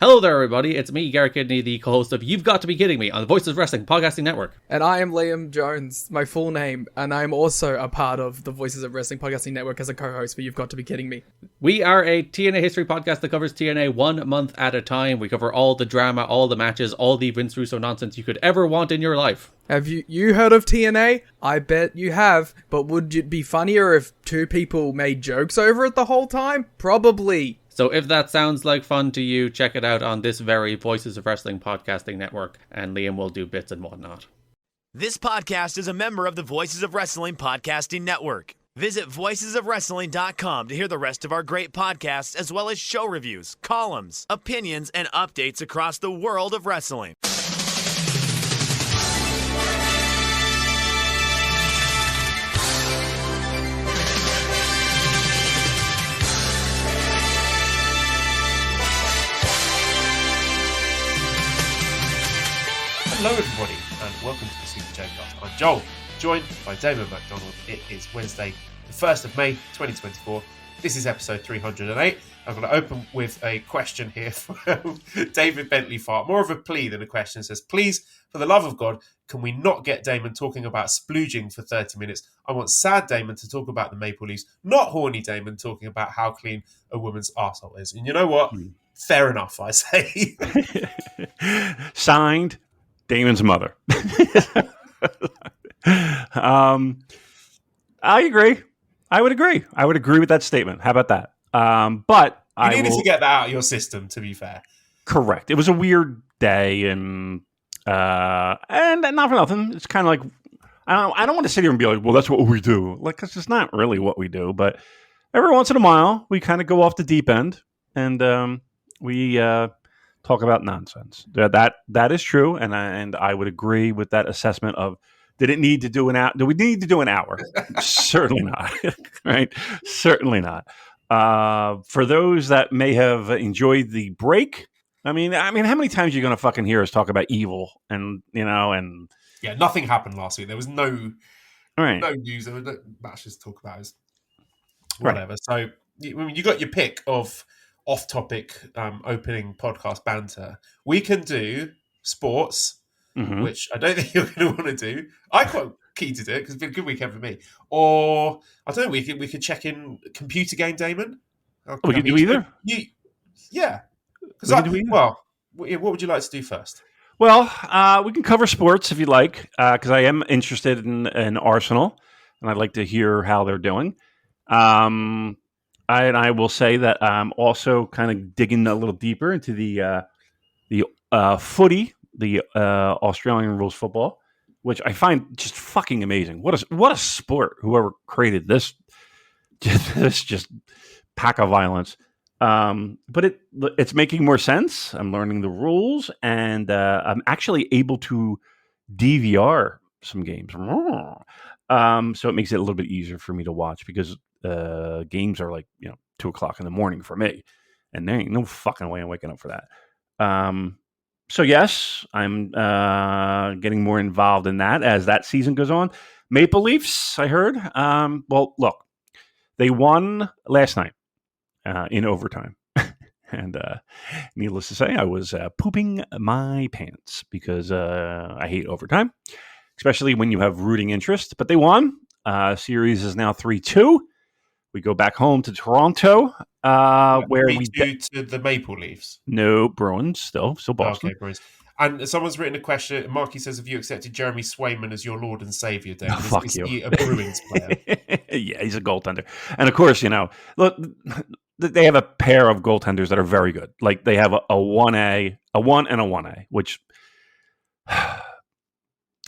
Hello there, everybody. It's me, Garrett Kidney, the co-host of You've Got to Be Kidding Me on the Voices of Wrestling Podcasting Network. And I am Liam Jones, my full name, and I'm also a part of the Voices of Wrestling Podcasting Network as a co-host for You've Got to Be Kidding Me. We are a TNA history podcast that covers TNA 1 month at a time. We cover all the drama, all the matches, all the Vince Russo nonsense you could ever want in your life. Have you heard of TNA? I bet you have, but would it be funnier if two people made jokes over it the whole time? Probably. So if that sounds like fun to you, check it out on this very Voices of Wrestling Podcasting Network, and Liam will do bits and whatnot. This podcast is a member of the Voices of Wrestling Podcasting Network. Visit voicesofwrestling.com to hear the rest of our great podcasts, as well as show reviews, columns, opinions, and updates across the world of wrestling. Hello everybody and welcome to the Super J-Cast. I'm Joel, joined by Damon McDonald. It is Wednesday, the 1st of May, 2024. This is episode 308. I'm going to open with a question here from David Bentley Fart. More of a plea than a question. It says, please, for the love of God, can we not get Damon talking about splooging for 30 minutes? I want sad Damon to talk about the Maple Leafs, not horny Damon talking about how clean a woman's arsehole is. And you know what? Fair enough, I say. Signed, Damon's mother. I agree. I would agree. I would agree with that statement. How about that? But you needed to get that out of your system, to be fair. Correct. It was a weird day, and not for nothing. It's kind of like I don't want to sit here and be like, well, that's what we do. Like, it's just not really what we do. But every once in a while, we kind of go off the deep end, and we talk about nonsense. That is true, and I would agree with that assessment of did it need to do an hour? Do we need to do an hour? Certainly not. Right? Certainly not. For those that may have enjoyed the break, I mean, how many times are you going to fucking hear us talk about evil and yeah, nothing happened last week. There was no news. There were no matches to talk about. It was whatever. Right. So you got your pick of off-topic opening podcast banter. We can do sports, which I don't think you're going to want to do. I'm quite keen to do it because it's been a good weekend for me. Or I don't know. We could check in computer game, Damon. We can do either. Yeah. Well, what would you like to do first? Well, we can cover sports if you like, because I am interested in Arsenal, and I'd like to hear how they're doing. I will say that I'm also kind of digging a little deeper into the footy, the Australian rules football, which I find just fucking amazing. What a sport! Whoever created this just pack of violence. But it's making more sense. I'm learning the rules, and I'm actually able to DVR some games. So it makes it a little bit easier for me to watch because games are like 2:00 in the morning for me, and there ain't no fucking way I'm waking up for that. So yes, I'm getting more involved in that as that season goes on. Maple Leafs, I heard. Well, look, they won last night in overtime, and needless to say, I was pooping my pants because I hate overtime, especially when you have rooting interest. But they won. Series is now 3-2. We go back home to Toronto, where we to the Maple Leafs. No, Bruins still Boston. Okay, Bruins. And someone's written a question. Marky says, "Have you accepted Jeremy Swayman as your Lord and Savior?" David, fuck you. He a Bruins player? Yeah, he's a goaltender, and of course, look, they have a pair of goaltenders that are very good. Like they have a 1A, a 1 and a 1A, which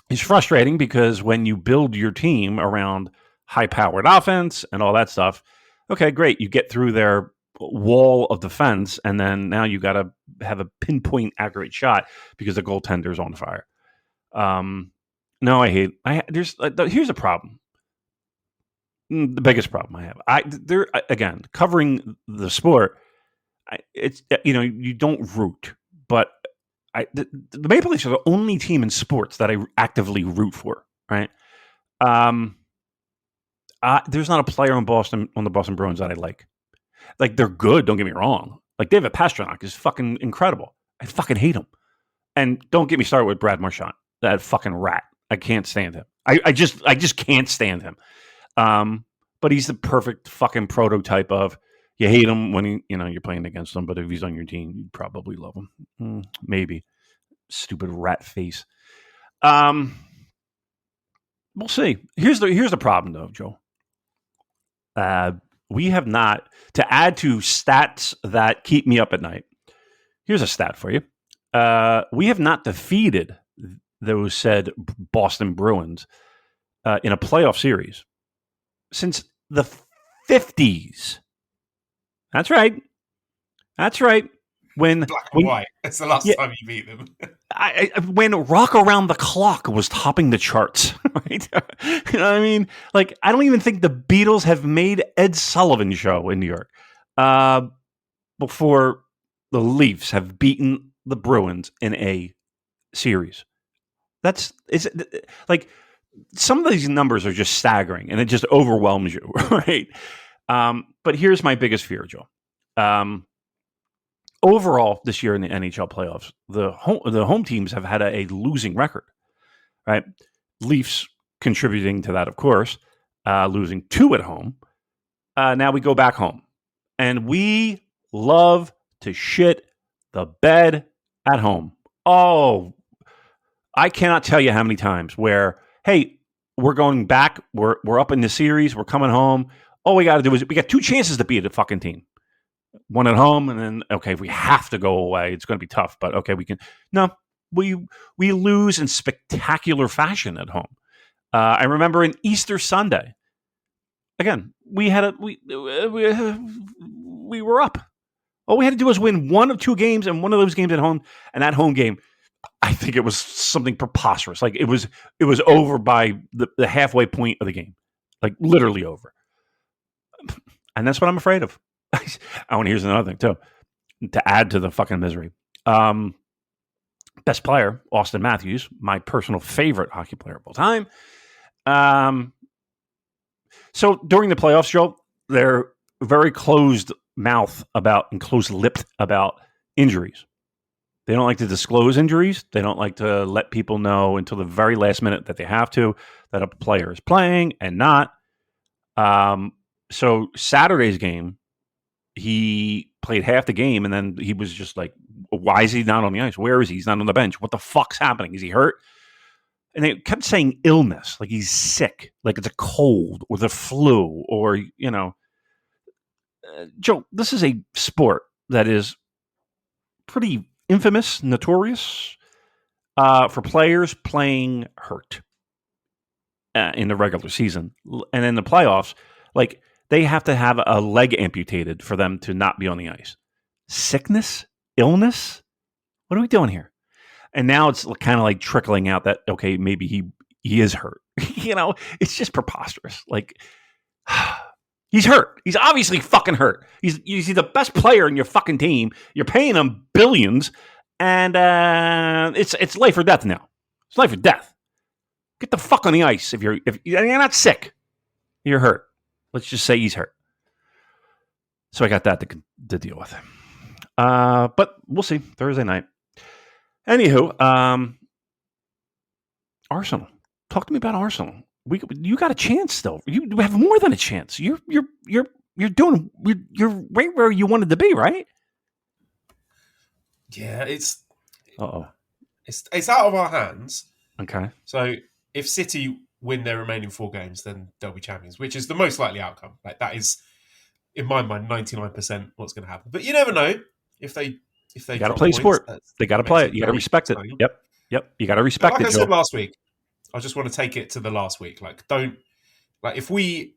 is frustrating because when you build your team around high-powered offense and all that stuff, okay, great. You get through their wall of defense, and then now you got to have a pinpoint accurate shot because the goaltender's on fire. No, here's a problem. The biggest problem I have. Again, covering the sport, it's you don't root, but the Maple Leafs are the only team in sports that I actively root for, right? There's not a player on the Boston Bruins that I like. Like, they're good, don't get me wrong. Like David Pastrnak is fucking incredible. I fucking hate him. And don't get me started with Brad Marchand, that fucking rat. I can't stand him. I just can't stand him. But he's the perfect fucking prototype of you hate him when you're playing against him, but if he's on your team, you'd probably love him. Maybe. Stupid rat face. We'll see. Here's the problem though, Joe. We have not, to add to stats that keep me up at night. Here's a stat for you. We have not defeated those said Boston Bruins in a playoff series since the 50s. That's right. When black and white. It's the last time you beat them. When Rock Around the Clock was topping the charts, right? You know what I mean? Like, I don't even think the Beatles have made Ed Sullivan show in New York before the Leafs have beaten the Bruins in a series. It's like some of these numbers are just staggering, and it just overwhelms you, right? But here's my biggest fear, Joe. Overall, this year in the NHL playoffs, the home teams have had a losing record, right? Leafs contributing to that, of course, losing 2 at home. Now we go back home, and we love to shit the bed at home. Oh, I cannot tell you how many times where, hey, we're going back, we're up in the series, we're coming home. All we got to do is we got 2 chances to beat a fucking team. One at home, and then, okay, if we have to go away, it's going to be tough, but okay, we can. No, we lose in spectacular fashion at home. I remember in Easter Sunday, again, we were up. All we had to do was win 1 of 2 games, and one of those games at home, and that home game, I think it was something preposterous. Like it was over by the halfway point of the game, like literally over. And that's what I'm afraid of. Oh, and here's another thing too, to add to the fucking misery. Best player, Austin Matthews, my personal favorite hockey player of all time. So during the playoffs, Joe, they're very closed mouth about and close-lipped about injuries. They don't like to disclose injuries. They don't like to let people know until the very last minute that they have to, that a player is playing and not. So Saturday's game, he played half the game, and then he was just like, why is he not on the ice? Where is he? He's not on the bench. What the fuck's happening? Is he hurt? And they kept saying illness, like he's sick, like it's a cold or the flu or, Joe, this is a sport that is pretty infamous, notorious for players playing hurt in the regular season. And in the playoffs, like, they have to have a leg amputated for them to not be on the ice. Sickness? Illness? What are we doing here? And now it's kind of like trickling out that, okay, maybe he is hurt. It's just preposterous. Like, he's hurt. He's obviously fucking hurt. He's the best player in your fucking team. You're paying him billions, and it's life or death now. It's life or death. Get the fuck on the ice if you're not sick. You're hurt. Let's just say he's hurt. So I got that to deal with. But we'll see. Thursday night. Anywho, Arsenal. Talk to me about Arsenal. You got a chance still. You have more than a chance. You're right where you wanted to be, right? Yeah, it's out of our hands. Okay. So if City win their remaining 4 games, then they'll be champions, which is the most likely outcome. Like, that is, in my mind, 99% what's going to happen. But you never know if they got to play sport. They got to play it. You got to respect it. Yep. You got to respect it. Like I said last week, I just want to take it to the last week. If we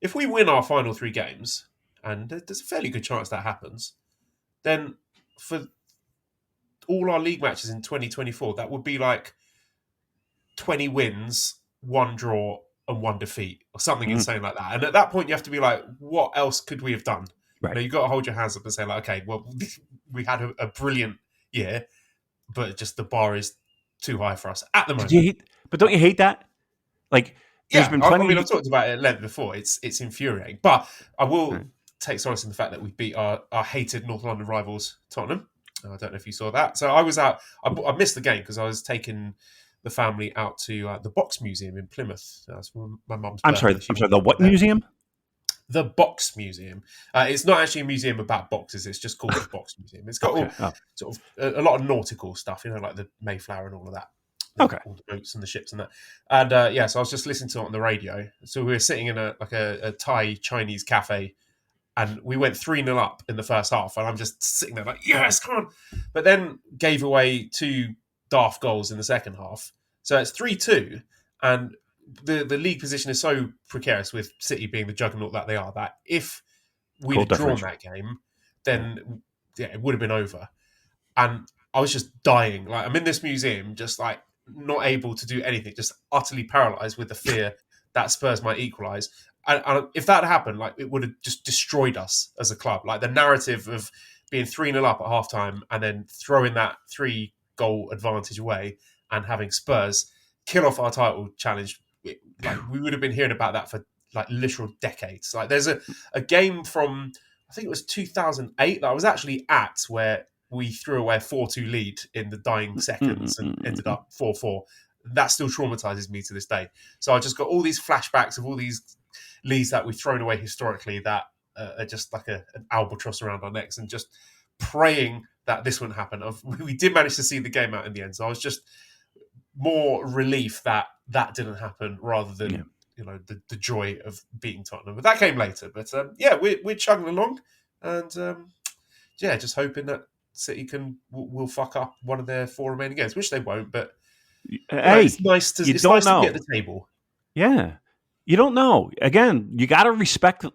win our final 3 games, and there's a fairly good chance that happens, then for all our league matches in 2024, that would be like 20 wins, 1 draw, and 1 defeat, or something insane like that. And at that point, you have to be like, what else could we have done? Right. You've got to hold your hands up and say, like, okay, well, we had a brilliant year, but just the bar is too high for us at the moment. But don't you hate that? Like, there's been plenty. I've talked about it at length before. It's infuriating. But I will take solace in the fact that we beat our hated North London rivals, Tottenham. I don't know if you saw that. So I was out. I missed the game because I was taking the family out to the Box Museum in Plymouth. That's my mum's birthday. I'm sorry. The what museum? The Box Museum. It's not actually a museum about boxes. It's just called the Box Museum. It's got sort of a lot of nautical stuff, like the Mayflower and all of that. Okay. All the boats and the ships and that. And so I was just listening to it on the radio. So we were sitting in a Thai Chinese cafe, and we went 3-0 up in the first half. And I'm just sitting there like, yes, come on. But then gave away 2 daft goals in the second half. So it's 3-2. And the league position is so precarious with City being the juggernaut that they are, that if we'd have drawn that game, then it would have been over. And I was just dying. Like, I'm in this museum, just like not able to do anything, just utterly paralyzed with the fear that Spurs might equalise. And if that happened, like, it would have just destroyed us as a club. Like, the narrative of being 3-0 up at halftime and then throwing that 3-goal advantage away and having Spurs kill off our title challenge, like, we would have been hearing about that for like literal decades. Like, there's a game from, I think it was 2008 that I was actually at, where we threw away a 4-2 lead in the dying seconds and ended up 4-4. That still traumatizes me to this day. So I just got all these flashbacks of all these leads that we've thrown away historically that are just like an albatross around our necks, and just praying that this wouldn't happen. We did manage to see the game out in the end, so I was just more relief that didn't happen rather than the joy of beating Tottenham. But that came later. But we're chugging along, and just hoping that City will fuck up one of their 4 remaining games, which they won't. But it's nice to get the table. Yeah, you don't know. Again, you got to respect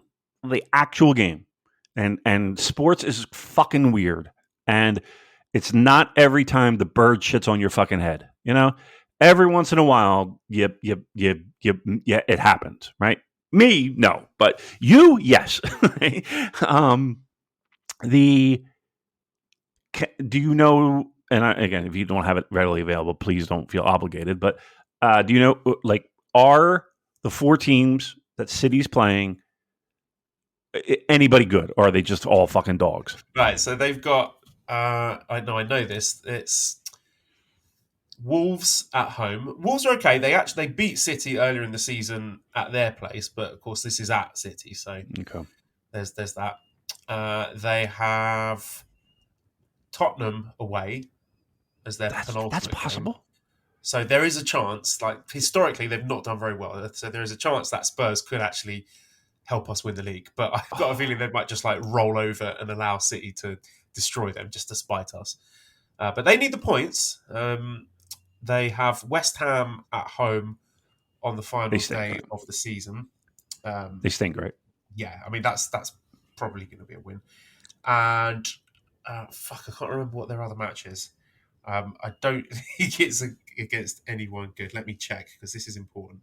the actual game, and sports is fucking weird, and it's not every time the bird shits on your fucking head. Every once in a while, it happens, right? Me, no, but you, yes. Do you know? And again, if you don't have it readily available, please don't feel obligated. But do you know, like, are the 4 teams that City's playing anybody good, or are they just all fucking dogs? Right. So they've got. I know this. It's Wolves at home. Wolves are okay. They beat City earlier in the season at their place, but of course this is at City, so okay. There's that. They have Tottenham away as their penultimate. That's possible. Game. So there is a chance. Like, historically, they've not done very well. So there is a chance that Spurs could actually help us win the league. But I've got a feeling they might just like roll over and allow City to destroy them just to spite us. But they need the points. They have West Ham at home on the final day of the season. They stink, right? Yeah, I mean, that's probably going to be a win. And I can't remember what their other match is. I don't think it's against anyone good. Let me check, because this is important.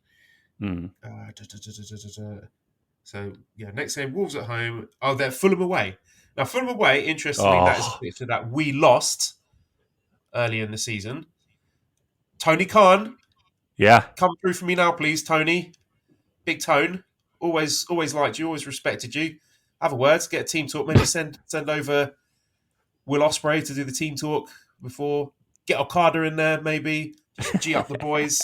So, next game, Wolves at home. Oh, they're Fulham away. Now, Fulham away, interestingly, that is a picture that we lost early in the season. Tony Khan. Yeah. Come through for me now, please, Tony. Big Tone. Always liked you, always respected you. Have a word, get a team talk. Maybe send over Will Ospreay to do the team talk before. Get Okada in there, maybe. Just G up the boys.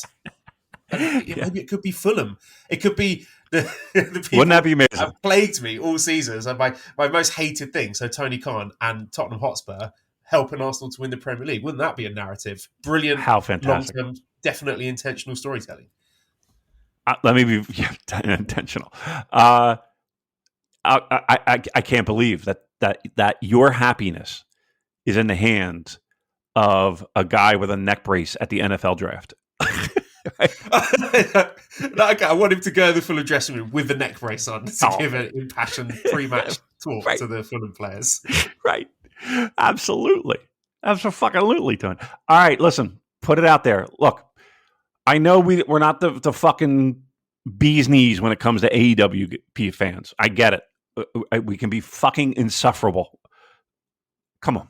Maybe it could be Fulham. It could be the people. Wouldn't that be amazing? Have plagued me all season. So my most hated thing. So Tony Khan and Tottenham Hotspur helping Arsenal to win the Premier League. Wouldn't that be a narrative? Brilliant. How fantastic. Long-term, definitely intentional storytelling. Let me be intentional. I can't believe that your happiness is in the hands of a guy with a neck brace at the NFL draft. I want him to go to the Fulham dressing room with the neck brace on to give an impassioned pre-match talk to the Fulham players. Right. Absolutely, Tony. All right, listen, put it out there. Look, I know we're not the fucking bee's knees when it comes to AEW fans. I get it. We can be fucking insufferable. Come on.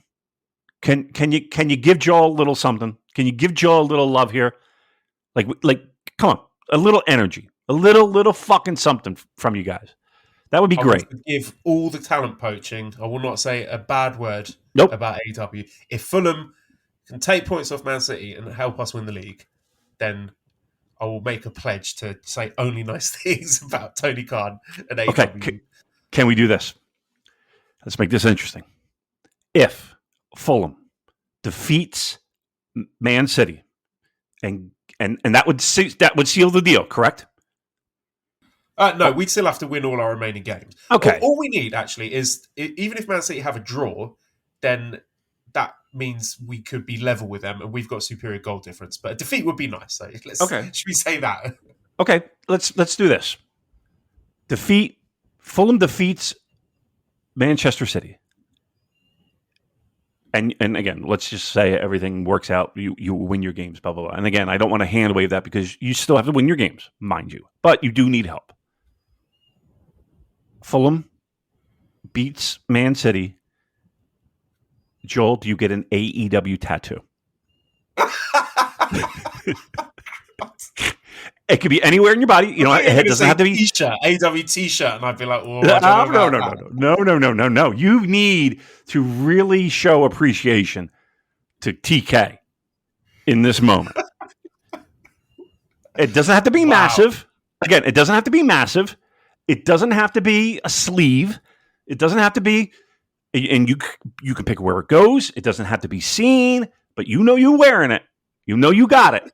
Can you give Joel a little something? Can you give Joel a little love here? Like, come on, a little energy, a little fucking something from you guys. That would be I great. will forgive all the talent poaching. I will not say a bad word about AEW. If Fulham can take points off Man City and help us win the league, then I will make a pledge to say only nice things about Tony Khan and AEW. Okay, can we do this? Let's make this interesting. If Fulham defeats Man City, and that would seal the deal, correct? No, we'd still have to win all our remaining games. Okay. All we need, actually, is even if Man City have a draw, then that means we could be level with them and we've got superior goal difference. But a defeat would be nice. So should we say that? Okay, let's do this. Fulham defeats Manchester City. And again, let's just say everything works out. You win your games, blah, blah, blah. And again, I don't want to hand wave that because you still have to win your games, mind you. But you do need help. Fulham beats Man City. Joel, do you get an AEW tattoo? It could be anywhere in your body. You know, it doesn't have to be T-shirt, AEW T-shirt, and I'd be like, no. You need to really show appreciation to TK in this moment. It doesn't have to be massive. Again, it doesn't have to be massive. It doesn't have to be a sleeve. It doesn't have to be, and you can pick where it goes. It doesn't have to be seen, but you know you're wearing it. You know you got it.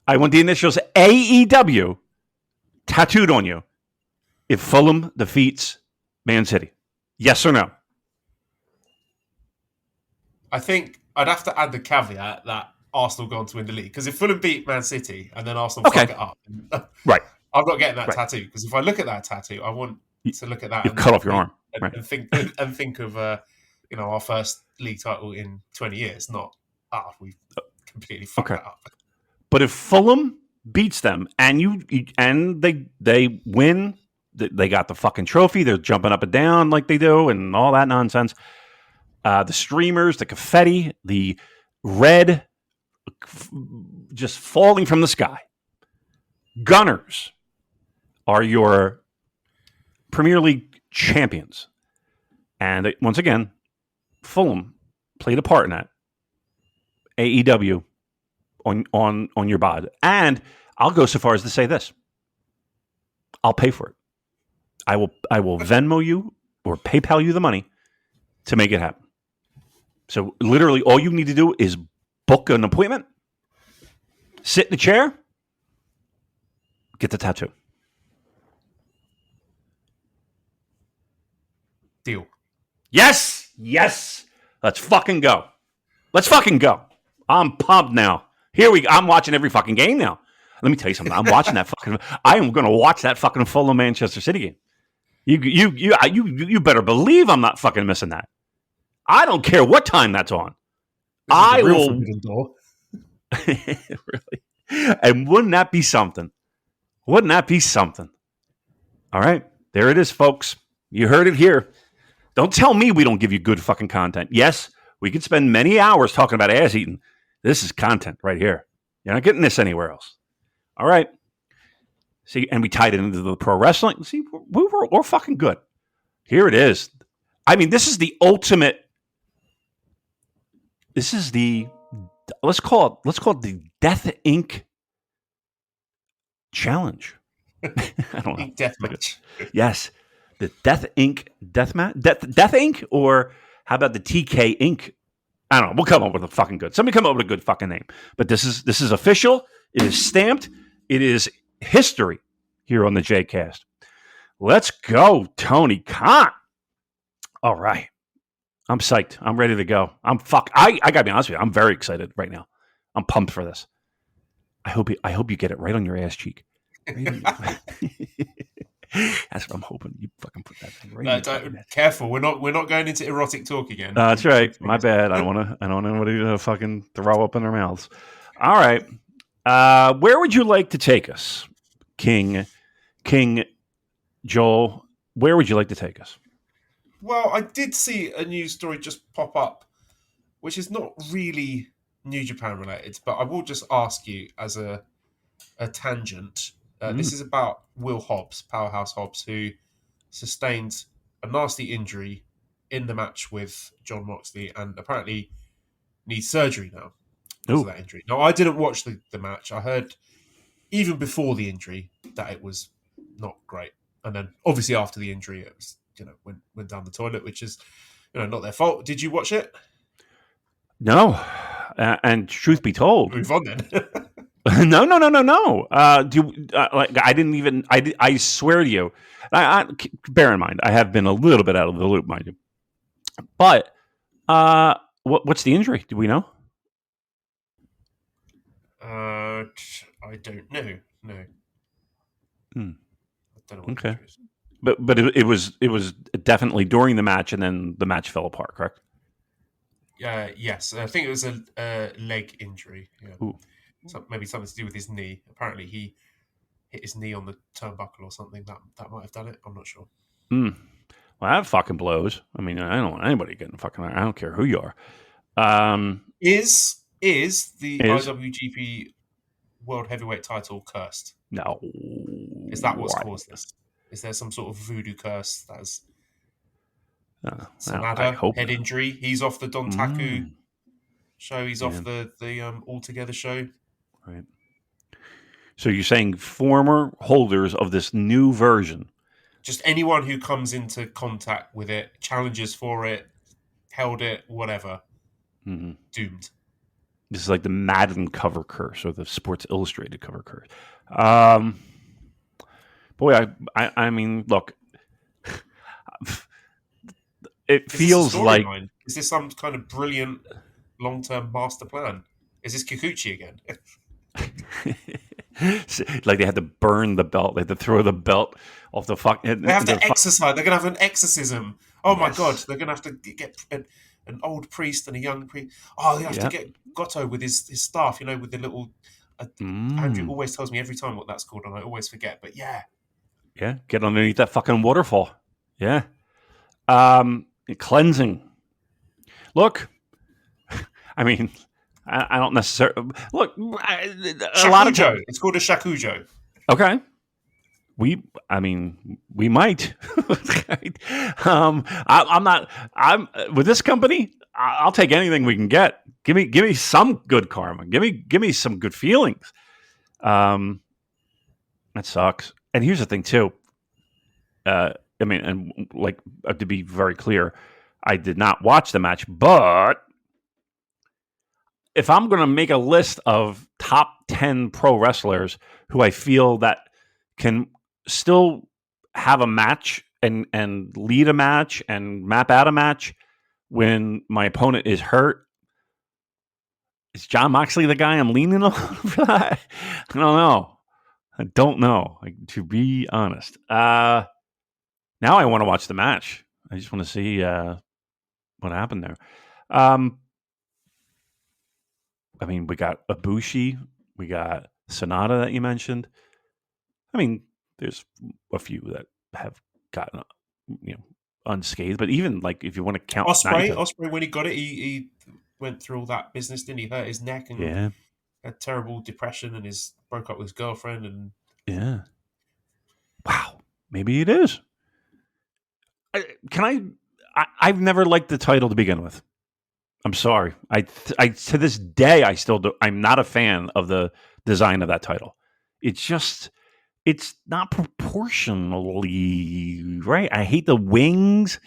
I want the initials AEW tattooed on you if Fulham defeats Man City. Yes or no? I think I'd have to add the caveat that Arsenal go on to win the league. Because if Fulham beat Man City and then Arsenal fuck it up, right, I'm not getting that tattoo. Because if I look at that tattoo, I want to look at that. You cut off your arm. And think of our first league title in 20 years. Not we've completely fucked that up. But if Fulham beats them and they win, they got the fucking trophy. They're jumping up and down like they do, and all that nonsense. The streamers, the confetti, the red, just falling from the sky. Gunners are your Premier League champions, and once again, Fulham played a part in that. AEW. On your bod. And I'll go so far as to say this. I'll pay for it. I will Venmo you or PayPal you the money to make it happen. So literally all you need to do is book an appointment, sit in the chair, get the tattoo. Deal. Yes. Let's fucking go. I'm pumped now. I'm watching every fucking game now. Let me tell you something. I am going to watch that fucking Fulham Manchester City game. You better believe I'm not fucking missing that. I don't care what time that's on. I will. Really? And wouldn't that be something? All right. There it is, folks. You heard it here. Don't tell me we don't give you good fucking content. Yes, we could spend many hours talking about ass eating. This is content right here. You're not getting this anywhere else. All right. See, and we tied it into the pro wrestling. See, we're fucking good. Here it is. I mean, this is the ultimate. This is the let's call it the Death Inc. challenge. I don't know. Death match. Yes, the Death Inc. Death match. Death Inc. Or how about the TK Inc. I don't know. We'll come up with a fucking good. Somebody come up with a good fucking name. But this is official. It is stamped. It is history here on the JCast. Let's go, Tony Khan. All right. I'm psyched. I'm ready to go. I gotta be honest with you. I'm very excited right now. I'm pumped for this. I hope you get it right on your ass cheek. That's what I'm hoping. You fucking put that thing right. Careful. We're not going into erotic talk again. That's right. My bad. I don't want anybody to fucking throw up in their mouths. All right. Where would you like to take us, King Joel? Where would you like to take us? Well, I did see a news story just pop up, which is not really New Japan related, but I will just ask you as a tangent. This is about Will Hobbs, Powerhouse Hobbs, who sustained a nasty injury in the match with Jon Moxley and apparently needs surgery now because of that injury. Now, I didn't watch the match. I heard even before the injury that it was not great. And then obviously after the injury, it was, went down the toilet, which is, not their fault. Did you watch it? No. And truth be told, move on then. No. I didn't even. I swear to you. Bear in mind, I have been a little bit out of the loop, mind you. But what's the injury? Do we know? I don't know. No. I don't know what the injury is. But it was definitely during the match, and then the match fell apart. Correct? Yes, I think it was a leg injury. Yeah. Maybe something to do with his knee. Apparently, he hit his knee on the turnbuckle or something. That might have done it. I'm not sure. Well, that fucking blows. I mean, I don't want anybody getting fucking. I don't care who you are. Is the IWGP World Heavyweight title cursed? No. Is that what's caused this? Is there some sort of voodoo curse that has Sanada head injury? He's off the Dontaku show. He's off the All Together show. Right. So you're saying former holders of this new version? Just anyone who comes into contact with it, challenges for it, held it, whatever, doomed. This is like the Madden cover curse or the Sports Illustrated cover curse. Boy, I mean, look, it feels like... Is this some kind of brilliant long-term master plan? Is this Kikuchi again? Like they had to burn the belt. They had to throw the belt off the fuck. They have to exorcise. They're going to have an exorcism. Oh my God. They're going to have to get an old priest and a young priest. Oh, they have to get Goto with his staff, with the little... Andrew always tells me every time what that's called, and I always forget. But yeah, get underneath that fucking waterfall. Yeah. Cleansing. Look, I mean, I don't necessarily... Look, a lot of times... It's called a shakujo. Okay. We might. I'm with this company. I'll take anything we can get. Give me some good karma. Give me some good feelings. That sucks. And here's the thing too. To be very clear, I did not watch the match, but if I'm going to make a list of top 10 pro wrestlers who I feel that can still have a match and lead a match and map out a match when my opponent is hurt, is Jon Moxley the guy I'm leaning on for that? I don't know, to be honest. Now I want to watch the match. I just want to see what happened there. We got Ibushi, we got Sonata that you mentioned. There's a few that have gotten, unscathed. But even if you want to count Ospreay, when he got it, he went through all that business, didn't he? Hurt his neck and had terrible depression, and broke up with his girlfriend. And wow, maybe it is. I've never liked the title to begin with. I'm sorry. I to this day I still do. I'm not a fan of the design of that title. It's not proportionally right. I hate the wings.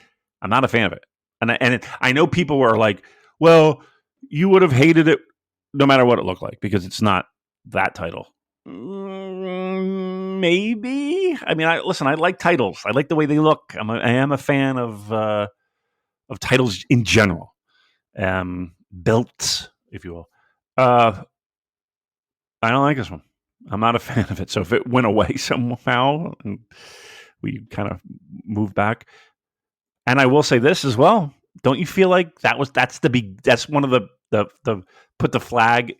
I'm not a fan of it. And I know people were like, well, you would have hated it no matter what it looked like because it's not that title. Maybe. I like titles. I like the way they look. I am a fan of titles in general. Belts, if you will. I don't like this one. I'm not a fan of it. So if it went away somehow and we kind of moved back, and I will say this as well. Don't you feel like that's one of the put the flag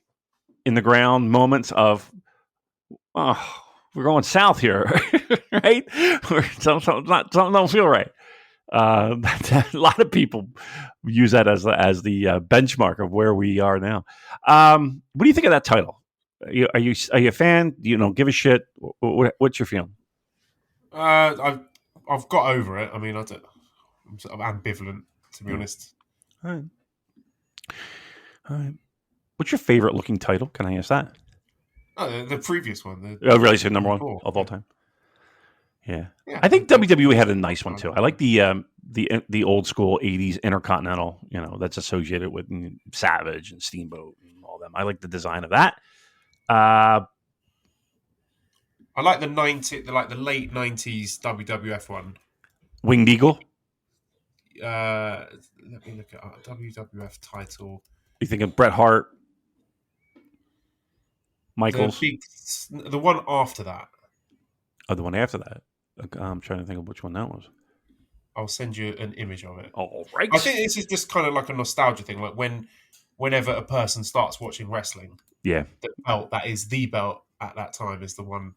in the ground moments of, oh, we're going south here, right? Something don't feel right. A lot of people use that as the benchmark of where we are now. What do you think of that title? Are you a fan? Do you give a shit? What's your feeling? I I've got over it. I mean, I'm sort of ambivalent, to be honest. All right. All right. What's your favorite looking title? Can I ask that? Oh, the previous one. Really, so number one of all time. Yeah. I think WWE had a nice one too. I like the old school '80s Intercontinental. That's associated with Savage and Steamboat and all them. I like the design of that. I like the late '90s WWF one. Winged Eagle. Let me look at WWF title. You think of Bret Hart, Michaels, the one after that. Oh, the one after that. I'm trying to think of which one that was. I'll send you an image of it. All right. I think this is just kind of like a nostalgia thing. Like whenever a person starts watching wrestling, yeah, the belt that is the belt at that time is the one.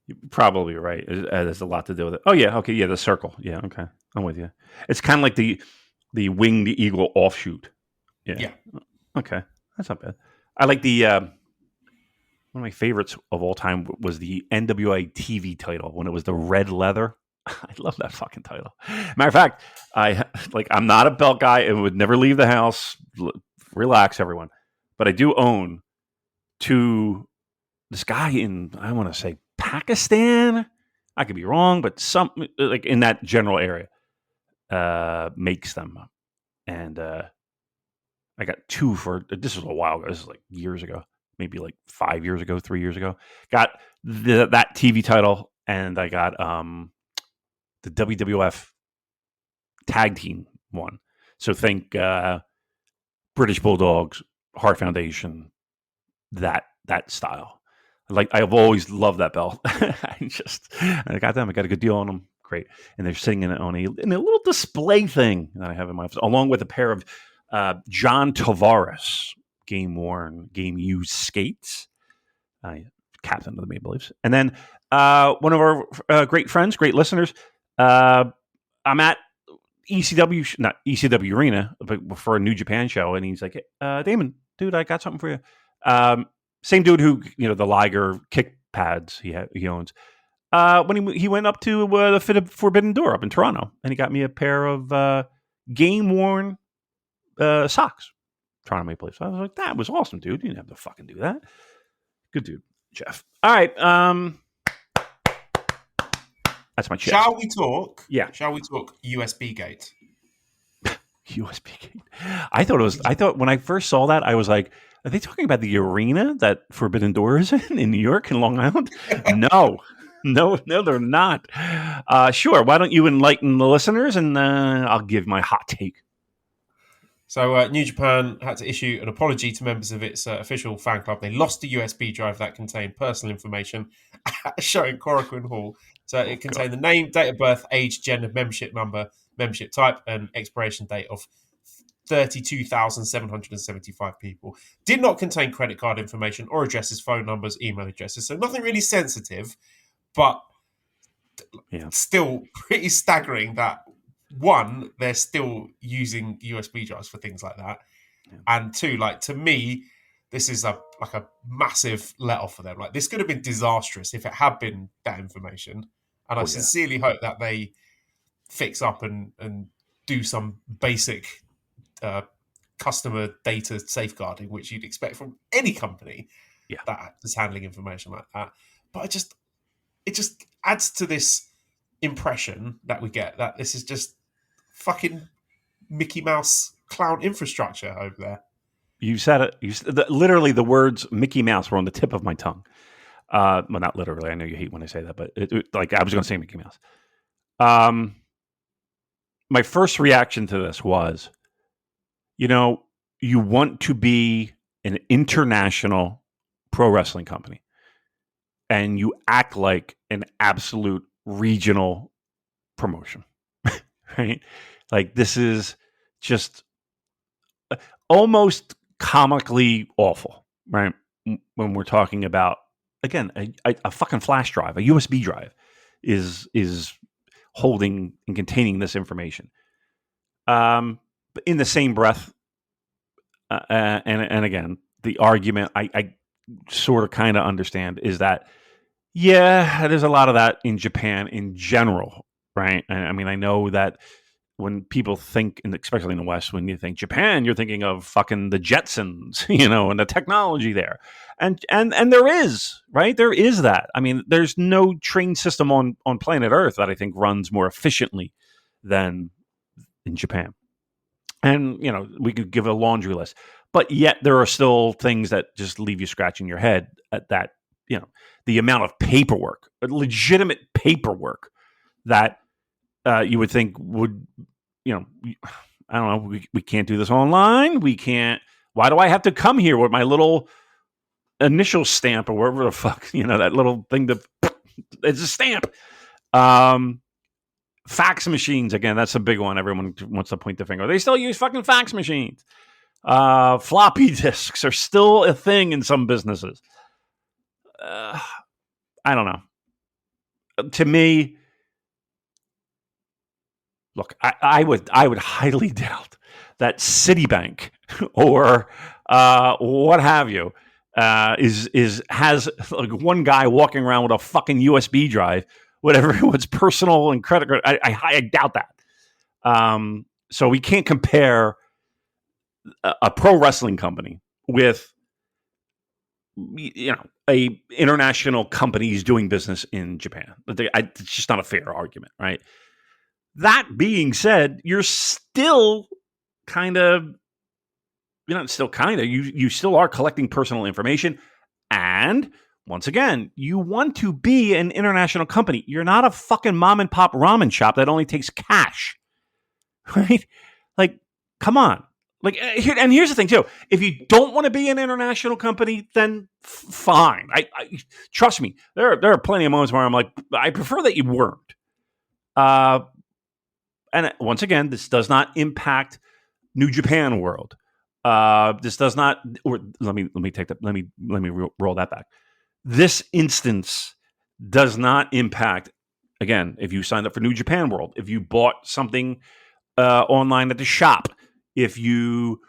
You're probably right. There's a lot to do with it. Oh yeah, okay, yeah, the circle. Yeah, okay, I'm with you. It's kind of like the Winged Eagle offshoot. Yeah. Okay, that's not bad. I like the one of my favorites of all time was the NWA TV title when it was the red leather. I love that fucking title. Matter of fact, I'm not a belt guy and would never leave the house. Relax, everyone. But I do own this guy in, I want to say Pakistan. I could be wrong, but some like in that general area makes them. And I got two this was a while ago. This is like years ago. Maybe like 5 years ago, 3 years ago. Got that TV title, and I got the WWF tag team one. So think British Bulldogs, Heart Foundation, that style. I've always loved that belt. I got them. I got a good deal on them. Great, and they're sitting in a little display thing that I have in my office, along with a pair of John Tavares game-worn, game-used skates. Captain of the Maple Leafs. And then one of our great friends, great listeners, I'm at not ECW Arena, but for a New Japan show, and he's like, hey, Damon, dude, I got something for you. Same dude who, the Liger kick pads he owns. When he went up to the Forbidden Door up in Toronto, and he got me a pair of game-worn socks. Toronto Maple Leafs. I was like, that was awesome, dude. You didn't have to fucking do that. Good dude, Jeff. All right. That's my chest. Shall we talk? Yeah. Shall we talk USB Gate? USB Gate. I thought when I first saw that, I was like, are they talking about the arena that Forbidden Door is in New York and Long Island? No, they're not. Sure. Why don't you enlighten the listeners, and I'll give my hot take. So New Japan had to issue an apology to members of its official fan club. They lost a USB drive that contained personal information at a show in Korakuen Hall. So it contained the name, date of birth, age, gender, membership number, membership type, and expiration date of 32,775 people. Did not contain credit card information or addresses, phone numbers, email addresses. So nothing really sensitive, but still pretty staggering that, one, they're still using USB drives for things like that. Yeah. And two, to me, this is a massive let-off for them. This could have been disastrous if it had been that information. And I sincerely hope that they fix up and do some basic customer data safeguarding, which you'd expect from any company that is handling information like that. But it just adds to this impression that we get that this is just fucking Mickey Mouse clown infrastructure over there. You said it. Literally, the words Mickey Mouse were on the tip of my tongue. Well, not literally. I know you hate when I say that, but I was going to say Mickey Mouse. My first reaction to this was, you want to be an international pro wrestling company, and you act like an absolute regional promotion, right? This is just almost comically awful, right? When we're talking about, again, a fucking flash drive, a USB drive is holding and containing this information. But in the same breath, and again, the argument I sort of kind of understand is that, there's a lot of that in Japan in general, right? I mean, I know that when people think, and especially in the West, when you think Japan, you're thinking of fucking the Jetsons, and the technology there. And there is, right? There is that. I mean, there's no train system on planet Earth that I think runs more efficiently than in Japan. And, we could give a laundry list. But yet there are still things that just leave you scratching your head at that, the amount of paperwork, legitimate paperwork that you would think would, I don't know, we can't do this online. We can't. Why do I have to come here with my little initial stamp or wherever the fuck, that little thing it's a stamp. Fax machines, again, that's a big one. Everyone wants to point the finger. They still use fucking fax machines. Floppy disks are still a thing in some businesses. I don't know. To me, look, I would highly doubt that Citibank or what have you has like one guy walking around with a fucking USB drive, whatever everyone's personal and credit card. I doubt that. So we can't compare a pro wrestling company with a international companies doing business in Japan. It's just not a fair argument, right? That being said, you're still kind of, you still are collecting personal information. And once again, you want to be an international company. You're not a fucking mom and pop ramen shop that only takes cash, right? Like, come on. Like, and here's the thing too. If you don't want to be an international company, then fine. I trust me. There are plenty of moments where I'm like, I prefer that you weren't. And once again, this does not impact New Japan World. This does not. Or let me take that. Let me roll that back. This instance does not impact. Again, if you signed up for New Japan World, if you bought something online at the shop, if you,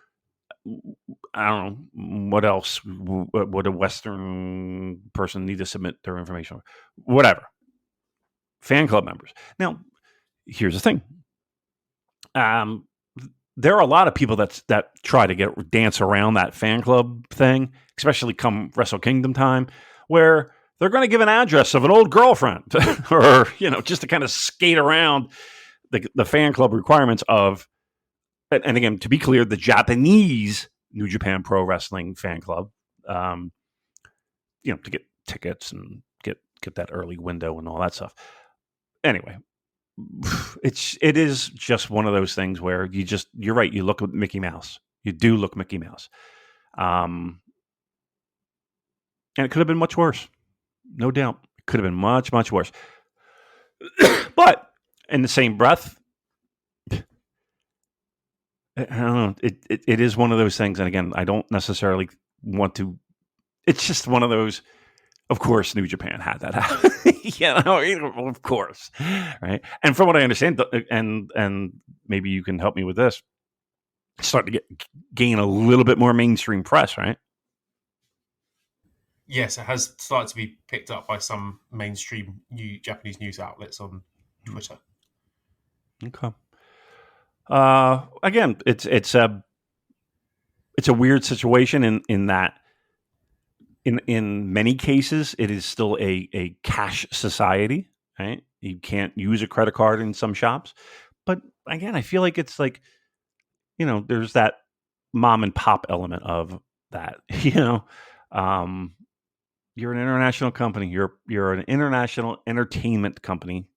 I don't know, what else would a Western person need to submit their information? Whatever. Fan club members. Now, here's the thing. There are a lot of people that try to dance around that fan club thing, especially come Wrestle Kingdom time, where they're going to give an address of an old girlfriend or, just to kind of skate around the fan club requirements of, and again, to be clear, the Japanese New Japan Pro Wrestling fan club, to get tickets and get that early window and all that stuff. Anyway, it is just one of those things where you're right. You look at Mickey Mouse. You do look Mickey Mouse. And it could have been much worse. No doubt. It could have been much, much worse. But in the same breath, I don't know. It is one of those things. And again, I don't necessarily want to. It's just one of those. Of course, New Japan had that happen. Of course, right? And from what I understand, and maybe you can help me with this, it's starting to gain a little bit more mainstream press, right? Yes, it has started to be picked up by some mainstream Japanese news outlets on Twitter. Okay. Again, it's a weird situation in that. In many cases, it is still a cash society, right? You can't use a credit card in some shops. But again, I feel like it's like, there's that mom and pop element of that, You're an international company. You're an international entertainment company.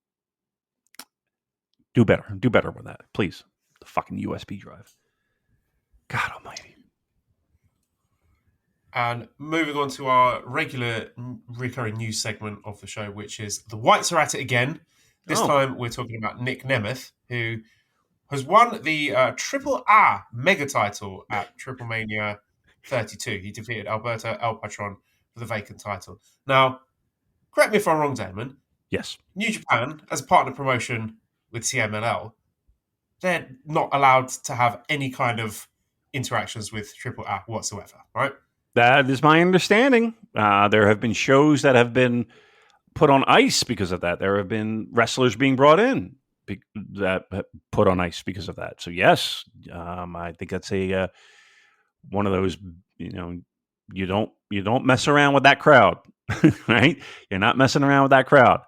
Do better with that, please. The fucking USB drive. God almighty. And moving on to our regular recurring news segment of the show, which is the Whites are at it again. This time we're talking about Nic Nemeth, who has won the Triple A mega title at Triple Mania 32. He defeated Alberto El Patron for the vacant title. Now, correct me if I'm wrong, Damon. Yes. New Japan, as a partner promotion with CMLL, they're not allowed to have any kind of interactions with Triple A whatsoever, right? That is my understanding. There have been shows that have been put on ice because of that. There have been wrestlers being brought in that put on ice because of that. So yes, I think that's a one of those. You don't mess around with that crowd, right? You're not messing around with that crowd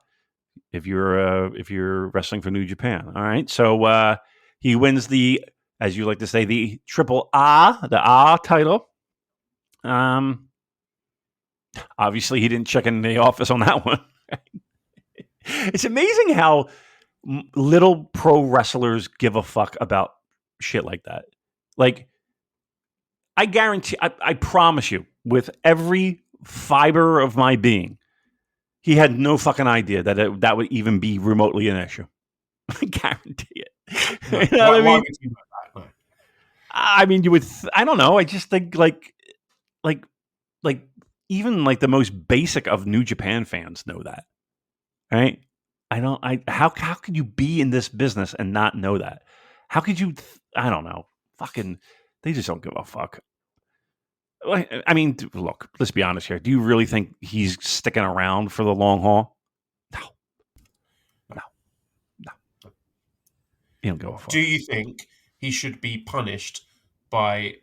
if you're wrestling for New Japan. All right, so he wins the, as you like to say, the the title. Obviously, he didn't check in the office on that one. It's amazing how little pro wrestlers give a fuck about shit like that. Like, I guarantee, I promise you, with every fiber of my being, he had no fucking idea that that would even be remotely an issue. I guarantee it. No, You know what I mean? would you know that? No. I mean, you would. I don't know. I just think like even like the most basic of New Japan fans know that, right? How could you be in this business and not know that? How could you? I don't know. Fucking, they just don't give a fuck. I mean, look. Let's be honest here. Do you really think he's sticking around for the long haul? No. He don't give a fuck. Do you think he should be punished by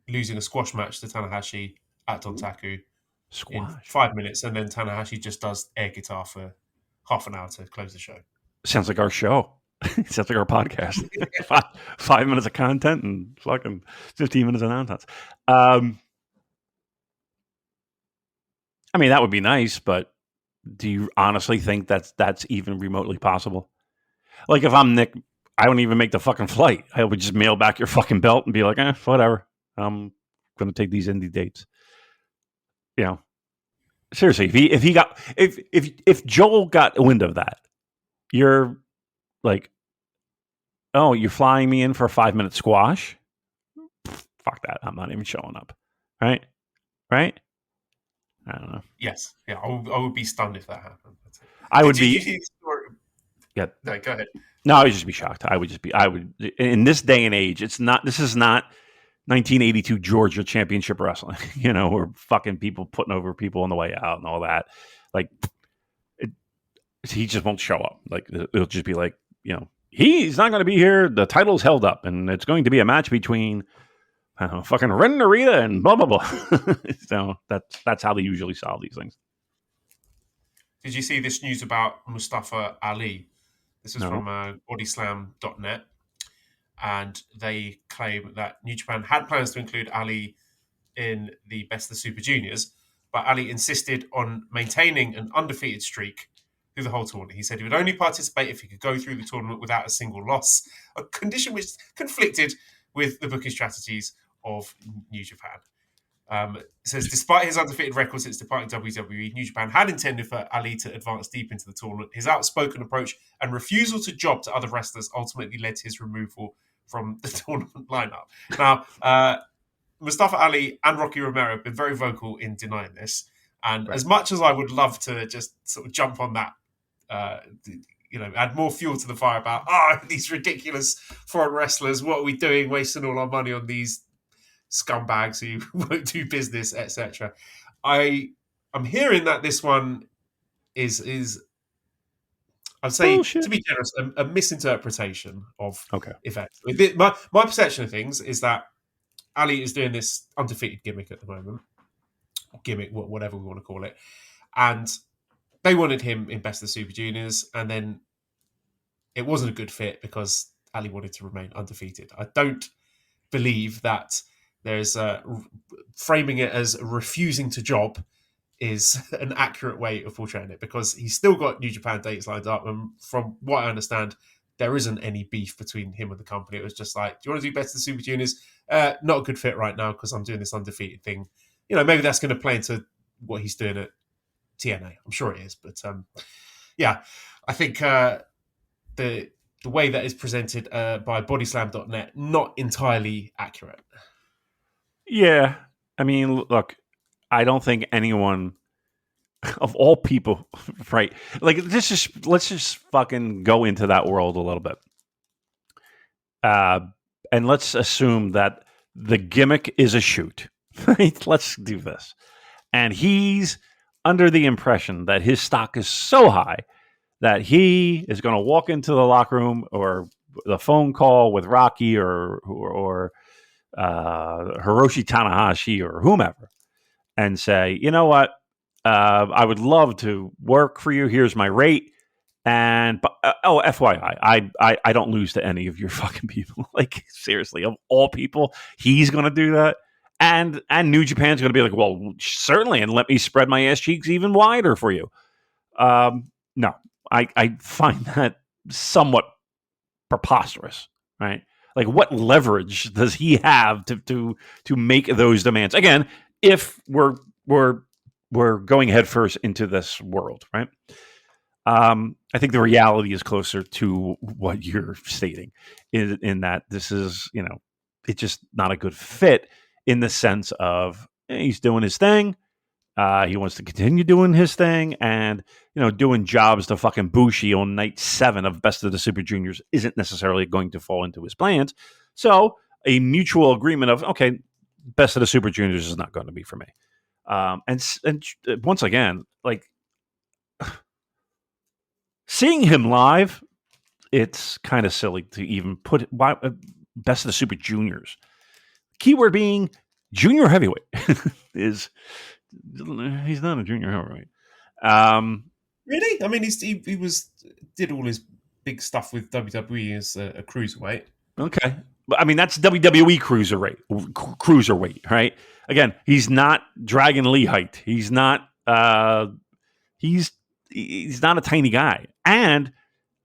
losing a squash match to Tanahashi at Dontaku in 5 minutes, and then Tanahashi just does air guitar for half an hour to close the show? Sounds like our show. Sounds like our podcast. 5 minutes of content and fucking 15 minutes of nonsense. I mean, that would be nice, but do you honestly think that's even remotely possible? Like, if I'm Nick, I don't even make the fucking flight. I would just mail back your fucking belt and be like, whatever. I'm going to take these indie dates. You know, seriously, if Joel got wind of that, you're like, oh, you're flying me in for a 5-minute squash? Fuck that. I'm not even showing up. Right? I don't know. Yes. Yeah, I would be stunned if that happened. I would be. Yeah. No, go ahead. No, I would just be shocked. I would, in this day and age, this is not 1982 Georgia Championship Wrestling, where fucking people putting over people on the way out and all that. Like, he just won't show up. Like, it'll just be like, he's not going to be here. The title's held up, and it's going to be a match between fucking Ren Narita and blah, blah, blah. So that's how they usually solve these things. Did you see this news about Mustafa Ali? This is No. from bodyslam.net, and they claim that New Japan had plans to include Ali in the Best of the Super Juniors, but Ali insisted on maintaining an undefeated streak through the whole tournament. He said he would only participate if he could go through the tournament without a single loss, a condition which conflicted with the booking strategies of New Japan. It says, despite his undefeated record since departing WWE, New Japan had intended for Ali to advance deep into the tournament. His outspoken approach and refusal to job to other wrestlers ultimately led to his removal from the tournament lineup. Now, Mustafa Ali and Rocky Romero have been very vocal in denying this. And as much as I would love to just sort of jump on that, add more fuel to the fire about, these ridiculous foreign wrestlers, what are we doing, wasting all our money on these scumbags who won't do business, etc. I'm hearing that this one is I'd say, bullshit. To be generous, a misinterpretation of events. My perception of things is that Ali is doing this undefeated gimmick at the moment. Gimmick, whatever we want to call it. And they wanted him in Best of the Super Juniors, and then it wasn't a good fit because Ali wanted to remain undefeated. I don't believe that there's framing it as refusing to job is an accurate way of portraying it, because he's still got New Japan dates lined up, and from what I understand, there isn't any beef between him and the company. It was just like, do you want to do Best of the Super Juniors? Not a good fit right now because I'm doing this undefeated thing. Maybe that's going to play into what he's doing at TNA. I'm sure it is, but I think the way that is presented by bodyslam.net, not entirely accurate. Yeah. I mean, look, I don't think anyone of all people, right? Like, let's just fucking go into that world a little bit. And let's assume that the gimmick is a shoot. Right? Let's do this. And he's under the impression that his stock is so high that he is going to walk into the locker room or the phone call with Rocky or Hiroshi Tanahashi or whomever and say, you know what, I would love to work for you. Here's my rate. And FYI, I don't lose to any of your fucking people. Like, seriously, of all people, he's going to do that. And New Japan's going to be like, well, certainly, and let me spread my ass cheeks even wider for you. No, I find that somewhat preposterous, right? Like, what leverage does he have to make those demands? Again, if we're going headfirst into this world, right? I think the reality is closer to what you're stating, in that this is, it's just not a good fit in the sense of he's doing his thing. He wants to continue doing his thing, and doing jobs to fucking Bushi on night 7 of Best of the Super Juniors isn't necessarily going to fall into his plans. So a mutual agreement of, okay, Best of the Super Juniors is not going to be for me. And once again, like, seeing him live, it's kind of silly to even put Best of the Super Juniors. Keyword being junior heavyweight he's not a junior heavyweight. Really? I mean, he did all his big stuff with WWE as a cruiserweight. Okay, but I mean that's WWE cruiserweight, right? Again, he's not Dragon Lee height. He's not. He's not a tiny guy, and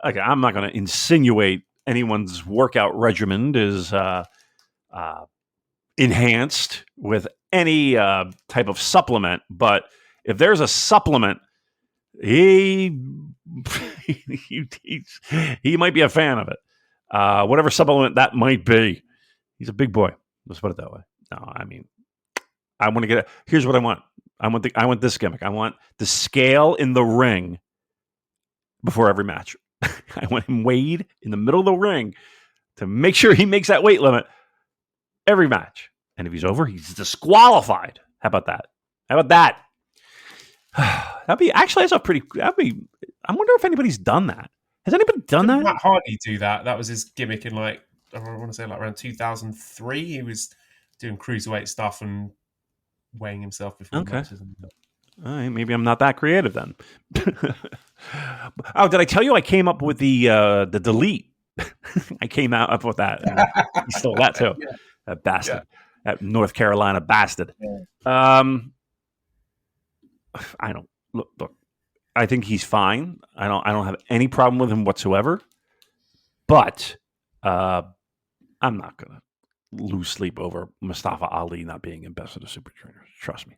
I'm not going to insinuate anyone's workout regimen is enhanced with any type of supplement. But if there's a supplement, he might be a fan of it. Whatever supplement that might be, he's a big boy. Let's put it that way. No, I mean, I want to get. Here's what I want. I want this gimmick. I want the scale in the ring before every match. I want him weighed in the middle of the ring to make sure he makes that weight limit every match. And if he's over, he's disqualified. How about that? That'd be I wonder if anybody's done that. Has anybody done that? Matt Hardy do that. That was his gimmick in I want to say around 2003. He was doing cruiserweight stuff and weighing himself before matches. All right, maybe I'm not that creative then. Oh, did I tell you I came up with the delete? I came up with that. He stole that too. Yeah. That bastard. Yeah. That North Carolina bastard. Yeah. I don't look. I think he's fine. I don't have any problem with him whatsoever. But I'm not gonna lose sleep over Mustafa Ali not being in Best of the Super Juniors. Trust me.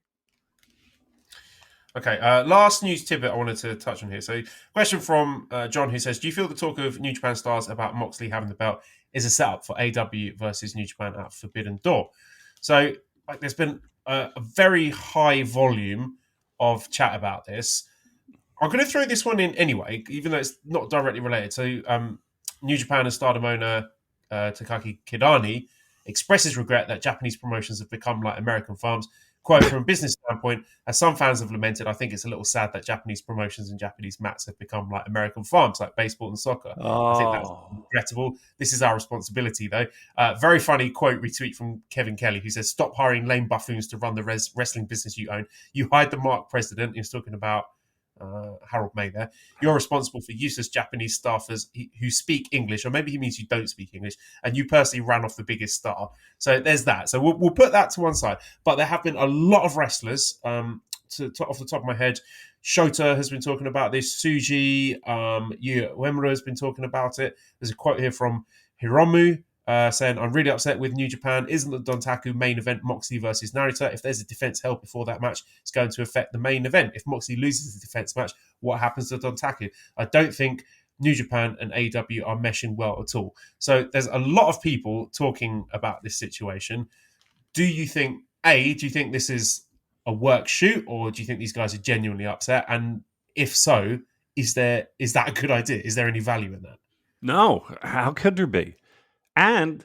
Okay, last news tidbit I wanted to touch on here. So, question from John, who says, do you feel the talk of New Japan stars about Moxley having the belt is a setup for AW versus New Japan at Forbidden Door? So, there's been a very high volume of chat about this. I'm going to throw this one in anyway, even though it's not directly related. So, New Japan and Stardom owner Takagi Kidani expresses regret that Japanese promotions have become like American farms. Quote, from a business standpoint, as some fans have lamented, I think it's a little sad that Japanese promotions and Japanese mats have become like American farms, like baseball and soccer. I think that's regrettable. This is our responsibility, though. Very funny quote retweet from Kevin Kelly, who says, stop hiring lame buffoons to run the wrestling business you own. You hired the Mark president. He was talking about Harold May there. You're responsible for useless Japanese staffers who speak English, or maybe he means you don't speak English, and you personally ran off the biggest star. So there's that. So we'll put that to one side. But there have been a lot of wrestlers, off the top of my head. Shota has been talking about this. Tsuji, Uemura has been talking about it. There's a quote here from Hiromu, saying, I'm really upset with New Japan. Isn't the Dontaku main event Moxley versus Narita? If there's a defense held before that match, it's going to affect the main event. If Moxley loses the defense match, what happens to Dontaku? I don't think New Japan and AEW are meshing well at all. So there's a lot of people talking about this situation. Do you think this is a work shoot, or do you think these guys are genuinely upset? And if so, is that a good idea? Is there any value in that? No. How could there be? And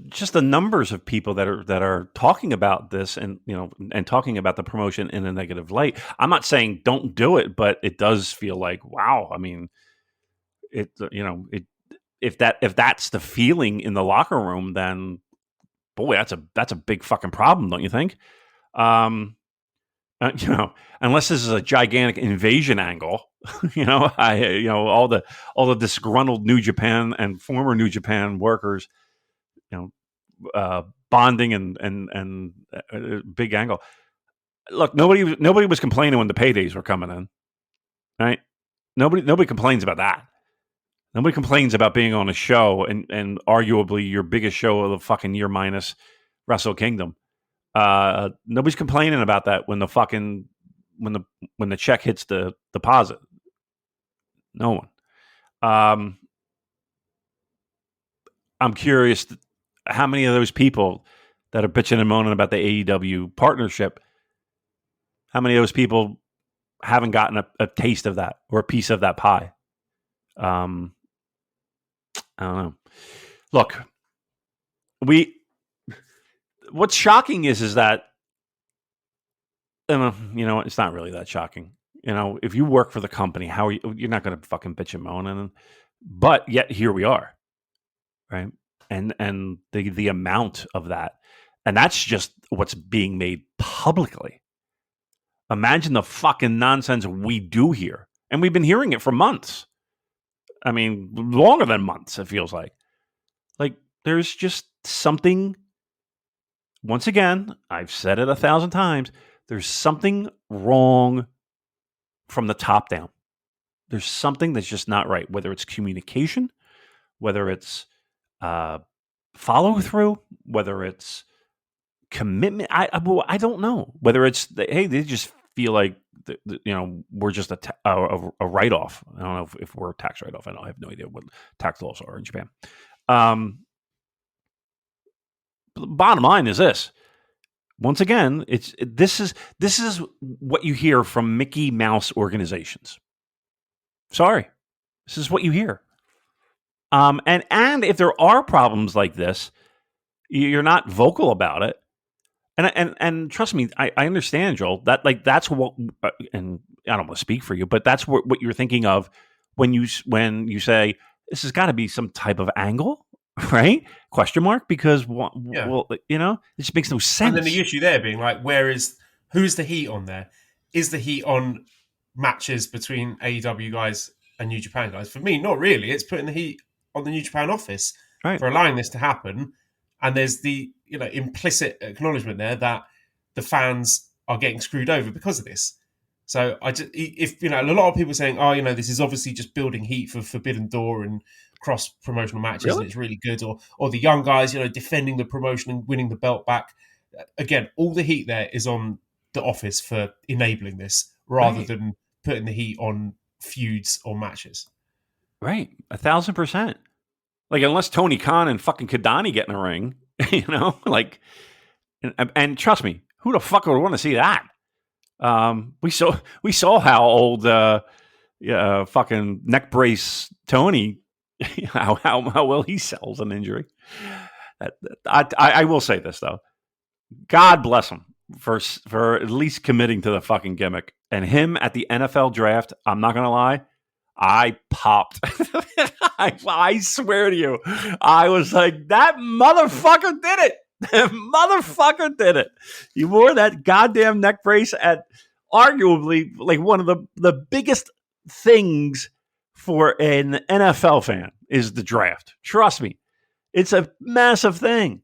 just the numbers of people that are talking about this and and talking about the promotion in a negative light. I'm not saying don't do it, but it does feel like, wow. I mean, if that's the feeling in the locker room, then boy, that's a big fucking problem, don't you think? Unless this is a gigantic invasion angle, all the disgruntled New Japan and former New Japan workers, bonding and big angle. Look, nobody was complaining when the paydays were coming in, right? Nobody complains about that. Nobody complains about being on a show and arguably your biggest show of the fucking year minus Wrestle Kingdom. Nobody's complaining about that when the check hits the deposit. No one. I'm curious how many of those people that are bitching and moaning about the AEW partnership, how many of those people haven't gotten a taste of that or a piece of that pie? I don't know. Look, what's shocking is that, it's not really that shocking. If you work for the company, you're not going to fucking bitch and moan, but yet here we are, right? And the amount of that, and that's just what's being made publicly. Imagine the fucking nonsense we do here, and we've been hearing it for months. I mean, longer than months. It feels like there's just something. Once again, I've said it 1,000 times. There's something wrong from the top down. There's something that's just not right, whether it's communication, whether it's follow through, whether it's commitment. I don't know whether it's hey, they just feel like we're just a write off. I don't know if we're a tax write off. I have no idea what tax laws are in Japan. The bottom line is this. Once again, this is what you hear from Mickey Mouse organizations. Sorry, this is what you hear. And if there are problems like this, you're not vocal about it. And trust me, I understand, Joel. That's what, and I don't want to speak for you, but that's what you're thinking of when you say this has got to be some type of angle. Right? Question mark? Because it just makes no sense. And then the issue there being like, who's the heat on there? Is the heat on matches between AEW guys and New Japan guys? For me, not really. It's putting the heat on the New Japan office for allowing this to happen. And there's the implicit acknowledgement there that the fans are getting screwed over because of this. So if a lot of people are saying, this is obviously just building heat for Forbidden Door and cross promotional matches, and it's really good, or the young guys, defending the promotion and winning the belt back. Again, all the heat there is on the office for enabling this, rather than putting the heat on feuds or matches. Right, 1,000%. Like unless Tony Khan and fucking Kadani get in a ring, and trust me, who the fuck would want to see that? We saw how old fucking neck brace Tony. How well he sells an injury. I will say this though, God bless him for at least committing to the fucking gimmick. And him at the NFL draft, I'm not gonna lie, I popped. I swear to you, I was like, that motherfucker did it. That motherfucker did it. You wore that goddamn neck brace at arguably like one of the biggest things for an NFL fan is the draft. Trust me. It's a massive thing.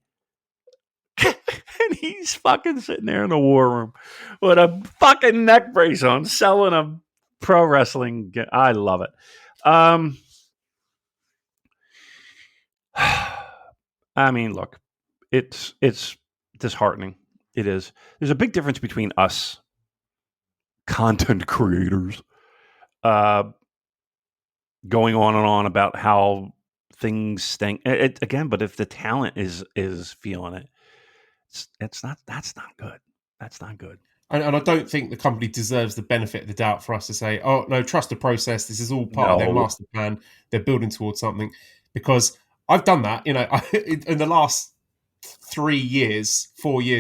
And he's fucking sitting there in the war room with a fucking neck brace on, selling a pro wrestling. I love it. I mean, look, it's disheartening. It is. There's a big difference between us content creators going on and on about how things stink. Again, but if the talent is feeling it, that's not good. That's not good. And I don't think the company deserves the benefit of the doubt for us to say, oh, no, trust the process. This is all part of their master plan. They're building towards something. Because I've done that. In the last 4 years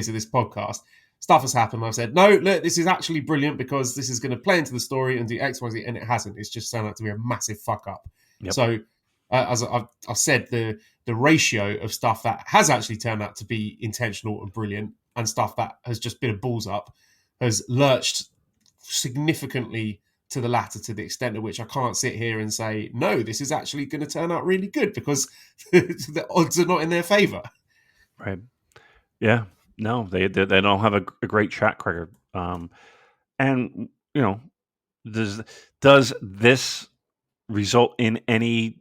of this podcast, stuff has happened. I've said, no, look, this is actually brilliant because this is going to play into the story and do X, Y, Z, and it hasn't. It's just turned out to be a massive fuck up. Yep. So, as I've said, the ratio of stuff that has actually turned out to be intentional and brilliant and stuff that has just been a balls up has lurched significantly to the latter, to the extent of which I can't sit here and say, no, this is actually going to turn out really good because the odds are not in their favour. Right. Yeah. No, they don't have a great track record. And, you know, does this result in any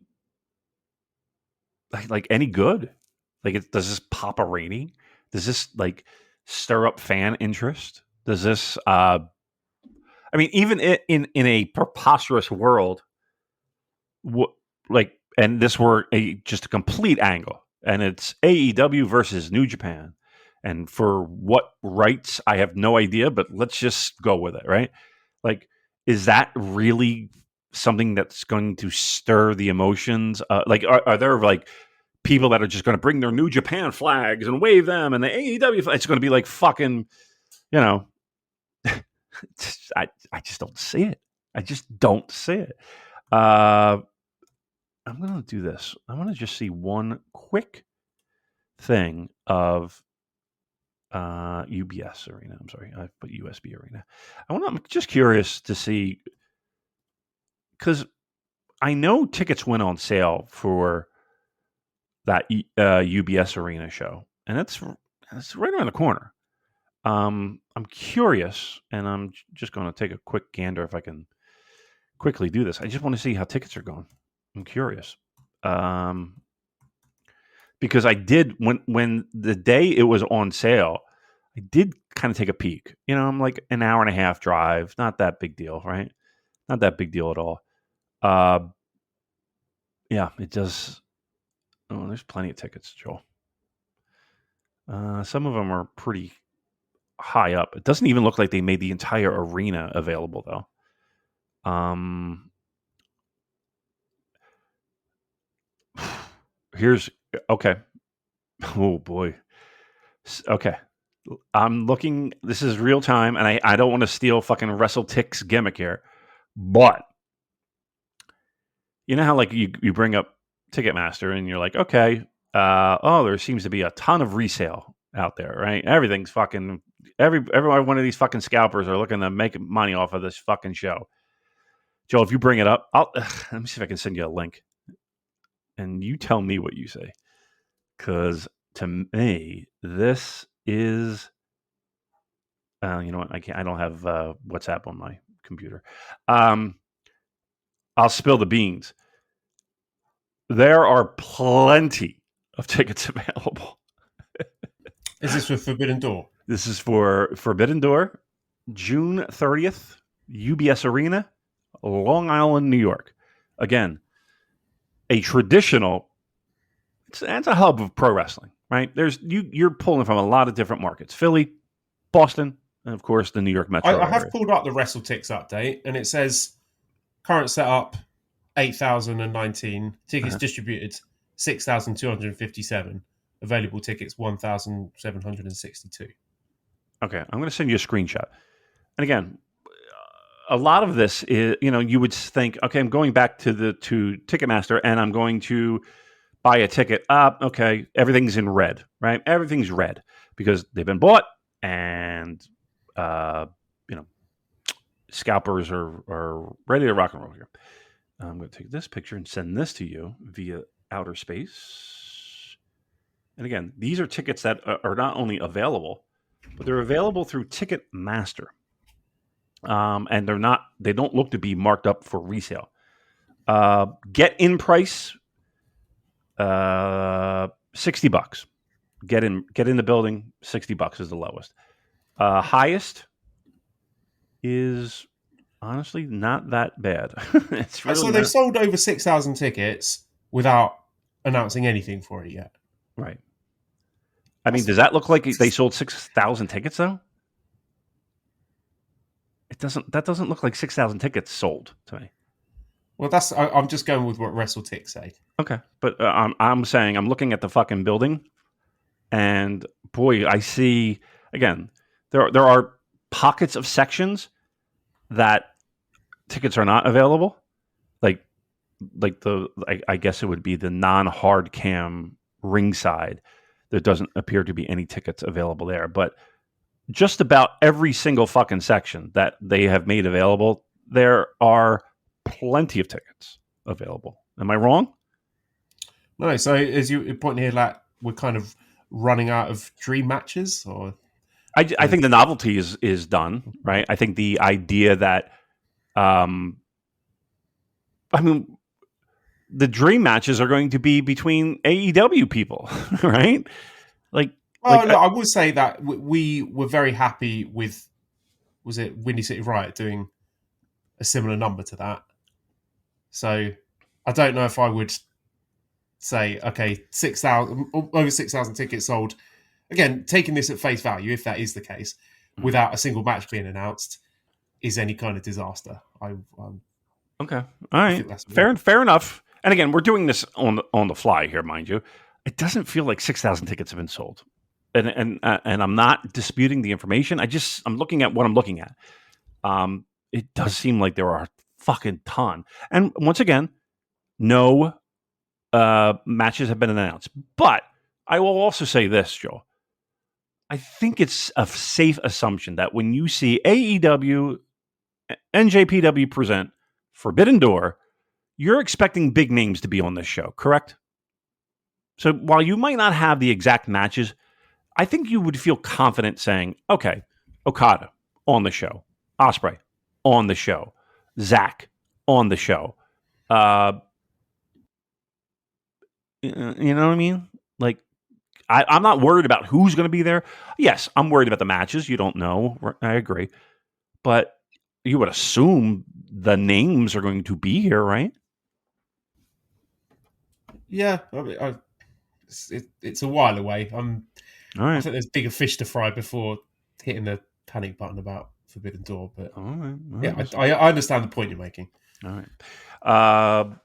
like any good? Like, does this pop a rating? Does this like stir up fan interest? Does this I mean, even in a preposterous world, and this were just a complete angle, and it's AEW versus New Japan, and for what rights, I have no idea, but let's just go with it, right? Like, is that really something that's going to stir the emotions? Like, are there like people that are just going to bring their New Japan flags and wave them, and the AEW? It's going to be like fucking, you know. I just don't see it. I just don't see it. I'm going to do this. I want to just see one quick thing of UBS Arena. I'm sorry, I put USB Arena. I'm just curious to see, because I know tickets went on sale for that UBS Arena show, and it's right around the corner. I'm curious, and I'm just going to take a quick gander if I can quickly do this. I just want to see how tickets are going. I'm curious. Because I did, when the day it was on sale, I did kind of take a peek. You know, I'm like an hour and a half drive. Not that big deal, right? Not that big deal at all. Yeah, it does. Oh, there's plenty of tickets, Joel. Some of them are pretty high up. It doesn't even look like they made the entire arena available, though. Here's okay. Oh boy. Okay. I'm looking. This is real time, and I don't want to steal fucking WrestleTick's gimmick here, but you know how like you bring up Ticketmaster and you're like, okay, there seems to be a ton of resale out there, right? Everything's fucking every one of these fucking scalpers are looking to make money off of this fucking show. Joel, if you bring it up, let me see if I can send you a link, and you tell me what you say, because to me this is, you know what? I don't have WhatsApp on my computer. I'll spill the beans. There are plenty of tickets available. Is this for Forbidden Door? This is for Forbidden Door, June 30th, UBS Arena, Long Island, New York. Again, a traditional, it's a hub of pro wrestling, right? You're pulling from a lot of different markets. Philly, Boston, and of course the New York metro I have area. pulled up the WrestleTix update, and it says current setup 8,019 tickets distributed 6,257, available tickets 1,762. Okay, I'm going to send you a screenshot. And again, a lot of this is, you know, you would think, okay, I'm going back to Ticketmaster and I'm going to buy a ticket. Okay, everything's in red, right? Everything's red because they've been bought, and you know, scalpers are ready to rock and roll here. I'm going to take this picture and send this to you via outer space. And again, these are tickets that are not only available, but they're available through Ticketmaster. And they don't look to be marked up for resale. Get in price, $60. Get in the building, $60 is the lowest. Highest is honestly not that bad. It's really so they've sold over 6,000 tickets without announcing anything for it yet. Right. I mean, does that look like they sold 6,000 tickets though? That doesn't look like 6,000 tickets sold to me. Well, I'm just going with what WrestleTix say. Okay, but I'm saying I'm looking at the fucking building. And boy, I see again. There are pockets of sections that tickets are not available. I guess it would be the non-hard cam ringside. There doesn't appear to be any tickets available there, but just about every single fucking section that they have made available, there are plenty of tickets available. Am I wrong? No. So as you point here, like we're kind of running out of dream matches, or I think the novelty is done, right? I think the idea that, I mean, the dream matches are going to be between AEW people, right? I will say that we were very happy with, was it Windy City Riot doing a similar number to that? So I don't know if I would say, okay, 6,000, over 6,000 tickets sold. Again, taking this at face value, if that is the case, without a single match being announced, is any kind of disaster. Okay, all right, fair enough. And again, we're doing this on the fly here, mind you. It doesn't feel like 6,000 tickets have been sold. And I'm not disputing the information. I'm looking at what I'm looking at. It does seem like there are a fucking ton. And once again, no matches have been announced. But I will also say this, Joe. I think it's a safe assumption that when you see AEW, NJPW present Forbidden Door, you're expecting big names to be on this show, correct? So while you might not have the exact matches, I think you would feel confident saying, okay, Okada on the show, Ospreay on the show, Zack on the show. You know what I mean? Like, I'm not worried about who's going to be there. Yes, I'm worried about the matches. You don't know. I agree. But you would assume the names are going to be here, right? Yeah, it's a while away. All right. I think there's bigger fish to fry before hitting the panic button about Forbidden Door. But all yeah, right. I understand the point you're making. All right.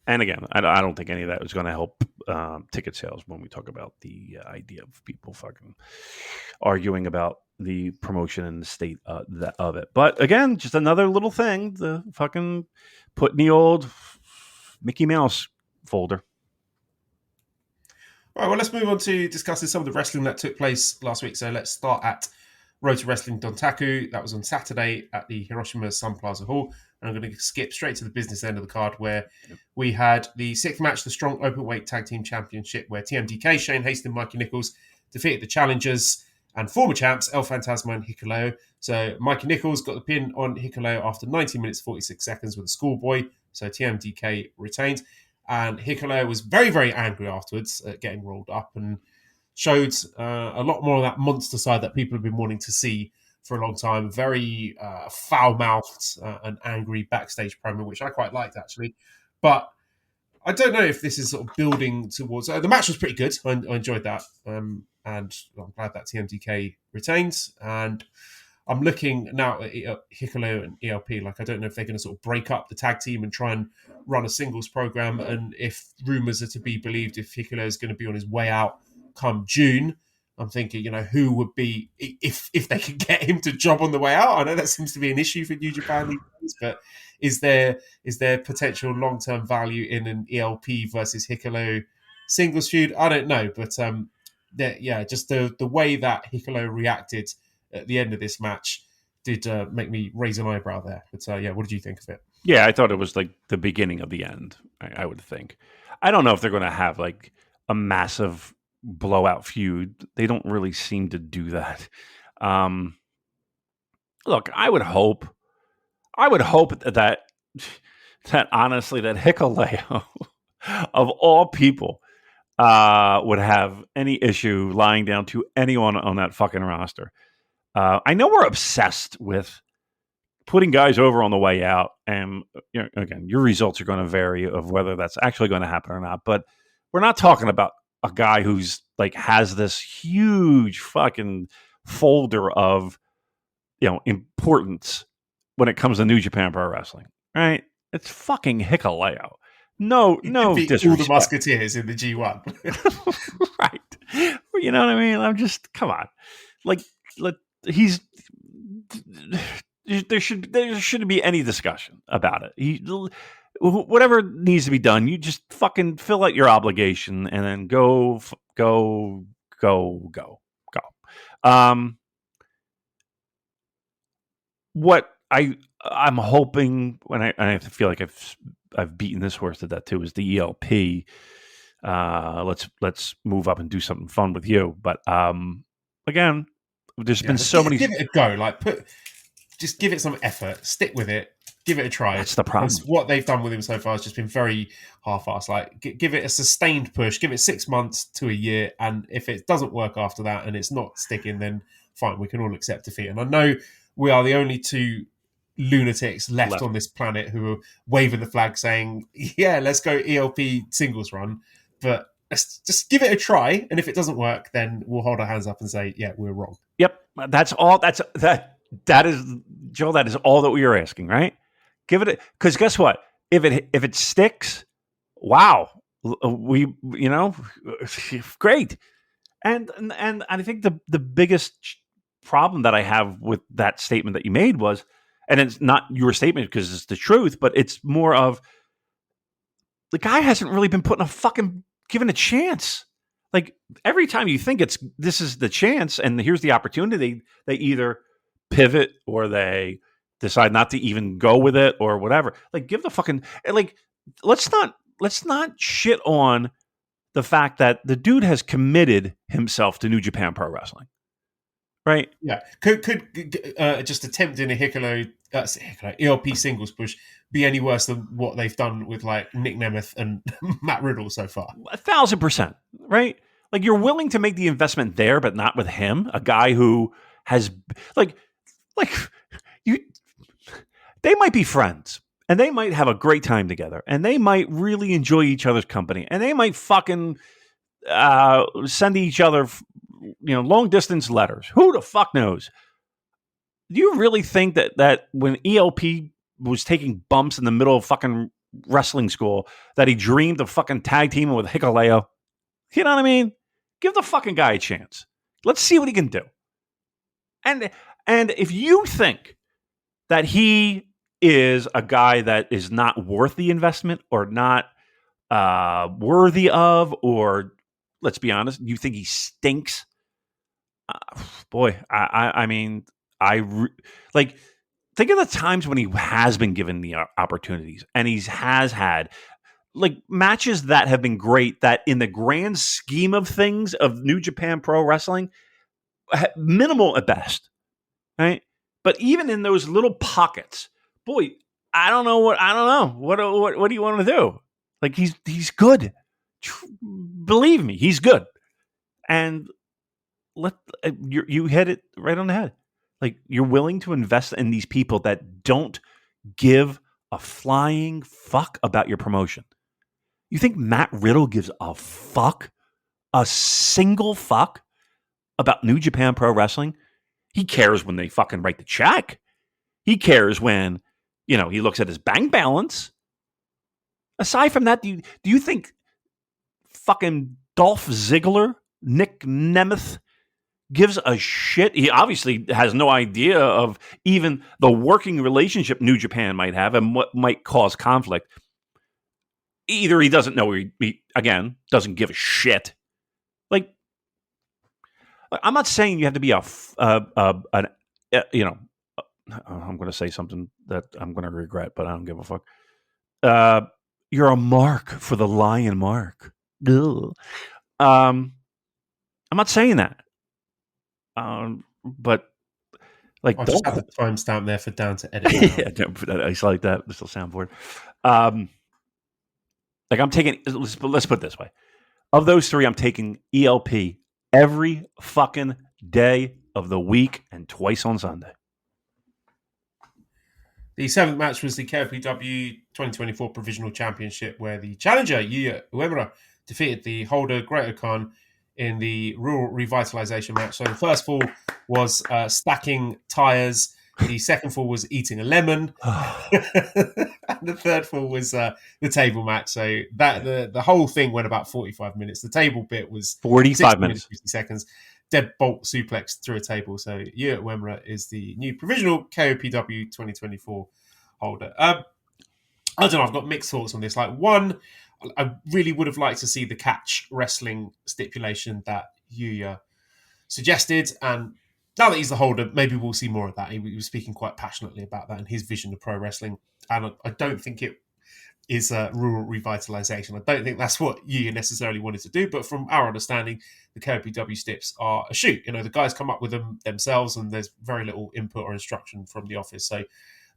And again, I don't think any of that is going to help ticket sales when we talk about the idea of people fucking arguing about the promotion and the state of it. But again, just another little thing, the fucking put in the old Mickey Mouse folder. All right, well, let's move on to discussing some of the wrestling that took place last week. So let's start at Road to Wrestling Dontaku. That was on Saturday at the Hiroshima Sun Plaza Hall. And I'm going to skip straight to the business end of the card where we had the sixth match, the Strong Openweight Tag Team Championship, where TMDK, Shane Haston and Mikey Nicholls defeated the challengers and former champs, El Fantasma and Hikuleo. So Mikey Nicholls got the pin on Hikuleo after 19 minutes 46 seconds with a schoolboy. So TMDK retained. And Hikuleo was very, very angry afterwards at getting rolled up and showed a lot more of that monster side that people have been wanting to see for a long time. Very foul-mouthed and angry backstage promo, which I quite liked, actually. But I don't know if this is sort of building towards... the match was pretty good. I enjoyed that. And I'm glad that TMDK retained. And I'm looking now at Hikuleo and ELP. Like, I don't know if they're going to sort of break up the tag team and try and run a singles program. And if rumors are to be believed, if Hikuleo is going to be on his way out come June, I'm thinking, who would be, if they could get him to job on the way out? I know that seems to be an issue for New Japan these days, but is there potential long-term value in an ELP versus Hikuleo singles feud? I don't know, but just the way that Hikuleo reacted at the end of this match did make me raise an eyebrow there. But what did you think of it? Yeah, I thought it was like the beginning of the end, I would think. I don't know if they're going to have like a massive blowout feud. They don't really seem to do that. Look, I would hope that honestly, that Hikuleo, of all people, would have any issue lying down to anyone on that fucking roster. I know we're obsessed with putting guys over on the way out, and again, your results are going to vary of whether that's actually going to happen or not. But we're not talking about a guy who's like has this huge fucking folder of importance when it comes to New Japan Pro Wrestling, right? It's fucking Hikuleo. no He could beat disrespect. all the Musketeers in the G1. Right. You know what I mean? I'm just, come on. Like, he's, there shouldn't be any discussion about it. Whatever needs to be done, you just fucking fill out your obligation and then go. What I'm hoping, when I feel like I've beaten this horse to death too, is the ELP. Let's move up and do something fun with you. But again, there's been so many. Give it a go. Just give it some effort. Stick with it. Give it a try. That's the problem. Because what they've done with him so far has just been very half-assed. Like, give it a sustained push. Give it 6 months to a year. And if it doesn't work after that and it's not sticking, then fine. We can all accept defeat. And I know we are the only two lunatics left on this planet who are waving the flag saying, yeah, let's go ELP singles run. But let's just give it a try. And if it doesn't work, then we'll hold our hands up and say, yeah, we're wrong. Yep. That's all. That is, Joe, that is all that we are asking, right? Give it, because guess what? If it sticks, wow, great. And I think the biggest problem that I have with that statement that you made was, and it's not your statement because it's the truth, but it's more of, the guy hasn't really been given a chance. Like, every time you think this is the chance and here's the opportunity, they either pivot or they decide not to even go with it or whatever. Like, give the fucking, like, let's not shit on the fact that the dude has committed himself to New Japan Pro Wrestling. Right? Yeah. Could just attempting a ELP singles push be any worse than what they've done with like Nic Nemeth and Matt Riddle so far? 1,000%. Right? Like, you're willing to make the investment there, but not with him, a guy who has they might be friends and they might have a great time together and they might really enjoy each other's company and they might fucking send each other, long distance letters. Who the fuck knows? Do you really think that when ELP was taking bumps in the middle of fucking wrestling school that he dreamed of fucking tag teaming with Hikuleo? You know what I mean? Give the fucking guy a chance. Let's see what he can do. And if you think that he is a guy that is not worth the investment or not worthy of, or let's be honest, you think he stinks, boy, I mean, think of the times when he has been given the opportunities and he has had like matches that have been great, that in the grand scheme of things of New Japan Pro Wrestling, minimal at best, right? But even in those little pockets, boy, I don't know. What do you want to do? Like, he's good. Believe me, he's good. And you hit it right on the head. Like, you're willing to invest in these people that don't give a flying fuck about your promotion. You think Matt Riddle gives a single fuck about New Japan Pro Wrestling? He cares when they fucking write the check. He cares when, he looks at his bank balance. Aside from that, do you think fucking Dolph Ziggler, Nic Nemeth, gives a shit? He obviously has no idea of even the working relationship New Japan might have and what might cause conflict. Either he doesn't know, or he again, doesn't give a shit. Like, I'm not saying you have to be I'm going to say something that I'm going to regret, but I don't give a fuck. You're a mark for the lion mark. Ugh. I'm not saying that. But like, I'll just have the timestamp there for Dan to edit. Yeah, don't put that. I like that. This will soundboard. Like, I'm taking. Let's put it this way: of those three, I'm taking ELP every fucking day of the week and twice on Sunday. The seventh match was the KOPW 2024 Provisional Championship, where the challenger, Yuya Uemura, defeated the holder, Great Khan, in the Rural Revitalization match. So the first fall was stacking tires. The second fall was eating a lemon. And the third fall was the table match. So that the whole thing went about 45 minutes. The table bit was 45 minutes. 50 seconds. Deadbolt suplex through a table. So Yuya Uemura is the new provisional KOPW 2024 holder. I don't know. I've got mixed thoughts on this. Like, one, I really would have liked to see the catch wrestling stipulation that Yuya suggested. And now that he's the holder, maybe we'll see more of that. He was speaking quite passionately about that and his vision of pro wrestling. And I don't think it is rural revitalization. I don't think that's what Yuya necessarily wanted to do. But from our understanding, the KOPW stips are a shoot. You know, the guys come up with them themselves and there's very little input or instruction from the office. So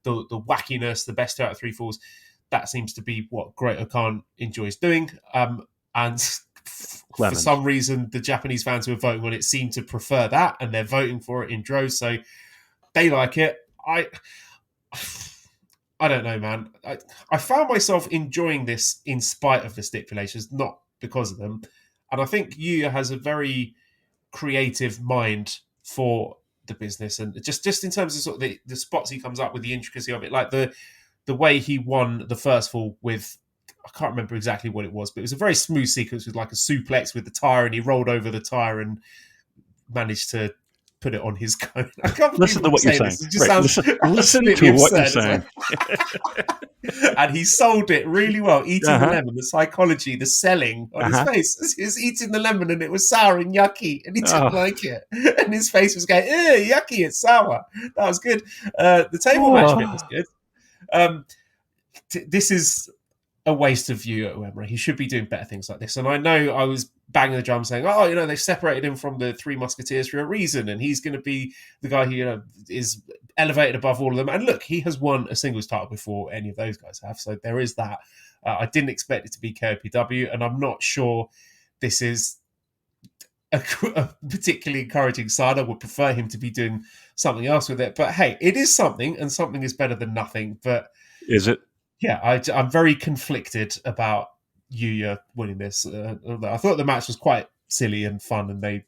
the wackiness, the best 2 out of 3 falls, that seems to be what Great Okan enjoys doing. And for some reason, the Japanese fans who are voting on it seem to prefer that, and they're voting for it in droves. So they like it. I don't know, man. I found myself enjoying this in spite of the stipulations, not because of them. And I think Yuya has a very creative mind for the business, and just in terms of sort of the spots he comes up with, the intricacy of it, like the way he won the first fall with, I can't remember exactly what it was, but it was a very smooth sequence with like a suplex with the tire, and he rolled over the tire and managed to put it on his cone. I can't listen to what you're saying. It just sounds listen to what you're saying. And he sold it really well. Eating the lemon, the psychology, the selling on his face. He was eating the lemon and it was sour and yucky, and he didn't like it. And his face was going, yucky, it's sour. That was good. The table match bit was good. This is a waste of Yuya Uemura. He should be doing better things like this. And I know I was banging the drum saying, they separated him from the Three Musketeers for a reason, and he's going to be the guy who is elevated above all of them. And look, he has won a singles title before any of those guys have, so there is that. I didn't expect it to be KOPW, and I'm not sure this is a particularly encouraging sign. I would prefer him to be doing something else with it. But hey, it is something, and something is better than nothing. But is it? Yeah, I'm very conflicted about Yuya winning this. I thought the match was quite silly and fun, and they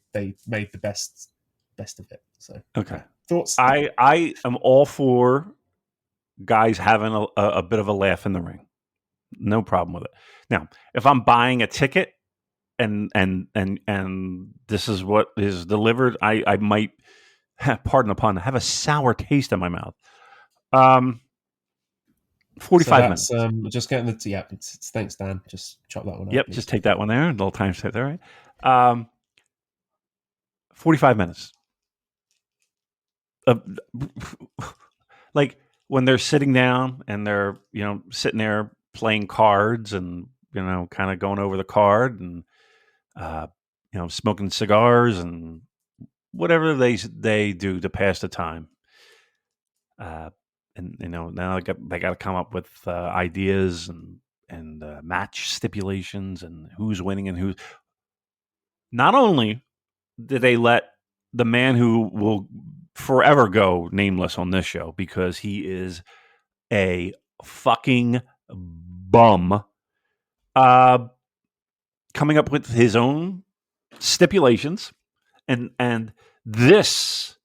made the best of it. So, okay, thoughts? I am all for guys having a bit of a laugh in the ring. No problem with it. Now, if I'm buying a ticket and this is what is delivered, I might, pardon the pun, have a sour taste in my mouth. 45 minutes. Just getting it's thanks, Dan. Just chop that one out. Yep, please. just take that one there. A little time set there, right? 45 minutes. Like when they're sitting down and they're, sitting there playing cards and, kind of going over the card and, smoking cigars and whatever they do to pass the time. And now they got to come up with ideas and match stipulations and who's winning and who's. Not only did they let the man who will forever go nameless on this show because he is a fucking bum, coming up with his own stipulations, and this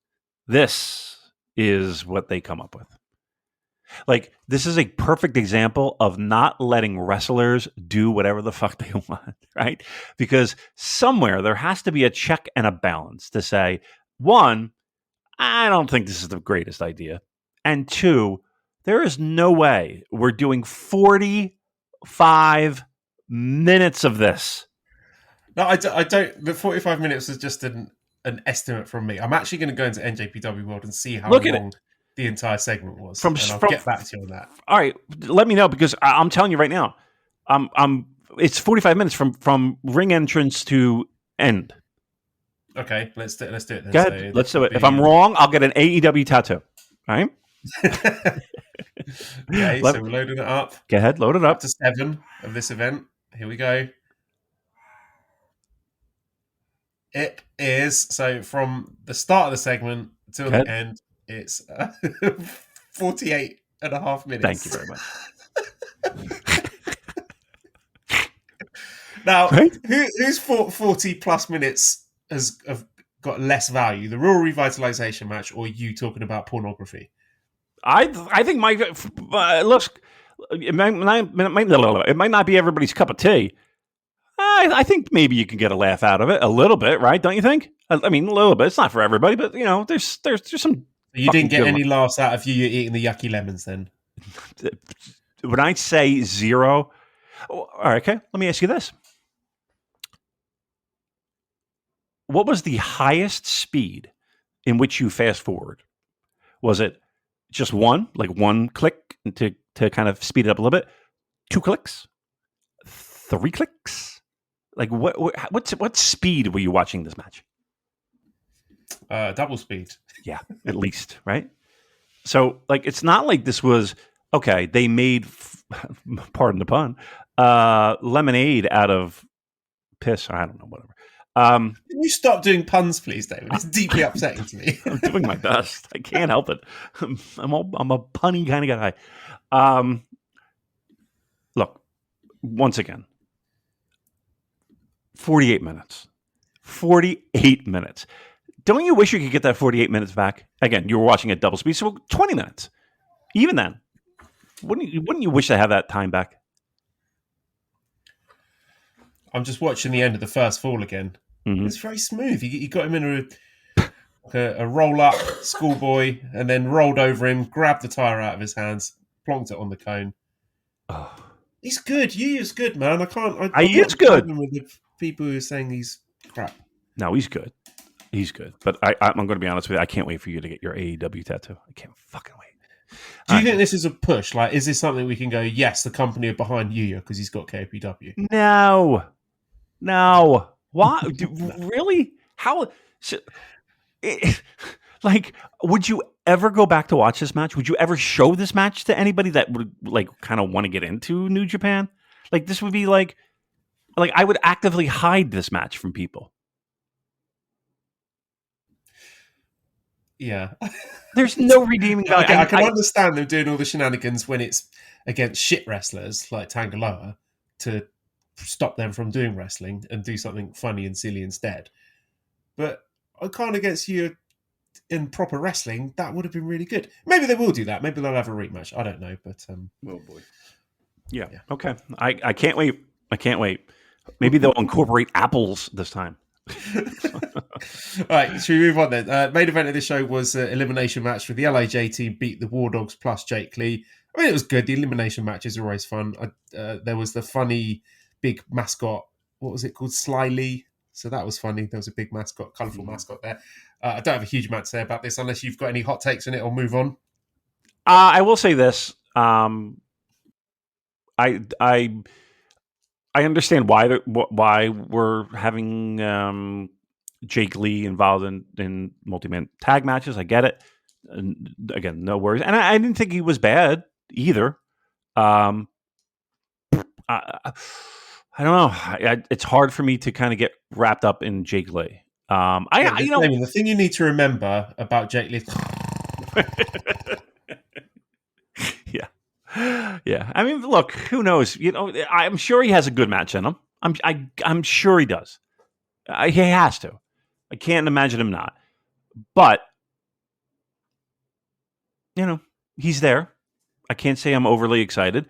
is what they come up with. Like, this is a perfect example of not letting wrestlers do whatever the fuck they want, right? Because somewhere there has to be a check and a balance to say, one, I don't think this is the greatest idea. And two, there is no way we're doing 45 minutes of this. No, I don't. The 45 minutes is just an estimate from me. I'm actually going to go into NJPW World and see how long the entire segment was. And I'll get back to you on that. All right, let me know, because I'm telling you right now, it's 45 minutes from ring entrance to end. Okay, let's do it then. Go ahead, let's do it. If I'm wrong, I'll get an AEW tattoo. All right? Okay, so we're loading it up. Go ahead, load it up. To 7 of this event. Here we go. It is, so from the start of the segment till the end, it's 48 and a half minutes. Thank you very much. Now, who's 40 plus minutes of got less value, the Raw Revitalization match or you talking about pornography? I think my looks. It might not be everybody's cup of tea. I think maybe you can get a laugh out of it a little bit, right? Don't you think? I mean, a little bit. It's not for everybody, but there's some. You didn't get any laughs out of you eating the yucky lemons, then? When I say 0, all right, okay. Let me ask you this: what was the highest speed in which you fast forward? Was it just one click to kind of speed it up a little bit? 2 clicks? 3 clicks? Like what speed were you watching this match? Double speed. Yeah, at least, right? So it's not like this was okay. They made, pardon the pun, lemonade out of piss. I don't know, whatever. Can you stop doing puns, please, David? It's deeply upsetting to me. I'm doing my best. I can't help it. I'm a punny kind of guy. Look, once again, 48 minutes. 48 minutes. Don't you wish you could get that 48 minutes back? Again, you were watching at double speed, so 20 minutes. Even then, wouldn't you wish to have that time back? I'm just watching the end of the first fall again. Mm-hmm. It's very smooth. You got him in a roll-up schoolboy and then rolled over him, grabbed the tire out of his hands, plonked it on the cone. Oh. He's good. Yuya's good, man. He is good. With the people who are saying he's crap. No, he's good. He's good. But I'm going to be honest with you. I can't wait for you to get your AEW tattoo. I can't fucking wait. Do you think this is a push? Like, is this something we can go, yes, the company are behind Yuya because he's got KPW? No. Why? Really? How? Would you ever go back to watch this match? Would you ever show this match to anybody that would kind of want to get into New Japan? This would be like I would actively hide this match from people. Yeah. There's no redeeming value. I can understand them doing all the shenanigans when it's against shit wrestlers like Tangaloa to stop them from doing wrestling and do something funny and silly instead. But I can't against you in proper wrestling. That would have been really good. Maybe they will do that. Maybe they'll have a rematch. I don't know. But oh boy. Yeah. Okay. I can't wait. Maybe they'll incorporate apples this time. All right, should we move on then? Main event of this show was an elimination match for the LIJ team beat the War Dogs plus Jake Lee. I mean, it was good. The elimination matches are always fun. There was the funny big mascot. What was it called? Sly Lee. So that was funny. There was a big mascot, colourful mascot there. I don't have a huge amount to say about this unless you've got any hot takes on it or move on. I will say this. I understand why we're having Jake Lee involved in multi-man tag matches. I get it. And again, no worries. And I didn't think he was bad either. I don't know. It's hard for me to kind of get wrapped up in Jake Lee. The thing you need to remember about Jake Lee. Yeah. I mean, look, who knows? I'm sure he has a good match in him. I'm sure he does. He has to. I can't imagine him not. But he's there. I can't say I'm overly excited.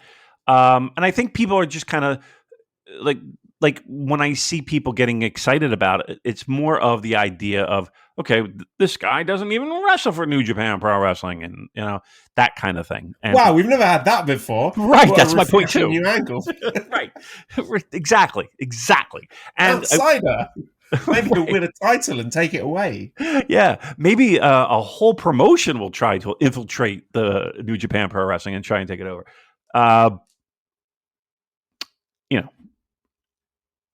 And I think people are just kind of like when I see people getting excited about it, it's more of the idea of, okay, this guy doesn't even wrestle for New Japan Pro Wrestling, and that kind of thing. And wow, we've never had that before. Right, that's my point too. New angle. Right, exactly. And outsider. Maybe he'll win a title and take it away. Yeah, maybe a whole promotion will try to infiltrate the New Japan Pro Wrestling and try and take it over.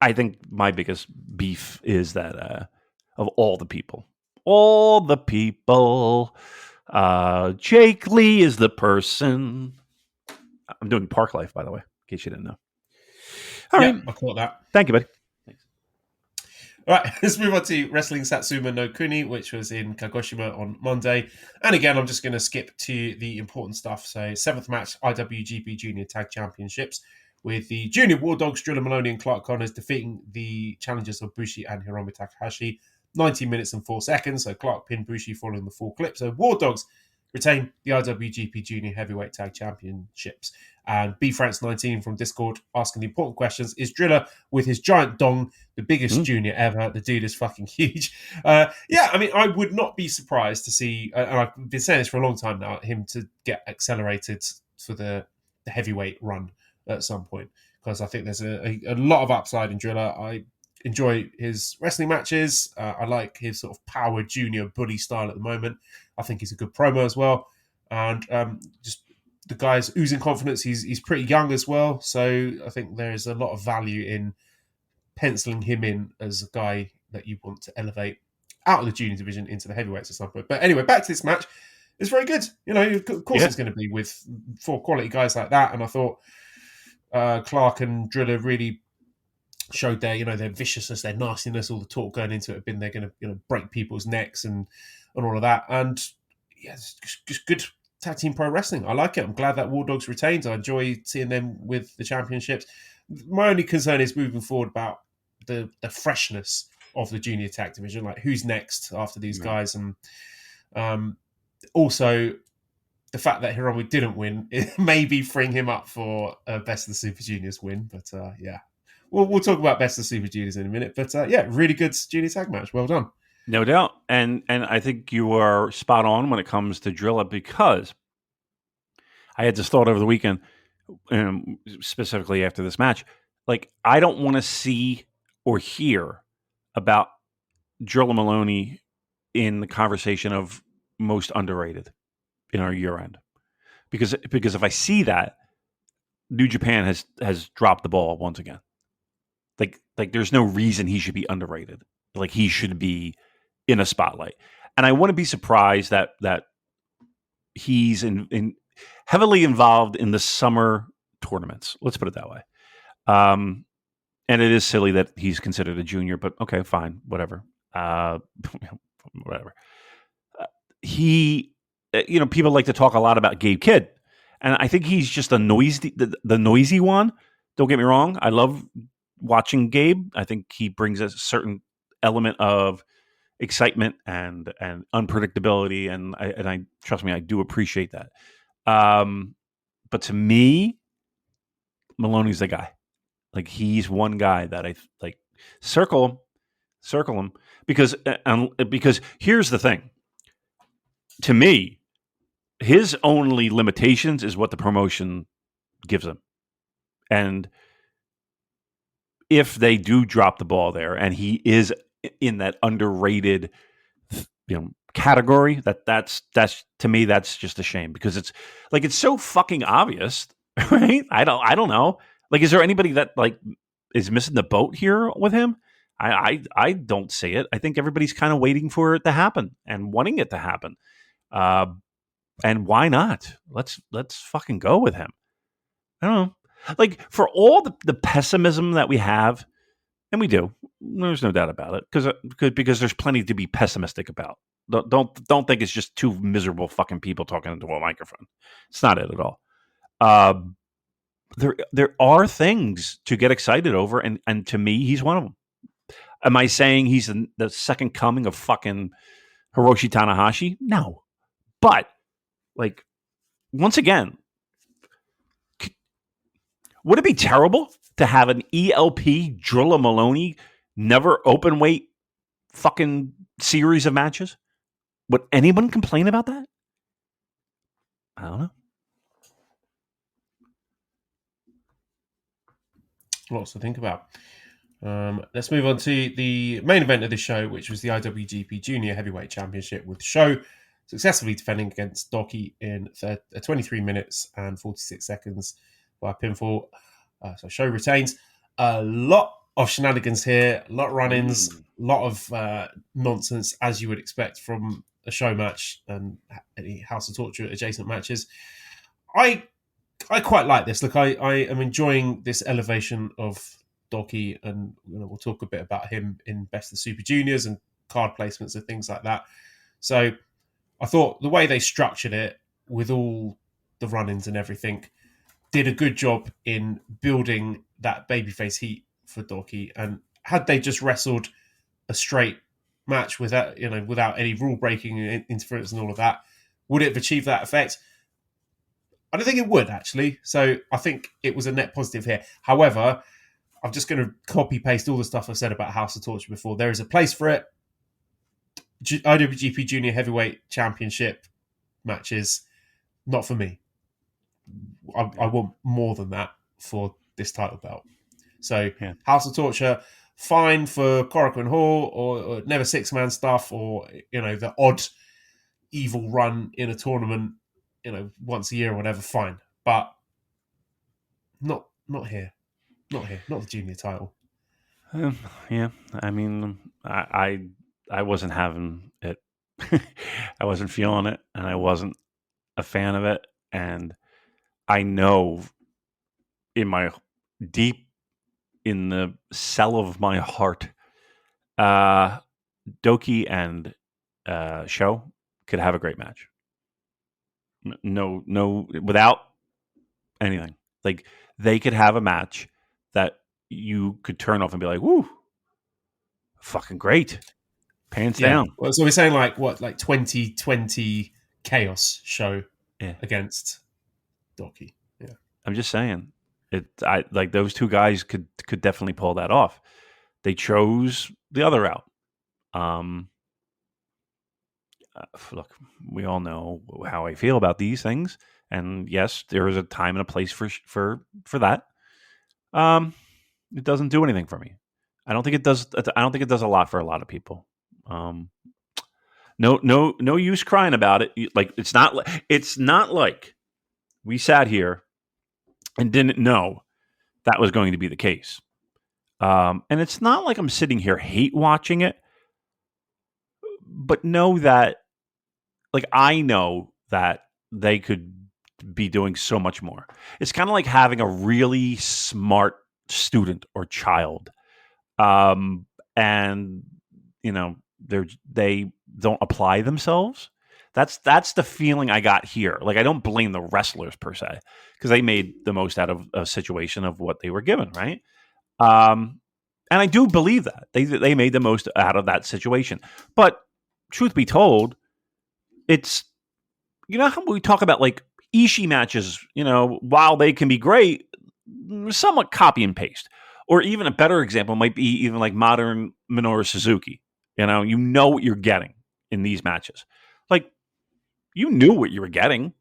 I think my biggest beef is that of all the people, Jake Lee is the person. I'm doing Park Life, by the way, in case you didn't know. All right, I caught that. Thank you, buddy. Thanks. All right, let's move on to Wrestling Satsuma no Kuni, which was in Kagoshima on Monday. And again, I'm just going to skip to the important stuff. So, 7th match, IWGP Junior Tag Championships, with the Junior War Dogs, Drilla Moloney and Clark Connors defeating the challengers of Bushi and Hiromu Takahashi. 19 minutes and 4 seconds. So Clark pinned Bushi following the full clip. So War Dogs retain the IWGP Junior Heavyweight Tag Championships. And B France 19 from Discord asking the important questions. Is Drilla with his giant dong the biggest junior ever? The dude is fucking huge. Yeah, I mean, I would not be surprised to see, and I've been saying this for a long time now, him to get accelerated for the heavyweight run at some point. Because I think there's a lot of upside in Drilla. I enjoy his wrestling matches. I like his sort of power junior bully style at the moment. I think he's a good promo as well. And just the guy's oozing confidence. He's pretty young as well. So I think there's a lot of value in penciling him in as a guy that you want to elevate out of the junior division into the heavyweights at some point. But anyway, back to this match. It's very good. You know, of course it's going to be with 4 quality guys like that. And I thought Clark and Drilla really showed their viciousness, their nastiness, all the talk going into it had been they're going to break people's necks and all of that. And yeah, it's just good tag team pro wrestling. I like it. I'm glad that War Dogs retained. I enjoy seeing them with the championships. My only concern is moving forward about the freshness of the junior tag division, like who's next after these guys, and also the fact that Hiromu didn't win, it maybe freeing him up for a Best of the Super Juniors win. But yeah, we'll talk about Best of the Super Juniors in a minute. But yeah, really good junior tag match. Well done. No doubt. And I think you are spot on when it comes to Drilla, because I had this thought over the weekend, specifically after this match. Like, I don't want to see or hear about Drilla Moloney in the conversation of most underrated in our year end. Because if I see that, New Japan has dropped the ball once again. Like there's no reason he should be underrated. Like, he should be in a spotlight. And I want to be surprised that he's in heavily involved in the summer tournaments. Let's put it that way. And it is silly that he's considered a junior, but okay, fine, whatever. Whatever. People like to talk a lot about Gabe Kidd, and I think he's just the noisy one. Don't get me wrong. I love watching Gabe. I think he brings a certain element of excitement and unpredictability, and I trust me, I do appreciate that. But to me, Maloney's the guy. Like, he's one guy that I like. Circle him, because here's the thing. To me, his only limitations is what the promotion gives him, and if they do drop the ball there, and he is in that underrated, category, that's to me, that's just a shame, because it's like, it's so fucking obvious, right? I don't know. Like, is there anybody that like is missing the boat here with him? I don't see it. I think everybody's kind of waiting for it to happen and wanting it to happen. And why not? Let's fucking go with him. I don't know. Like, for all the pessimism that we have, and we do, there's no doubt about it, because there's plenty to be pessimistic about. Don't think it's just 2 miserable fucking people talking into a microphone. It's not it at all. There are things to get excited over, and to me, he's one of them. Am I saying he's the second coming of fucking Hiroshi Tanahashi? No. But, like, once again, would it be terrible to have an ELP Drilla Moloney never open weight fucking series of matches? Would anyone complain about that? I don't know. Lots to think about. Let's move on to the main event of the show, which was the IWGP Junior Heavyweight Championship, with Sho successfully defending against Doki in 23 minutes and 46 seconds by pinfall. So Sho retains. A lot of shenanigans here, a lot of run-ins, a lot of nonsense, as you would expect from a Sho match and any House of Torture adjacent matches. I quite like this. Look, I am enjoying this elevation of Doki, and we'll talk a bit about him in Best of Super Juniors and card placements and things like that. So I thought the way they structured it with all the run-ins and everything did a good job in building that babyface heat for Doki. And had they just wrestled a straight match without any rule breaking interference and all of that, would it have achieved that effect? I don't think it would, actually. So I think it was a net positive here. However, I'm just going to copy paste all the stuff I've said about House of Torture before. There is a place for it. IWGP Junior Heavyweight Championship matches, not for me. I want more than that for this title belt. So House of Torture, fine for Korakuen Hall or never six-man stuff, or the odd evil run in a tournament, once a year or whatever. Fine, but not here, not the junior title. Yeah, I mean, I wasn't having it. I wasn't feeling it, and I wasn't a fan of it. And I know deep in the cell of my heart, Doki and Sho could have a great match. No, without anything. Like, they could have a match that you could turn off and be like, woo, fucking great. Pants down. Well, so we're saying like 2020 Chaos Show against Doki. Yeah. I'm just saying. I like those two guys could definitely pull that off. They chose the other route. Look, we all know how I feel about these things, and yes, there is a time and a place for that. It doesn't do anything for me. I don't think it does. I don't think it does a lot for a lot of people. No use crying about it. Like, it's not like we sat here and didn't know that was going to be the case. And it's not like I'm sitting here hate watching it, but know that, like, I know that they could be doing so much more. It's kind of like having a really smart student or child. And they don't apply themselves. That's the feeling I got here. Like, I don't blame the wrestlers per se, because they made the most out of a situation of what they were given, right? And I do believe that they made the most out of that situation. But truth be told, it's, how we talk about like Ishii matches, while they can be great, somewhat copy and paste. Or even a better example might be even like modern Minoru Suzuki. You know what you're getting in these matches. Like, you knew what you were getting,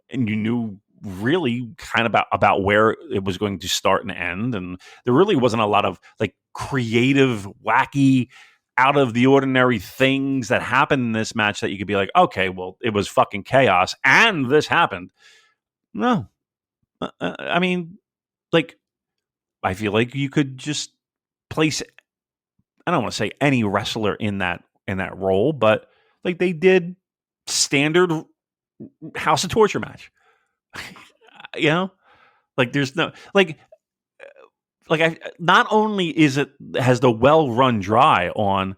and you knew really kind of about where it was going to start and end. And there really wasn't a lot of like creative, wacky, out of the ordinary things that happened in this match that you could be like, okay, well, it was fucking chaos and this happened. No. I mean, like, I feel like you could just place, I don't want to say any wrestler in that role, but like they did standard House of Torture match. Like, there's no not only has the well run dry on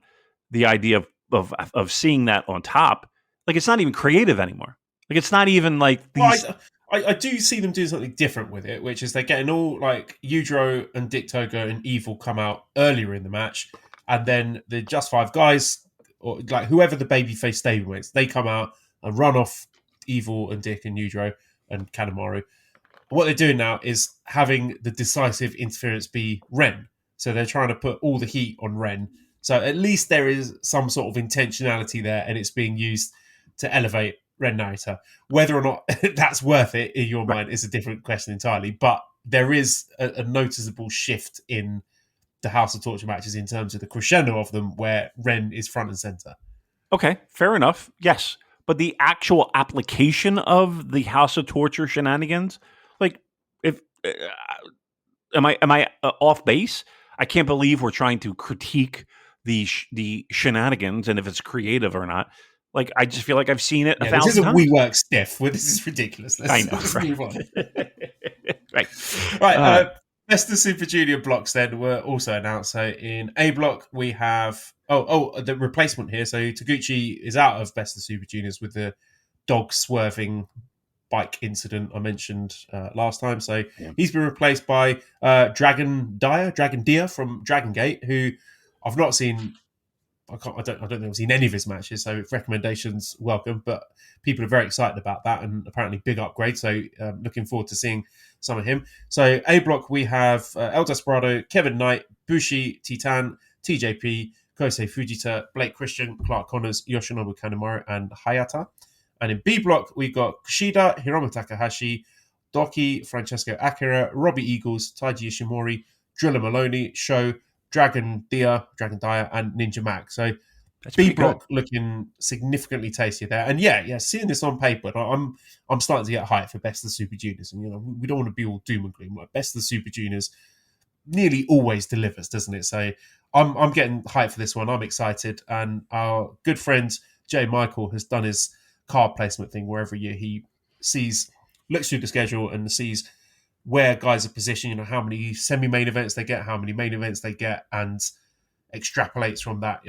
the idea of seeing that on top, like, it's not even creative anymore. Like, it's not even like these. Well, I do see them do something different with it, which is they're getting all like Yujiro and Dick Togo and Evil come out earlier in the match, and then the Just Five guys, or like whoever the babyface stable is, they come out and run off Evil and Dick and Yujiro and Kanemaru. What they're doing now is having the decisive interference be Ren. So they're trying to put all the heat on Ren. So at least there is some sort of intentionality there, and it's being used to elevate Ren Narita. Whether or not that's worth it in your mind is a different question entirely. But there is a noticeable shift in the House of Torture matches in terms of the crescendo of them, where Ren is front and center. Okay, fair enough. Yes. But the actual application of the House of Torture shenanigans, like, if am I off base? I can't believe we're trying to critique the shenanigans and if it's creative or not. Like, I just feel like I've seen it 1,000 times. This isn't We Work Stiff. This is ridiculous. Let's right. move on. Right. Best of Super Junior blocks then were also announced. So in A block we have the replacement here. So Taguchi is out of Best of Super Juniors with the dog swerving bike incident I mentioned last time. So he's been replaced by Dragon Dia from Dragon Gate, who I've not seen. I don't think I've seen any of his matches, so recommendations welcome. But people are very excited about that, and apparently big upgrade. So looking forward to seeing some of him. So A block we have El Desperado, Kevin Knight, Bushi, Titan, TJP, Kosei Fujita, Blake Christian, Clark Connors, Yoshinobu Kanemaru, and Hayata. And in B block we got Kushida, Hiromu Takahashi, Doki, Francesco Akira, Robbie Eagles, Taiji Ishimori, Drilla Moloney, Sho, Dragon Dia, and Ninja Mac. So That's B pretty block looking significantly tastier there. And yeah, seeing this on paper, I'm starting to get hyped for Best of the Super Juniors. And we don't want to be all doom and gloom. Like Best of the Super Juniors nearly always delivers, doesn't it? So I'm getting hyped for this one. I'm excited. And our good friend Jay Michael has done his card placement thing where every year he looks through the schedule and sees where guys are positioned, how many semi-main events they get, how many main events they get, and extrapolates from that,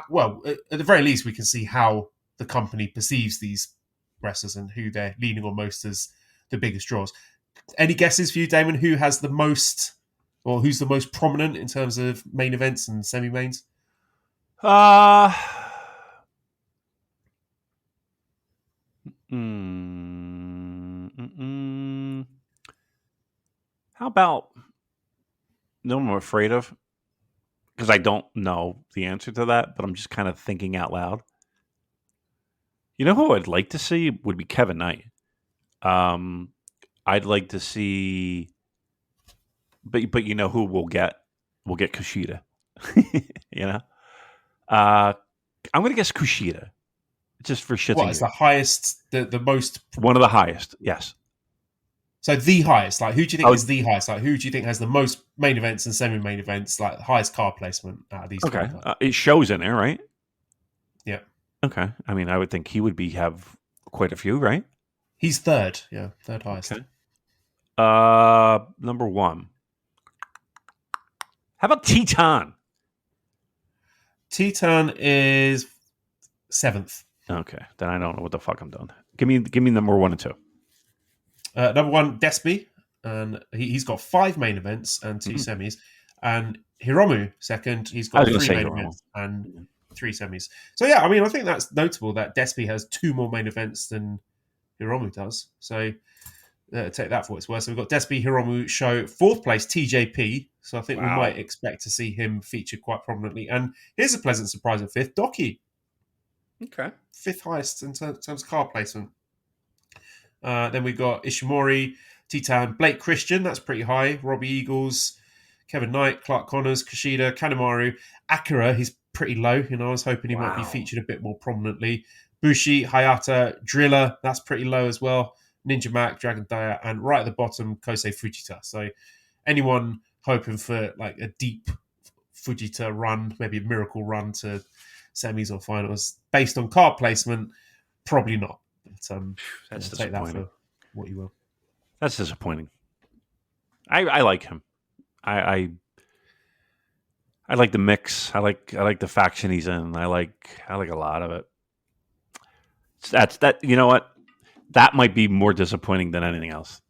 well, at the very least, we can see how the company perceives these wrestlers and who they're leaning on most as the biggest draws. Any guesses for you, Damon, who has the most, or who's the most prominent in terms of main events and semi-mains? How about no one I'm afraid of? Because I don't know the answer to that, but I'm just kind of thinking out loud. You know who I'd like to see would be Kevin Knight. I'd like to see, but you know who we'll get? We'll get Kushida. I'm going to guess Kushida, just for shits. What is the highest, the most? One of the highest, yes. So the highest, like who do you think is the highest? Like who do you think has the most main events and semi-main events, like highest card placement out of these? Okay, it shows in there, right? Yeah. Okay, I mean, I would think he would have quite a few, right? He's third, third highest. Okay. Number one. How about Titan? Titan is seventh. Okay, then I don't know what the fuck I'm doing. Give me number 1 and 2. Number one, Despy, and he's got 5 main events and 2 semis. And Hiromu, second, he's got 3 main events and 3 semis. So yeah, I mean, I think that's notable that Despy has 2 more main events than Hiromu does. So take that for what it's worth. So we've got Despy, Hiromu, Sho, 4th place, TJP. So I think we might expect to see him featured quite prominently. And here's a pleasant surprise at 5th, Doki. Okay. 5th highest in terms of card placement. Then we've got Ishimori, Titan, Blake Christian, that's pretty high. Robbie Eagles, Kevin Knight, Clark Connors, Kushida, Kanemaru, Akira, he's pretty low. I was hoping he might be featured a bit more prominently. Bushi, Hayata, Drilla, that's pretty low as well. Ninja Mac, Dragon Dia, and right at the bottom, Kosei Fujita. So anyone hoping for like a deep Fujita run, maybe a miracle run to semis or finals, based on card placement, probably not. But, that's take that for what you will. That's disappointing. I like him. I like the mix. I like the faction he's in. I like a lot of it. That's that. You know what? That might be more disappointing than anything else.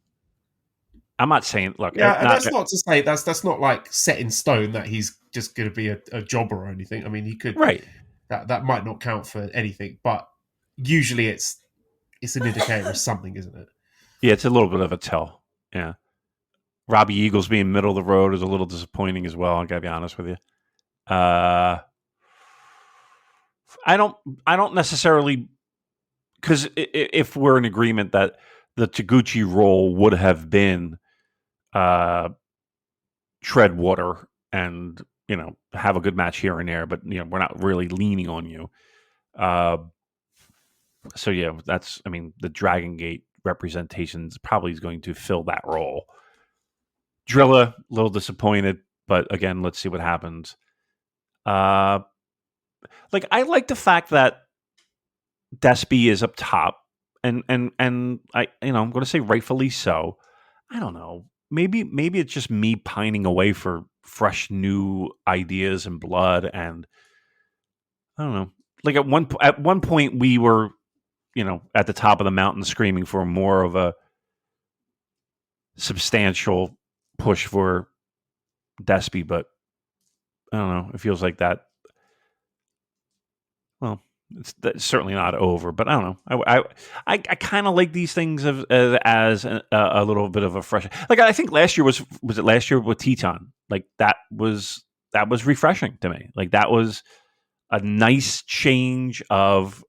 I'm not saying. Look, that's not to say that's not like set in stone that he's just going to be a jobber or anything. I mean, he could. Right. That might not count for anything, but usually it's an indicator of something, isn't it? Yeah, it's a little bit of a tell. Yeah. Robbie Eagles being middle of the road is a little disappointing as well. I gotta be honest with you. I don't necessarily, because if we're in agreement that the Taguchi role would have been tread water and have a good match here and there, but we're not really leaning on you. So yeah, the Dragon Gate representations probably is going to fill that role. Drilla, a little disappointed, but again, let's see what happens. I like the fact that Despy is up top, and I I'm going to say rightfully so. I don't know. Maybe it's just me pining away for fresh new ideas and blood, and I don't know. Like at one point we were, at the top of the mountain screaming for more of a substantial push for Despy, but I don't know. It feels like that well, that's certainly not over, but I don't know. I kind of like these things as a little bit of a fresh. Like I think last year was it last year with Teton? Like that was refreshing to me. Like that was a nice change of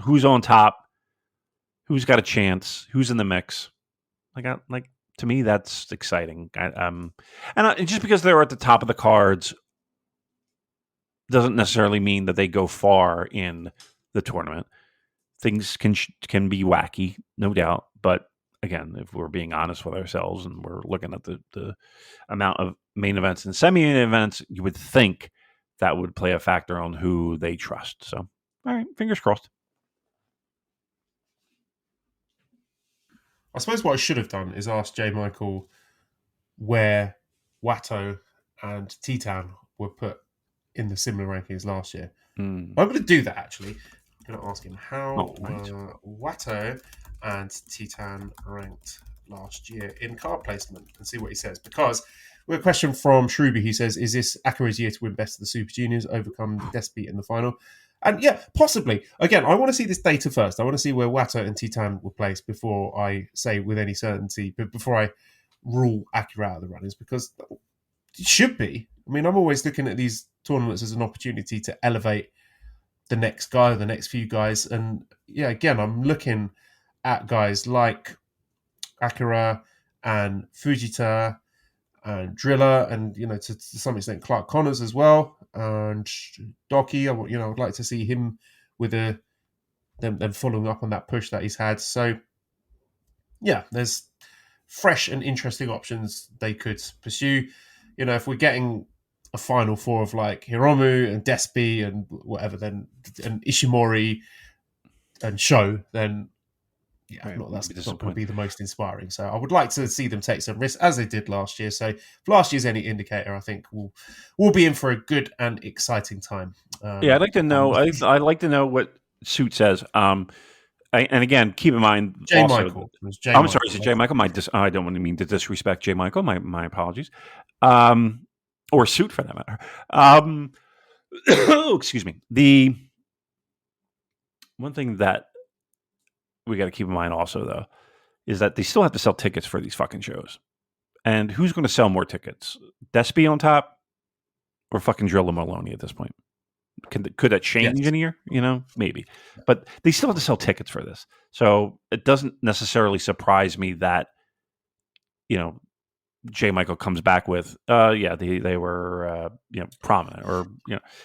who's on top, who's got a chance, who's in the mix. Like to me, that's exciting. And just because they're at the top of the cards doesn't necessarily mean that they go far in the tournament. Things can be wacky, no doubt. But again, if we're being honest with ourselves and we're looking at the amount of main events and semi-main events, you would think that would play a factor on who they trust. So, all right, fingers crossed. I suppose what I should have done is ask J. Michael where Watto and Titan were put in the similar rankings last year. I'm going to do that, actually. I'm going to ask him how Watto and Titan ranked last year in card placement and see what he says. Because we have a question from Shruby. He says, is this Akira's year to win Best of the Super Juniors, overcome Despy in the final? And yeah, possibly. Again, I want to see this data first. I want to see where Watto and Titan were placed before I say with any certainty, but before I rule Akira out of the runnings, because it should be. I mean, I'm always looking at these tournaments as an opportunity to elevate the next guy, the next few guys. And yeah, again, I'm looking at guys like Akira and Fujita and Drilla and, to some extent, Clark Connors as well. And Doki, I would like to see him with them following up on that push that he's had. So yeah, there's fresh and interesting options they could pursue. If we're getting a final four of like Hiromu and Despy and whatever, and Ishimori and Sho, then yeah, that's not going to be the most inspiring. So I would like to see them take some risks as they did last year. So if last year's any indicator, I think we'll be in for a good and exciting time. I'd like to know. I'd like to know what Suit says. And again, keep in mind, J. also, Michael. I'm sorry, is it J. Michael? I don't want to mean to disrespect J. Michael. My apologies. Or Suit for that matter. Excuse me. The one thing that we got to keep in mind also, though, is that they still have to sell tickets for these fucking shows. And who's going to sell more tickets? Despy on top or fucking Drilla Moloney at this point? Could that change in a year? Maybe. But they still have to sell tickets for this. So it doesn't necessarily surprise me that, J. Michael comes back with, they were, prominent, or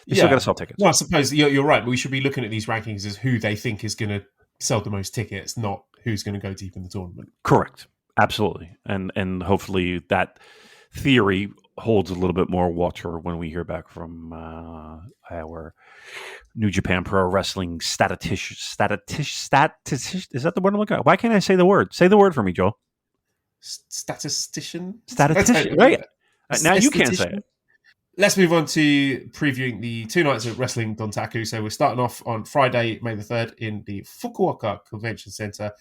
they still got to sell tickets. Well, I suppose you're right. But we should be looking at these rankings as who they think is going to sell the most tickets, not who's going to go deep in the tournament. Correct, absolutely, and hopefully that theory holds a little bit more water when we hear back from our New Japan Pro Wrestling statistician. Is that the word I'm looking at? Why can't I say the word? Say the word for me, Joel. Statistician, right? Now you can't say it. Let's move on to previewing the 2 nights of Wrestling Dontaku. So we're starting off on Friday, May the 3rd in the Fukuoka Convention Center.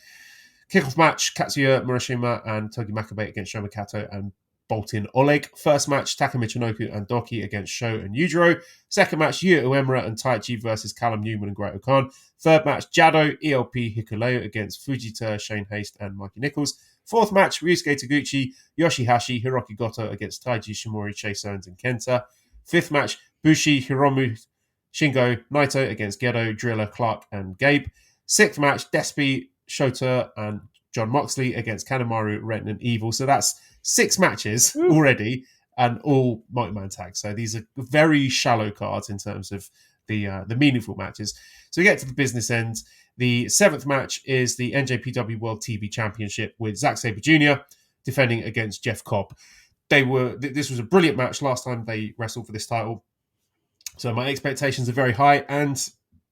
Kickoff match, Katsuya Murashima and Togi Makabe against Shoma Kato and Boltin Oleg. First match, Taka Michinoku and Doki against Sho and Yujiro. Second match, Yuya Uemura and Taichi versus Callum Newman and Great Okan. Third match, Jado, ELP, Hikuleo against Fujita, Shane Haste and Mikey Nichols. Fourth match, Ryusuke Taguchi, Yoshihashi, Hiroki Goto against Taiji Shimori, Chase Owens and Kenta. Fifth match, Bushi, Hiromu, Shingo, Naito against Gedo, Drilla, Clark and Gabe. Sixth match, Despy, Shota and Jon Moxley against Kanemaru, Renton and Evil. So that's 6 matches already and all multi-man tags. So these are very shallow cards in terms of the meaningful matches. So we get to the business end. The 7th match is the NJPW World TV Championship with Zack Sabre Jr. defending against Jeff Cobb. This was a brilliant match last time they wrestled for this title. So my expectations are very high. And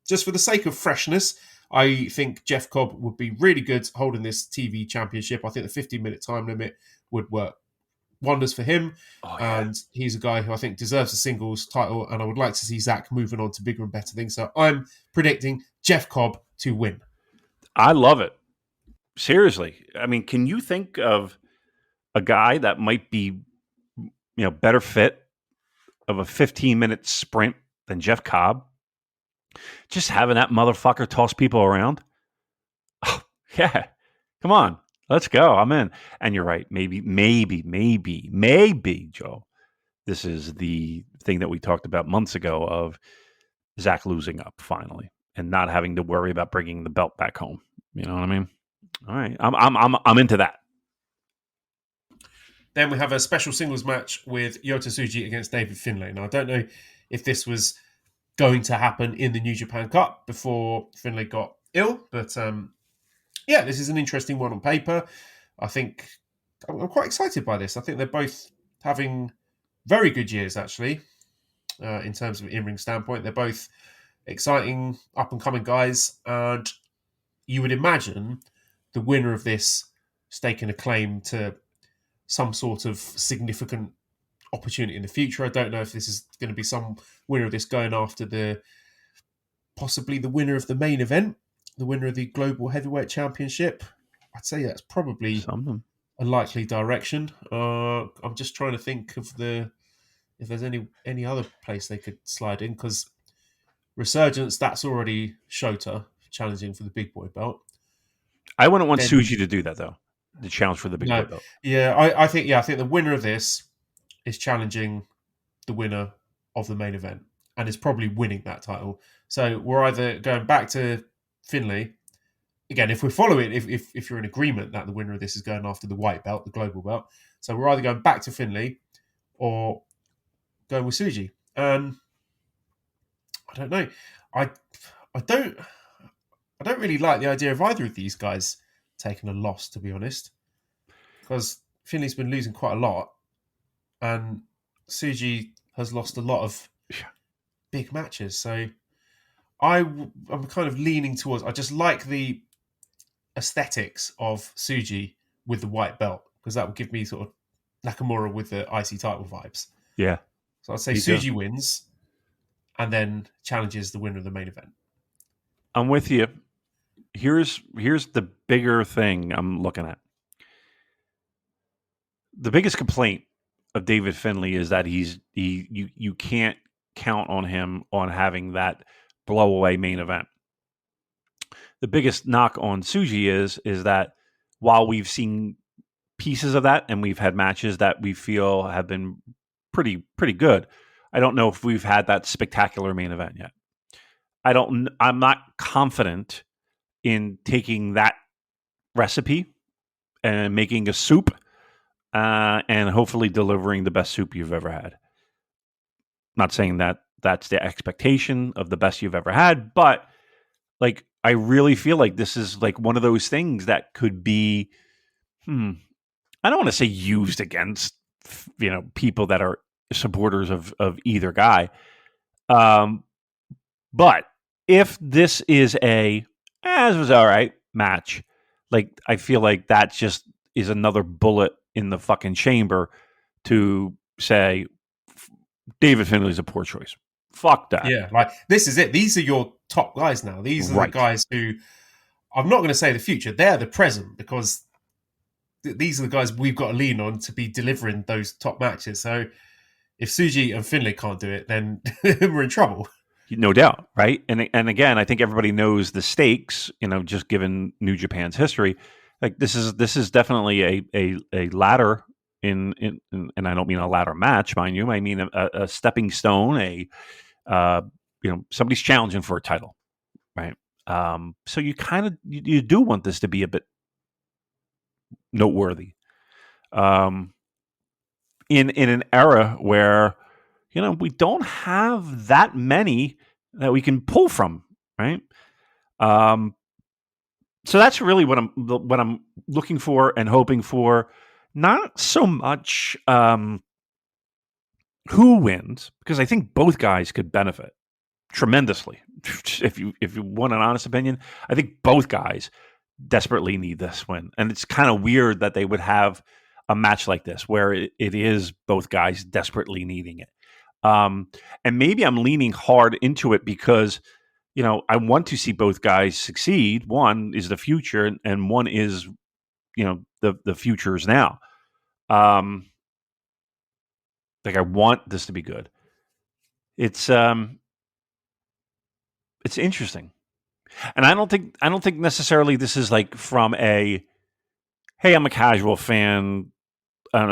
just for the sake of freshness, I think Jeff Cobb would be really good holding this TV championship. I think the 15-minute time limit would work wonders for him. And he's a guy who I think deserves a singles title. And I would like to see Zack moving on to bigger and better things. So I'm predicting Jeff Cobb to win. I love it. Seriously. I mean, can you think of a guy that might be, better fit of a 15-minute sprint than Jeff Cobb? Just having that motherfucker toss people around. Oh, yeah. Come on. Let's go. I'm in. And you're right. Maybe, Joe. This is the thing that we talked about months ago of Zach losing up finally and not having to worry about bringing the belt back home. You know what I mean? All right. I'm into that. Then we have a special singles match with Yota Tsuji against David Finlay. Now, I don't know if this was going to happen in the New Japan Cup before Finlay got ill, but yeah, this is an interesting one on paper. I think I'm quite excited by this. I think they're both having very good years, actually, in terms of in-ring standpoint. They're both exciting, up-and-coming guys, and you would imagine the winner of this staking a claim to some sort of significant opportunity in the future. I don't know if this is going to be some winner of this going after possibly the winner of the main event, the winner of the Global Heavyweight Championship. I'd say that's probably a likely direction. I'm just trying to think of if there's any other place they could slide in, because Resurgence, that's already Shota challenging for the big boy belt. I wouldn't want Tsuji to do that, though. The challenge for the big boy belt. Yeah, I think the winner of this is challenging the winner of the main event and is probably winning that title. So we're either going back to Finlay. Again, if we're following, if you're in agreement that the winner of this is going after the white belt, the global belt. So we're either going back to Finlay or going with Tsuji. I don't know. I don't really like the idea of either of these guys taking a loss, to be honest, because Finlay's been losing quite a lot, and Tsuji has lost a lot of big matches. So I'm kind of leaning towards. I just like the aesthetics of Tsuji with the white belt, because that would give me sort of Nakamura with the IC title vibes. Yeah. So I'd say Tsuji wins and then challenges the winner of the main event. I'm with you. Here's the bigger thing I'm looking at. The biggest complaint of David Finlay is that you can't count on him on having that blow away main event. The biggest knock on Tsuji is that while we've seen pieces of that and we've had matches that we feel have been pretty good, I don't know if we've had that spectacular main event yet. I'm not confident in taking that recipe and making a soup and hopefully delivering the best soup you've ever had. Not saying that that's the expectation of the best you've ever had, but like, I really feel like this is like one of those things that could be, I don't want to say used against, people that are supporters of either guy. But if this is this was all right match, like, I feel like that just is another bullet in the fucking chamber to say David Finlay's a poor choice. Fuck that. Yeah, like, this is it. These are your top guys now. These are the guys who, I'm not going to say the future, they're the present, because these are the guys we've got to lean on to be delivering those top matches. So if Tsuji and Finlay can't do it, then we're in trouble. No doubt, right? And again, I think everybody knows the stakes, just given New Japan's history. Like, this is definitely a ladder in and I don't mean a ladder match, mind you. I mean a stepping stone, somebody's challenging for a title, right? So you kind of you do want this to be a bit noteworthy. In an era where we don't have that many that we can pull from, right? So that's really what I'm looking for and hoping for. Not so much who wins, because I think both guys could benefit tremendously. If you want an honest opinion, I think both guys desperately need this win, and it's kind of weird that they would have a match like this where it is both guys desperately needing it. And maybe I'm leaning hard into it because I want to see both guys succeed. One is the future, and one is the future is now. Like, I want this to be good. It's it's interesting. And I don't think necessarily this is like from a, hey, I'm a casual fan. I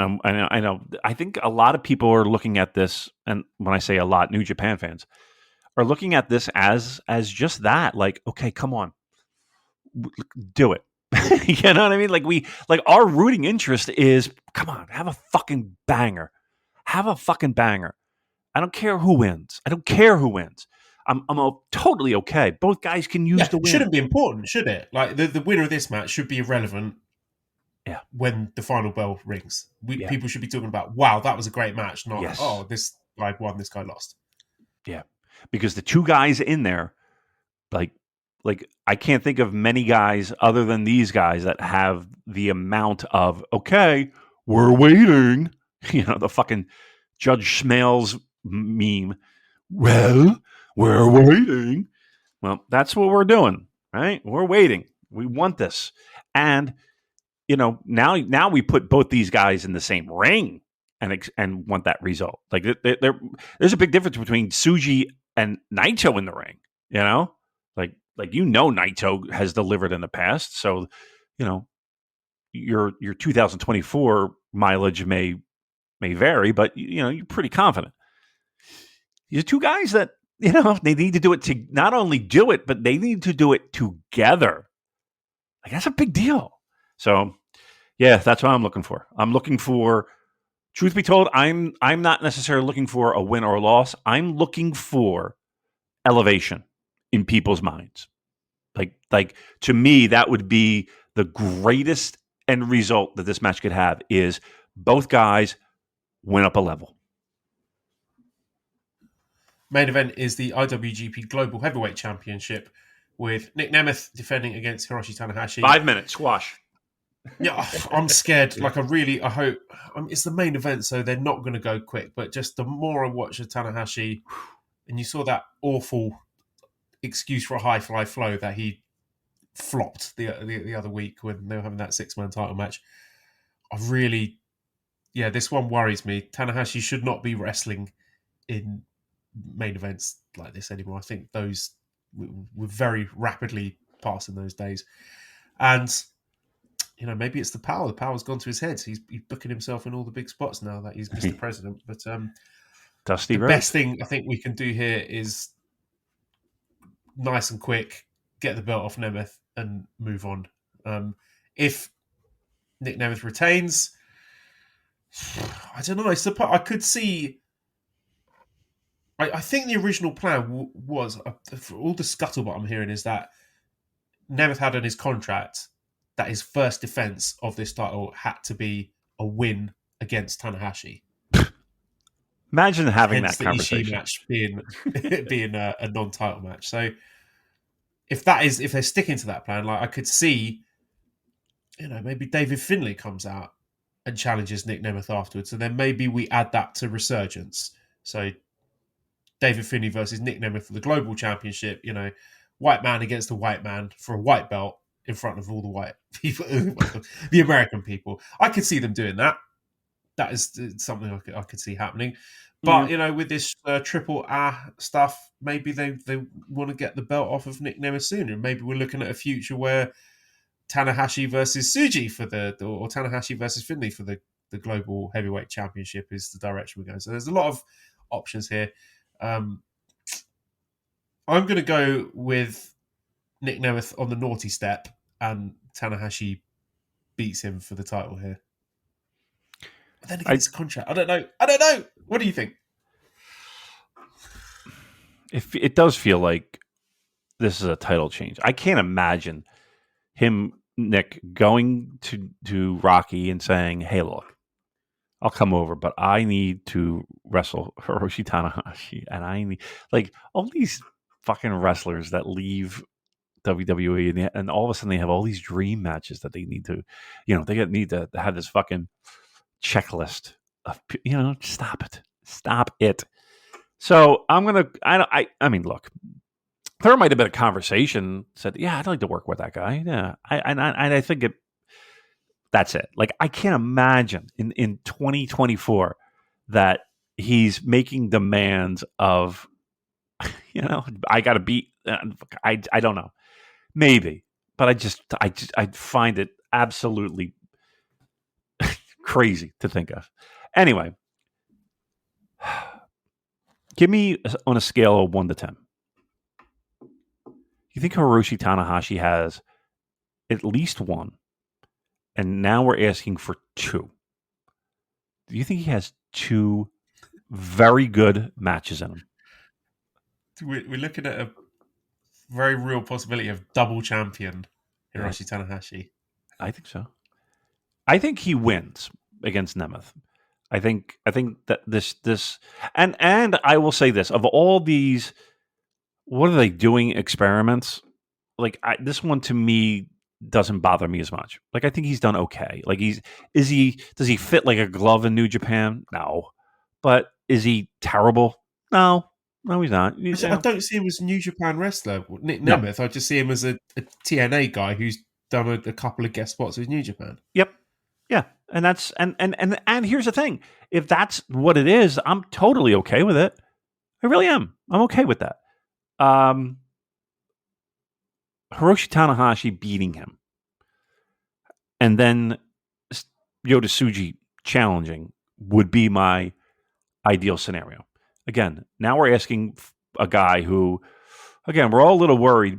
know. I think a lot of people are looking at this, and when I say a lot, New Japan fans are looking at this as just that. Like, okay, come on, do it. You know what I mean? Like our rooting interest is, come on, have a fucking banger. Have a fucking banger. I don't care who wins. I'm totally okay. Both guys can use the win. It shouldn't be important, should it? Like the winner of this match should be irrelevant. Yeah. When the final bell rings, people should be talking about, wow, that was a great match. Not, oh, this guy won, this guy lost. Yeah, because the two guys in there, like I can't think of many guys other than these guys that have the amount of, okay, we're waiting. You know, the fucking Judge Smales meme. Well, we're waiting. Well, that's what we're doing, right? We're waiting. We want this. And, you know, now we put both these guys in the same ring and want that result. Like, there's a big difference between Tsuji and Naito in the ring, you know? Like Naito has delivered in the past. So, you know, your 2024 mileage may vary, but, you know, you're pretty confident. These are two guys that, you know, they need to do it to not only do it, but they need to do it together. Like, that's a big deal. So, yeah, that's what I'm looking for. I'm looking for, truth be told, I'm not necessarily looking for a win or a loss. I'm looking for elevation in people's minds. Like to me, that would be the greatest end result that this match could have, is both guys went up a level. Main event is the IWGP Global Heavyweight Championship, with Nic Nemeth defending against Hiroshi Tanahashi. 5 minutes squash. Yeah, I'm scared. Like, I hope it's the main event, so they're not going to go quick. But just the more I watch of Tanahashi, and you saw that awful excuse for a high fly flow that he flopped the other week when they were having that 6-man title match. This one worries me. Tanahashi should not be wrestling in main events like this anymore. I think those were very rapidly passing those days. And, you know, maybe it's the power. The power's gone to his head. He's booking himself in all the big spots now that he's Mr. President. But Dusty the Rhodes. best thing I think we can do here is nice and quick, get the belt off Nemeth and move on. If Nic Nemeth retains, I don't know. I could see. I think the original plan was, for all the scuttlebutt I'm hearing, is that Nemeth had in his contract that his first defense of this title had to be a win against Tanahashi. Imagine having Hence that the conversation. Ishii match being a non-title match. So if they're sticking to that plan, like, I could see, you know, maybe David Finlay comes out and challenges Nic Nemeth afterwards, and then maybe we add that to Resurgence. So David Finlay versus Nic Nemeth for the Global Championship, you know, white man against a white man for a white belt in front of all the white people, the American people. I could see them doing that. That is something I could see happening. But, you know, with this triple A stuff, maybe they want to get the belt off of Nic Nemeth sooner. Maybe we're looking at a future where Tanahashi versus Tsuji or Tanahashi versus Finlay for the Global Heavyweight Championship is the direction we're going. So there's a lot of options here. I'm going to go with Nic Nemeth on the naughty step, and Tanahashi beats him for the title here. But then again, it's a contract. I don't know. What do you think? It does feel like this is a title change. I can't imagine Nick, going to Rocky and saying, "Hey, look, I'll come over, but I need to wrestle Hiroshi Tanahashi, and I need, like, all these fucking wrestlers that leave WWE, and all of a sudden they have all these dream matches that they need to, you know, they need to have this fucking checklist of, you know, stop it. So I mean, look, there might have been a conversation said, yeah, I'd like to work with that guy. Yeah, I think that's it. Like, I can't imagine in 2024 that he's making demands of, you know, I got to beat I don't know. Maybe. But I find it absolutely crazy to think of. Anyway, give me on a scale of 1 to 10. You think Hiroshi Tanahashi has at least 1, and now we're asking for 2. Do you think he has 2 very good matches in him? We're looking at a very real possibility of double champion Hiroshi Tanahashi. I think so. I think he wins against Nemeth. I think that this and I will say this, of all these, what are they doing, experiments? Like this one to me doesn't bother me as much. Like I think he's done okay. Like does he fit like a glove in New Japan? No. But is he terrible? No, he's not. I don't see him as a New Japan wrestler, Nic Nemeth. No. I just see him as a TNA guy who's done a couple of guest spots with New Japan. Yep. Yeah. And that's and here's the thing. If that's what it is, I'm totally okay with it. I really am. I'm okay with that. Hiroshi Tanahashi beating him, and then Yota Tsuji challenging would be my ideal scenario. Again, now we're asking a guy who, again, we're all a little worried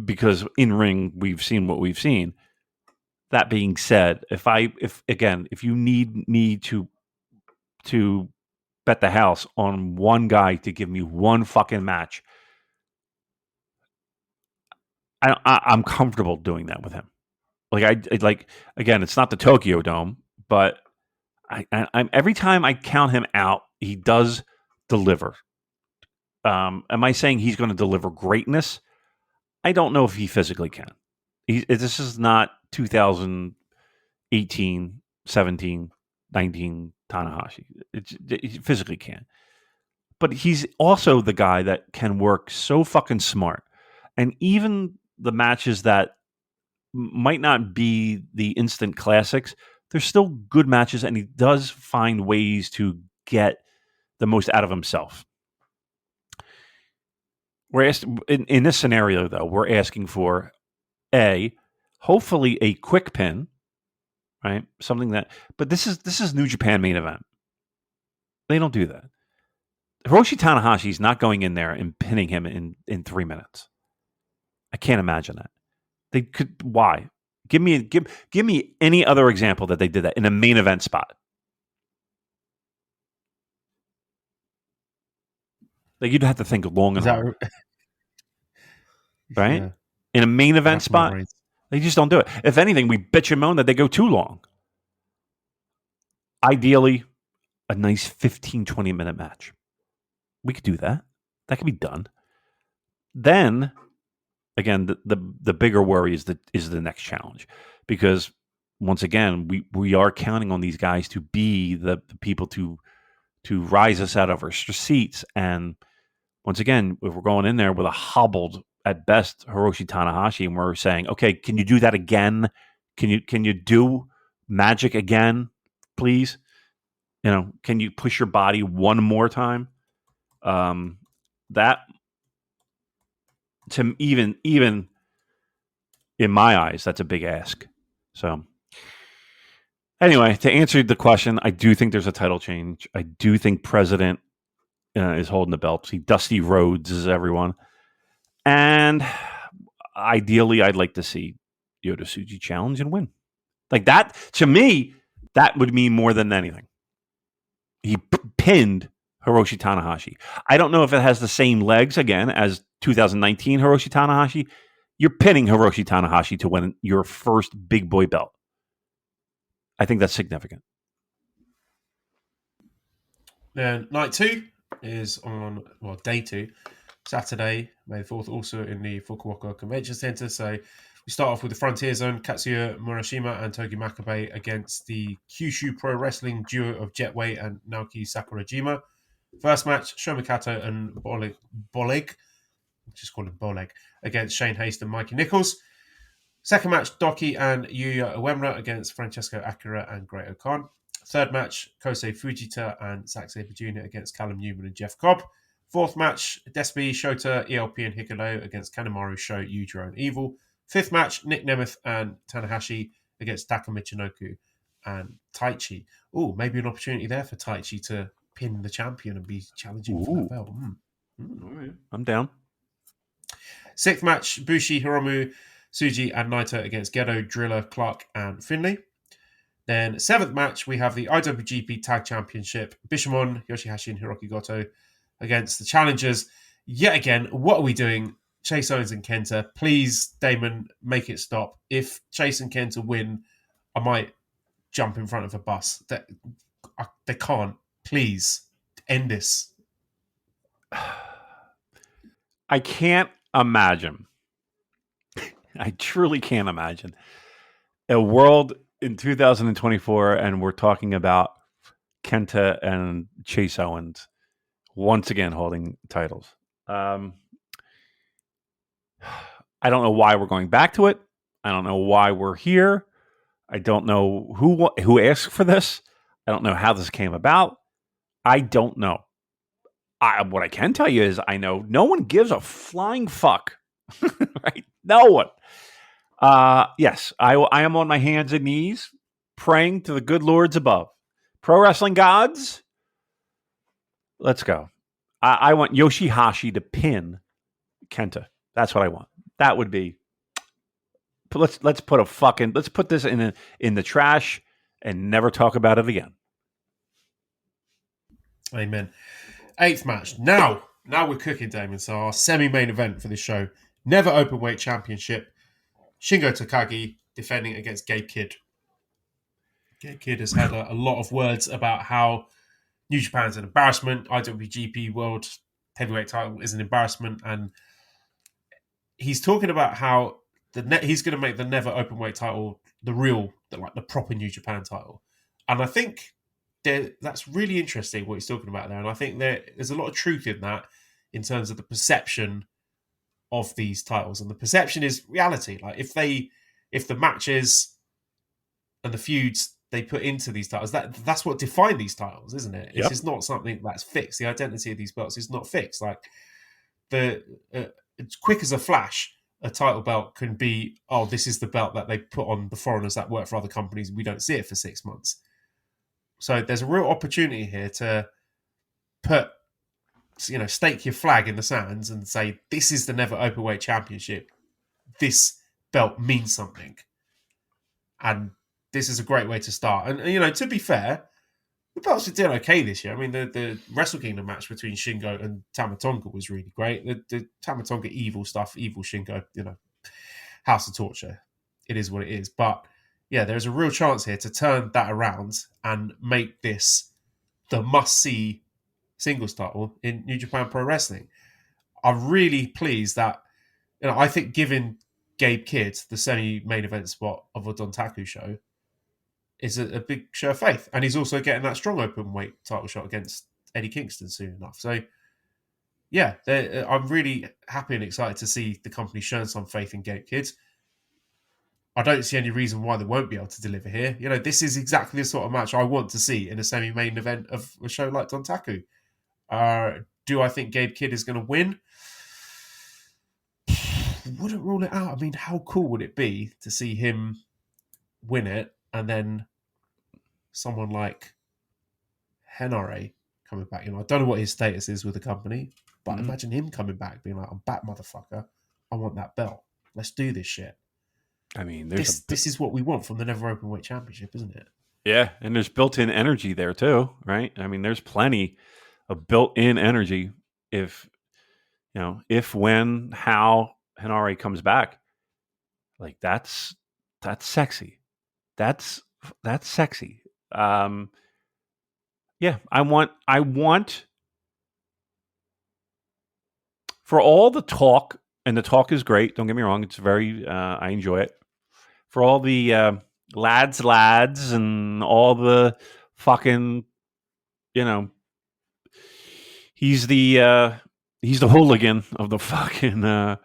because in ring we've seen what we've seen. That being said, if you need me to bet the house on one guy to give me one fucking match, I'm comfortable doing that with him. Like again, it's not the Tokyo Dome, but I'm every time I count him out, he does deliver. Am I saying he's going to deliver greatness? I don't know if he physically can. This is not 2018, 17, 19 Tanahashi. He physically can. But he's also the guy that can work so fucking smart. And even the matches that might not be the instant classics, they're still good matches, and he does find ways to get the most out of himself. We're in this scenario, though, we're asking for hopefully a quick pin, right? Something that, but this is New Japan main event. They don't do that. Hiroshi Tanahashi is not going in there and pinning him in 3 minutes. I can't imagine that. They could. Why? Give me any other example that they did that in a main event spot. Like you'd have to think long and hard, right? Yeah. In a main event spot, they just don't do it. If anything, we bitch and moan that they go too long. Ideally, a nice 15, 20-minute match. We could do that. That could be done. Then, again, the bigger worry is the next challenge. Because, once again, we are counting on these guys to be the people to rise us out of our seats. And, once again, if we're going in there with a hobbled, at best, Hiroshi Tanahashi, and we're saying, okay, can you do that again? Can you do magic again, please? Can you push your body one more time? That, to even in my eyes, that's a big ask. So, anyway, to answer the question, I do think there's a title change. I do think President is holding the belt. See, Dusty Rhodes is everyone. And ideally, I'd like to see Yota Tsuji challenge and win. Like that, to me, that would mean more than anything. He pinned Hiroshi Tanahashi. I don't know if it has the same legs, again, as 2019 Hiroshi Tanahashi. You're pinning Hiroshi Tanahashi to win your first big boy belt. I think that's significant. Night 2 is on, day 2, Saturday, May 4th, also in the Fukuoka Convention Center. So we start off with the Frontier Zone, Katsuya Murashima and Togi Makabe against the Kyushu Pro Wrestling duo of Jetway and Naoki Sakurajima. First match, Shomikato and Boleg, just call him Boleg, against Shane Haste and Mikey Nichols. Second match, Doki and Yuya Uemura against Francesco Akira and Great O'Khan. Third match, Kosei Fujita and Zack Sabre Jr. against Callum Newman and Jeff Cobb. Fourth match, Despi, Shota, ELP, and Hikaru against Kanemaru, Sho, Yujiro, and Evil. Fifth match, Nic Nemeth and Tanahashi against Taka Michinoku and Taichi. Oh, maybe an opportunity there for Taichi to pin the champion and be challenging for that belt. All right. I'm down. Sixth match, Bushi, Hiromu, Tsuji, and Naito against Gedo, Drilla, Clark, and Finlay. Then seventh match, we have the IWGP Tag Championship, Bishamon, Yoshihashi, and Hiroki Goto against the challengers. Yet again, what are we doing? Chase Owens and Kenta. Please, Damon, make it stop. If Chase and Kenta win, I might jump in front of a bus. They can't. Please, end this. I can't imagine. I truly can't imagine a world in 2024 and we're talking about Kenta and Chase Owens once again holding titles. I don't know why we're going back to it. I don't know why we're here. I don't know who asked for this. I don't know how this came about. I don't know. What I can tell you is I know no one gives a flying fuck. Right? No one. Yes, I am on my hands and knees praying to the good lords above. Pro wrestling gods, let's go. I want Yoshihashi to pin Kenta. That's what I want. That would be. Let's put this in the trash and never talk about it again. Amen. Eighth match. Now we're cooking, Damon. So our semi-main event for this show, Never Openweight Championship. Shingo Takagi defending against Gabe Kidd. Gabe Kidd has had a lot of words about how New Japan's an embarrassment. IWGP World Heavyweight title is an embarrassment. And he's talking about how he's going to make the Never Openweight title the proper New Japan title. And I think that's really interesting what he's talking about there. And I think there's a lot of truth in that in terms of the perception of these titles. And the perception is reality. Like if the matches and the feuds they put into these titles, that's what define these titles, isn't it? Yep. It's not something that's fixed. The identity of these belts is not fixed. Like it's quick as a flash, a title belt can be, oh, this is the belt that they put on the foreigners that work for other companies. We don't see it for 6 months. So there's a real opportunity here to stake your flag in the sands and say, this is the Never Openweight Championship. This belt means something. And this is a great way to start. And to be fair, the belts did okay this year. I mean, the Wrestle Kingdom match between Shingo and Tama Tonga was really great. The Tama Tonga evil stuff, evil Shingo, House of Torture. It is what it is. But yeah, there's a real chance here to turn that around and make this the must-see singles title in New Japan Pro Wrestling. I'm really pleased that, I think giving Gabe Kidd the semi-main event spot of a Dontaku show is a big show of faith. And he's also getting that strong open weight title shot against Eddie Kingston soon enough. So, yeah, I'm really happy and excited to see the company showing some faith in Gabe Kidd. I don't see any reason why they won't be able to deliver here. This is exactly the sort of match I want to see in a semi-main event of a show like Dontaku. Do I think Gabe Kidd is going to win? Wouldn't rule it out. I mean, how cool would it be to see him win it and then someone like Henare coming back? I don't know what his status is with the company, but imagine him coming back being like, I'm back, motherfucker. I want that belt. Let's do this shit. I mean, this is what we want from the Never Openweight Championship, isn't it? Yeah, and there's built-in energy there too, right? I mean, there's plenty of built-in energy if when, how Henare comes back. Like that's sexy. That's sexy. Yeah, I want for all the talk, and the talk is great. Don't get me wrong; it's very. I enjoy it. For all the lads, and all the fucking, he's the hooligan of the fucking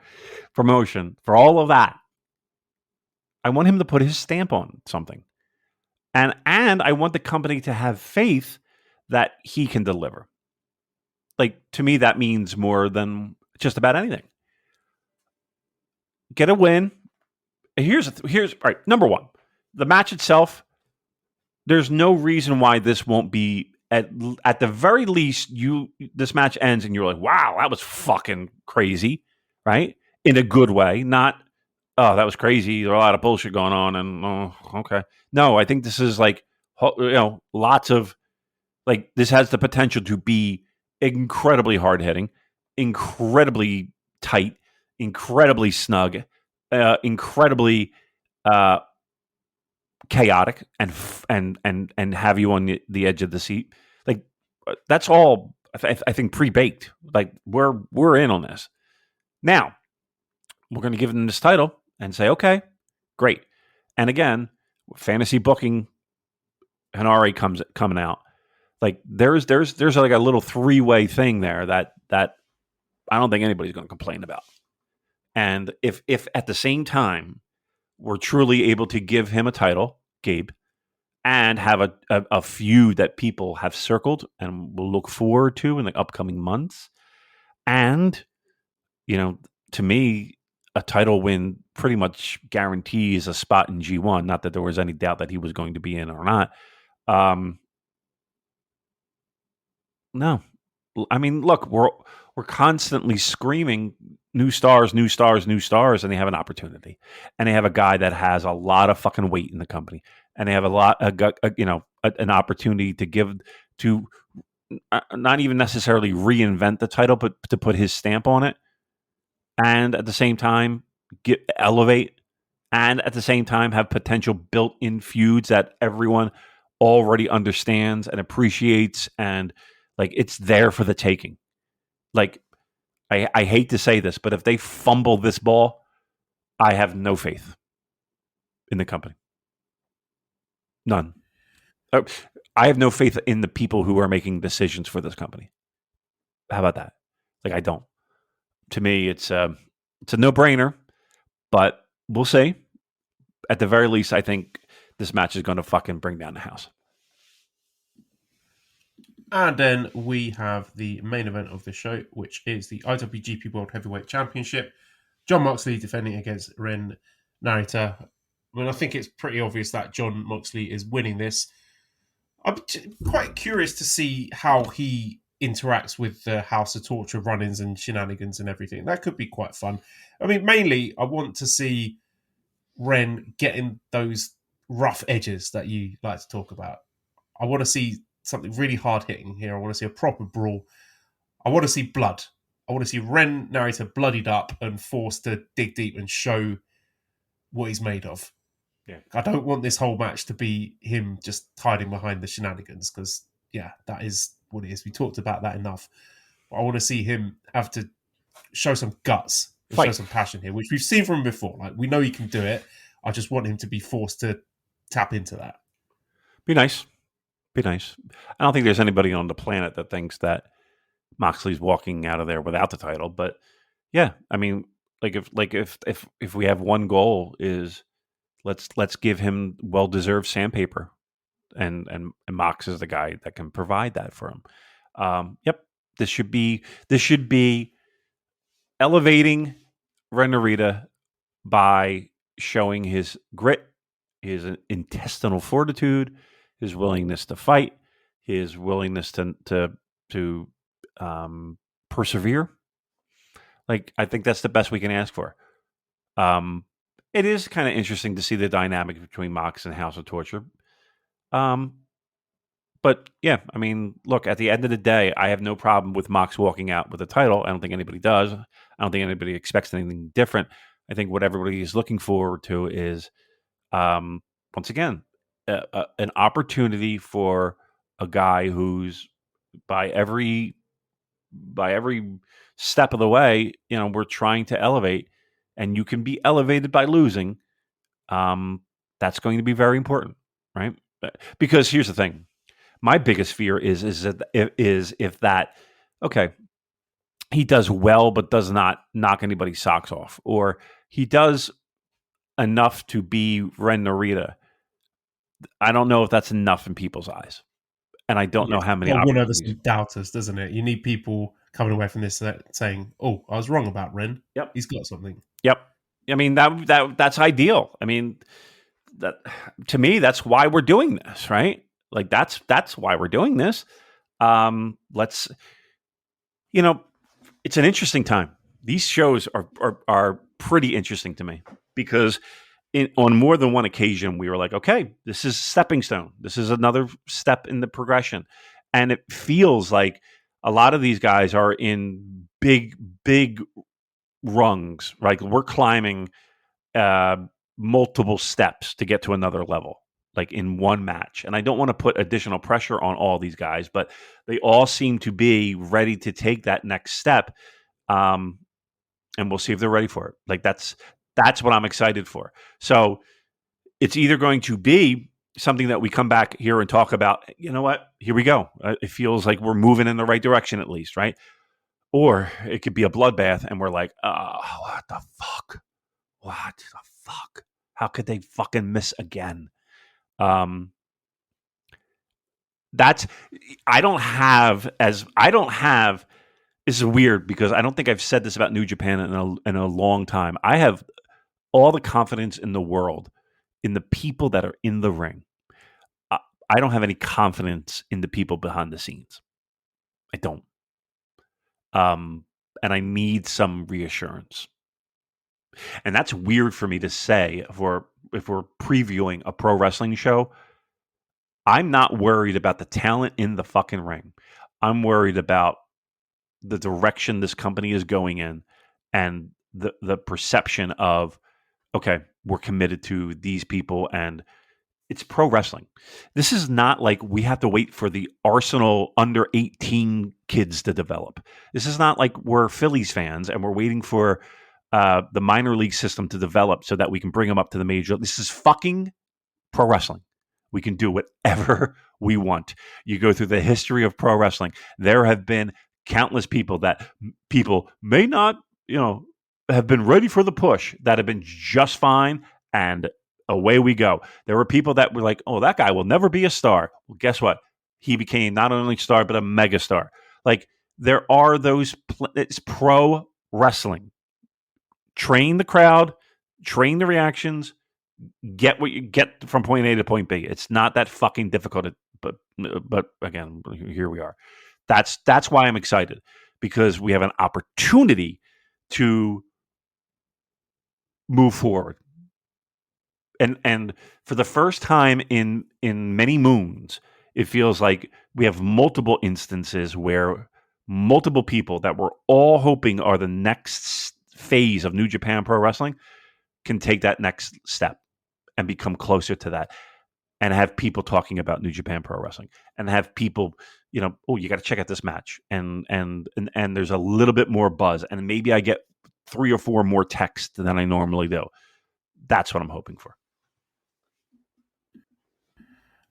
promotion. For all of that, I want him to put his stamp on something, and I want the company to have faith that he can deliver. like, to me, that means more than just about anything. Get a win. Here's all right. Number one, the match itself. There's no reason why this won't be at the very least. This match ends and you're like, wow, that was fucking crazy, right? In a good way, not that was crazy. There's a lot of bullshit going on, and okay. No, I think this is like, lots of, like, this has the potential to be incredibly hard hitting, incredibly tight, incredibly snug, incredibly chaotic, and have you on the edge of the seat. Like, that's all I think pre-baked. Like, we're in on this. Now we're going to give them this title and say, okay, great. And again, fantasy booking, Hanare coming out. Like, there's like a little 3-way thing there that I don't think anybody's going to complain about. And if at the same time we're truly able to give him a title, Gabe, and have a feud that people have circled and will look forward to in the upcoming months, and to me, a title win pretty much guarantees a spot in G1. Not that there was any doubt that he was going to be in or not. No, I mean, look, we're constantly screaming new stars, new stars, new stars, and they have an opportunity, and they have a guy that has a lot of fucking weight in the company, and they have an opportunity to give to not even necessarily reinvent the title, but to put his stamp on it, and at the same time elevate, and at the same time have potential built-in feuds that everyone already understands and appreciates, and like, it's there for the taking. Like, I hate to say this, but if they fumble this ball, I have no faith in the company. None. I have no faith in the people who are making decisions for this company. How about that? Like, I don't. To me, it's a no-brainer, but we'll see. At the very least, I think this match is going to fucking bring down the house. And then we have the main event of the show, which is the IWGP World Heavyweight Championship. Jon Moxley defending against Ren Narita. I mean, I think it's pretty obvious that Jon Moxley is winning this. I'm quite curious to see how he interacts with the House of Torture run-ins and shenanigans and everything. That could be quite fun. I mean, mainly, I want to see Ren getting those rough edges that you like to talk about. I want to see something really hard-hitting here. I want to see a proper brawl. I want to see blood. I want to see Ren Narita bloodied up and forced to dig deep and show what he's made of. Yeah. I don't want this whole match to be him just hiding behind the shenanigans, because, yeah, that is what it is. We talked about that enough. I want to see him have to show some guts, and show some passion here, which we've seen from him before. Like, we know he can do it. I just want him to be forced to tap into that. Be nice. Be nice. I don't think there's anybody on the planet that thinks that Moxley's walking out of there without the title, but yeah, I mean, if we have one goal is let's give him well-deserved sandpaper, and Mox is the guy that can provide that for him. Yep, this should be elevating Ren Narita by showing his grit, his intestinal fortitude, his willingness to fight, his willingness to persevere. Like, I think that's the best we can ask for. It is kind of interesting to see the dynamic between Mox and House of Torture. But yeah, I mean, look, at the end of the day, I have no problem with Mox walking out with the title. I don't think anybody does. I don't think anybody expects anything different. I think what everybody is looking forward to is, once again, an opportunity for a guy who's by every step of the way, we're trying to elevate, and you can be elevated by losing. That's going to be very important, right? Because here's the thing. My biggest fear is if that, okay, he does well but does not knock anybody's socks off, or he does enough to be Ren Narita. I don't know if that's enough in people's eyes. And I don't know how many Well, win over opportunities. some doubters, doesn't it? You need people coming away from this saying, "Oh, I was wrong about Ren. Yep. He's got something." Yep. I mean, that's ideal. I mean, that to me, that's why we're doing this, right? Like that's why we're doing this. Let's, it's an interesting time. These shows are pretty interesting to me because on more than one occasion, we were like, okay, this is stepping stone. This is another step in the progression. And it feels like a lot of these guys are in big rungs. Like we're climbing multiple steps to get to another level, like in one match. And I don't want to put additional pressure on all these guys, but they all seem to be ready to take that next step. And we'll see if they're ready for it. Like that's what I'm excited for. So it's either going to be something that we come back here and talk about, you know what, here we go. It feels like we're moving in the right direction at least, right? Or it could be a bloodbath and we're like, oh, what the fuck? What the fuck? How could they fucking miss again? This is weird because I don't think I've said this about New Japan in a long time. I have all the confidence in the world in the people that are in the ring. I don't have any confidence in the people behind the scenes. I don't. And I need some reassurance. And that's weird for me to say if we're previewing a pro wrestling show. I'm not worried about the talent in the fucking ring. I'm worried about the direction this company is going in and the perception of, okay, we're committed to these people and it's pro wrestling. This is not like we have to wait for the Arsenal under 18 kids to develop. This is not like we're Phillies fans and we're waiting for the minor league system to develop so that we can bring them up to the major. This is fucking pro wrestling. We can do whatever we want. You go through the history of pro wrestling. There have been countless people that people may not, have been ready for the push that have been just fine, and away we go. There were people that were like, oh, that guy will never be a star. Well, guess what? He became not only a star, but a megastar. Like, there are those, it's pro wrestling. Train the crowd, train the reactions, get what you get from point A to point B. It's not that fucking difficult, but again, here we are. That's why I'm excited, because we have an opportunity to move forward. And for the first time in many moons, it feels like we have multiple instances where multiple people that we're all hoping are the next phase of New Japan Pro Wrestling can take that next step and become closer to that, and have people talking about New Japan Pro Wrestling, and have people, oh, you got to check out this match, and there's a little bit more buzz, and maybe I get 3 or 4 more texts than I normally do. That's what I'm hoping for.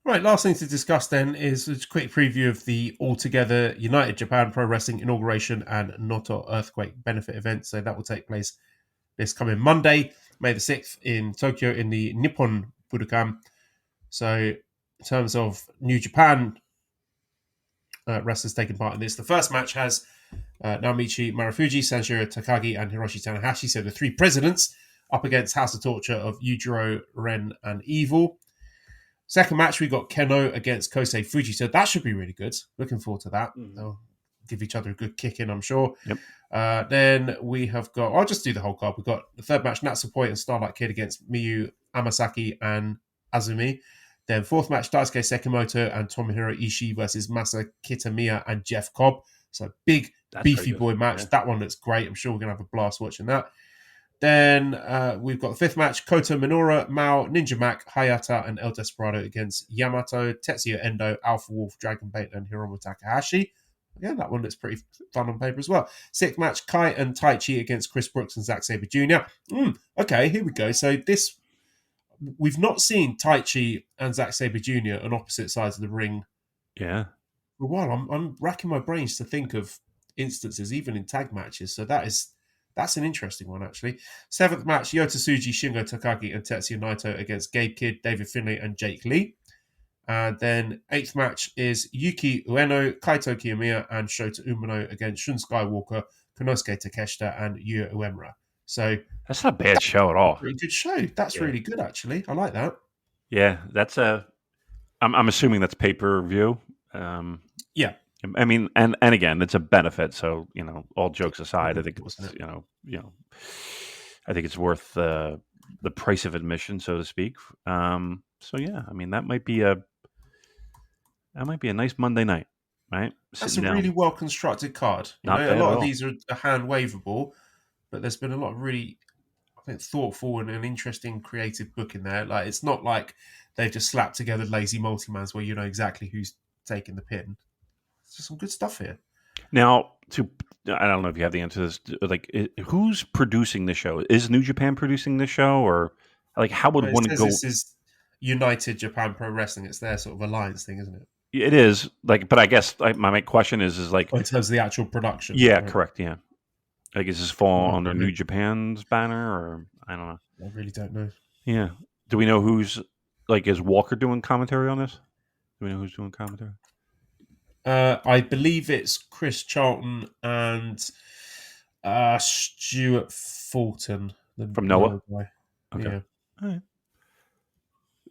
Right, last thing to discuss then is a quick preview of the Altogether United Japan Pro Wrestling inauguration and Noto Earthquake benefit event. So that will take place this coming Monday, May the 6th in Tokyo in the Nippon Budokan. So in terms of New Japan wrestlers taking part in this, the first match has Naomichi Marufuji, Sanshiro Takagi, and Hiroshi Tanahashi. So the 3 presidents up against House of Torture of Yujiro, Ren, and Evil. Second match, we got Keno against Kosei Fuji. So that should be really good. Looking forward to that. They'll give each other a good kick in, I'm sure. Yep. Then we have got, I'll just do the whole card. We've got the third match, Natsupoi and Starlight Kid against Miyu, Amasaki, and Azumi. Then fourth match, Daisuke Sekimoto and Tomohiro Ishii versus Masa Kitamiya and Jeff Cobb. So big, beefy boy match. Yeah. That one looks great. I'm sure we're going to have a blast watching that. Then we've got the fifth match, Kota Minoura, Mao, Ninja Mac, Hayata, and El Desperado against Yamato, Tetsuya Endo, Alpha Wolf, Dragon Bait, and Hiromu Takahashi. Again, that one looks pretty fun on paper as well. Sixth match, Kai and Taichi against Chris Brooks and Zack Sabre Jr. Okay, here we go. So this, we've not seen Taichi and Zack Sabre Jr. on opposite sides of the ring. Yeah. For a while, I'm racking my brains to think of instances, even in tag matches. So that's an interesting one, actually. Seventh match, Yota Tsuji, Shingo Takagi, and Tetsuya Naito against Gabe Kidd, David Finlay, and Jake Lee. And then 8th match is Yuki Ueno, Kaito Kiyomiya, and Shota Umino against Shun Skywalker, Konosuke Takeshita, and Yuya Uemura. So that's not a bad show at all. Pretty good show. That's really good, actually. I like that. Yeah, that's I'm assuming that's pay-per-view. Yeah. I mean, and again, it's a benefit. So, all jokes aside, I think it's, I think it's worth the price of admission, so to speak. So yeah, I mean, that might be a nice Monday night, right? That's a really well constructed card. A lot of these are hand waveable, but there's been a lot of really, I think, thoughtful and interesting creative book in there. Like, it's not like they've just slapped together lazy multi-mans where you know exactly who's taking the pin. There's some good stuff here. Now, I don't know if you have the answer to this. Like, who's producing the show? Is New Japan producing the show, or like how would one go? This is United Japan Pro Wrestling. It's their sort of alliance thing, isn't it? It is, like, but I guess my question is like in terms of the actual production. Yeah, right? Correct. Yeah, like, does this fall under New Japan's banner, or I don't know. I really don't know. Yeah. Do we know who's, like, is Walker doing commentary on this? Do we know who's doing commentary? I believe it's Chris Charlton and Stuart Fulton from Noah. Guy. Okay. Yeah.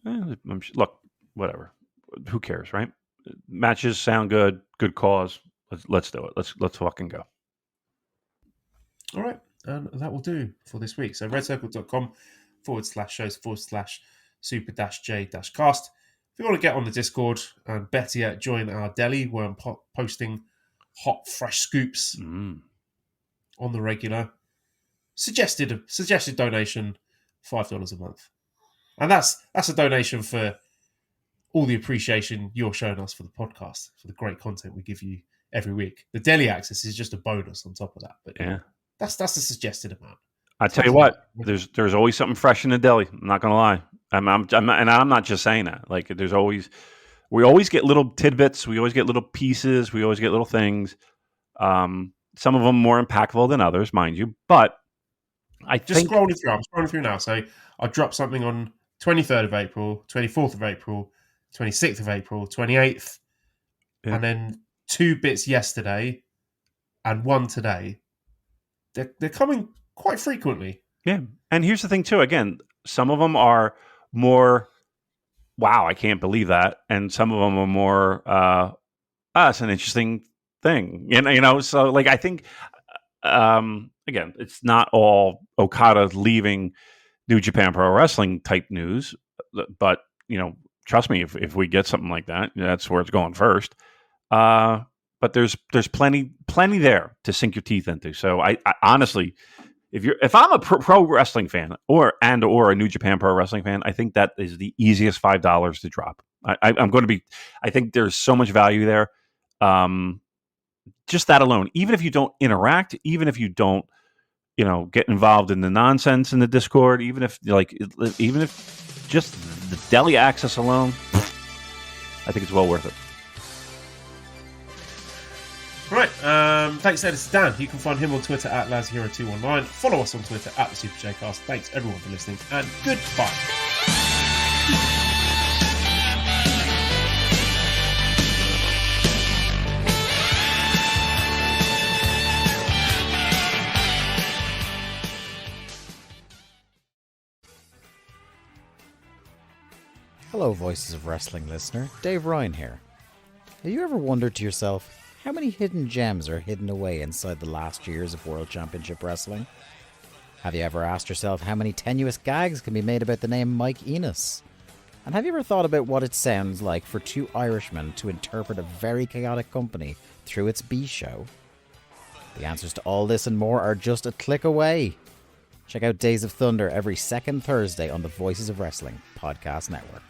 All right. Look, whatever. Who cares, right? Matches sound good. Good cause. Let's do it. Let's fucking go. All right, and that will do for this week. So redcircle.com/shows/super-j-cast. If you want to get on the Discord and better yet, join our deli where I'm posting hot, fresh scoops on the regular. Suggested donation, $5 a month, and that's a donation for all the appreciation you're showing us for the podcast, for the great content we give you every week. The deli access is just a bonus on top of that, but yeah, that's a suggested amount. I tell you what, there's always something fresh in the deli. I'm not gonna lie. I'm not just saying that. Like, we always get little tidbits. We always get little pieces. We always get little things. Some of them more impactful than others, mind you. But I'm scrolling through now. So I dropped something on 23rd of April, 24th of April, 26th of April, 28th, and then 2 bits yesterday and 1 today. They're coming quite frequently. Yeah. And here's the thing too. Again, some of them are more, wow, I can't believe that. And some of them are more, it's an interesting thing. So, like, I think, again, it's not all Okada leaving New Japan Pro Wrestling type news, but, trust me, if we get something like that, that's where it's going first. But there's plenty there to sink your teeth into. So I honestly, if I'm a pro wrestling fan or a New Japan Pro Wrestling fan, I think that is the easiest $5 to drop. I'm going to be. I think there's so much value there. Just that alone, even if you don't interact, even if you don't, get involved in the nonsense in the Discord, even if just the deli access alone, I think it's well worth it. Right, thanks, Dennis Dan. You can find him on Twitter at LazHero219. Follow us on Twitter at the Super J-Cast. Thanks everyone for listening, and goodbye. Hello, Voices of Wrestling listener. Dave Ryan here. Have you ever wondered to yourself, how many hidden gems are hidden away inside the last years of World Championship Wrestling? Have you ever asked yourself how many tenuous gags can be made about the name Mike Enos? And have you ever thought about what it sounds like for 2 Irishmen to interpret a very chaotic company through its B show? The answers to all this and more are just a click away. Check out Days of Thunder every second Thursday on the Voices of Wrestling podcast network.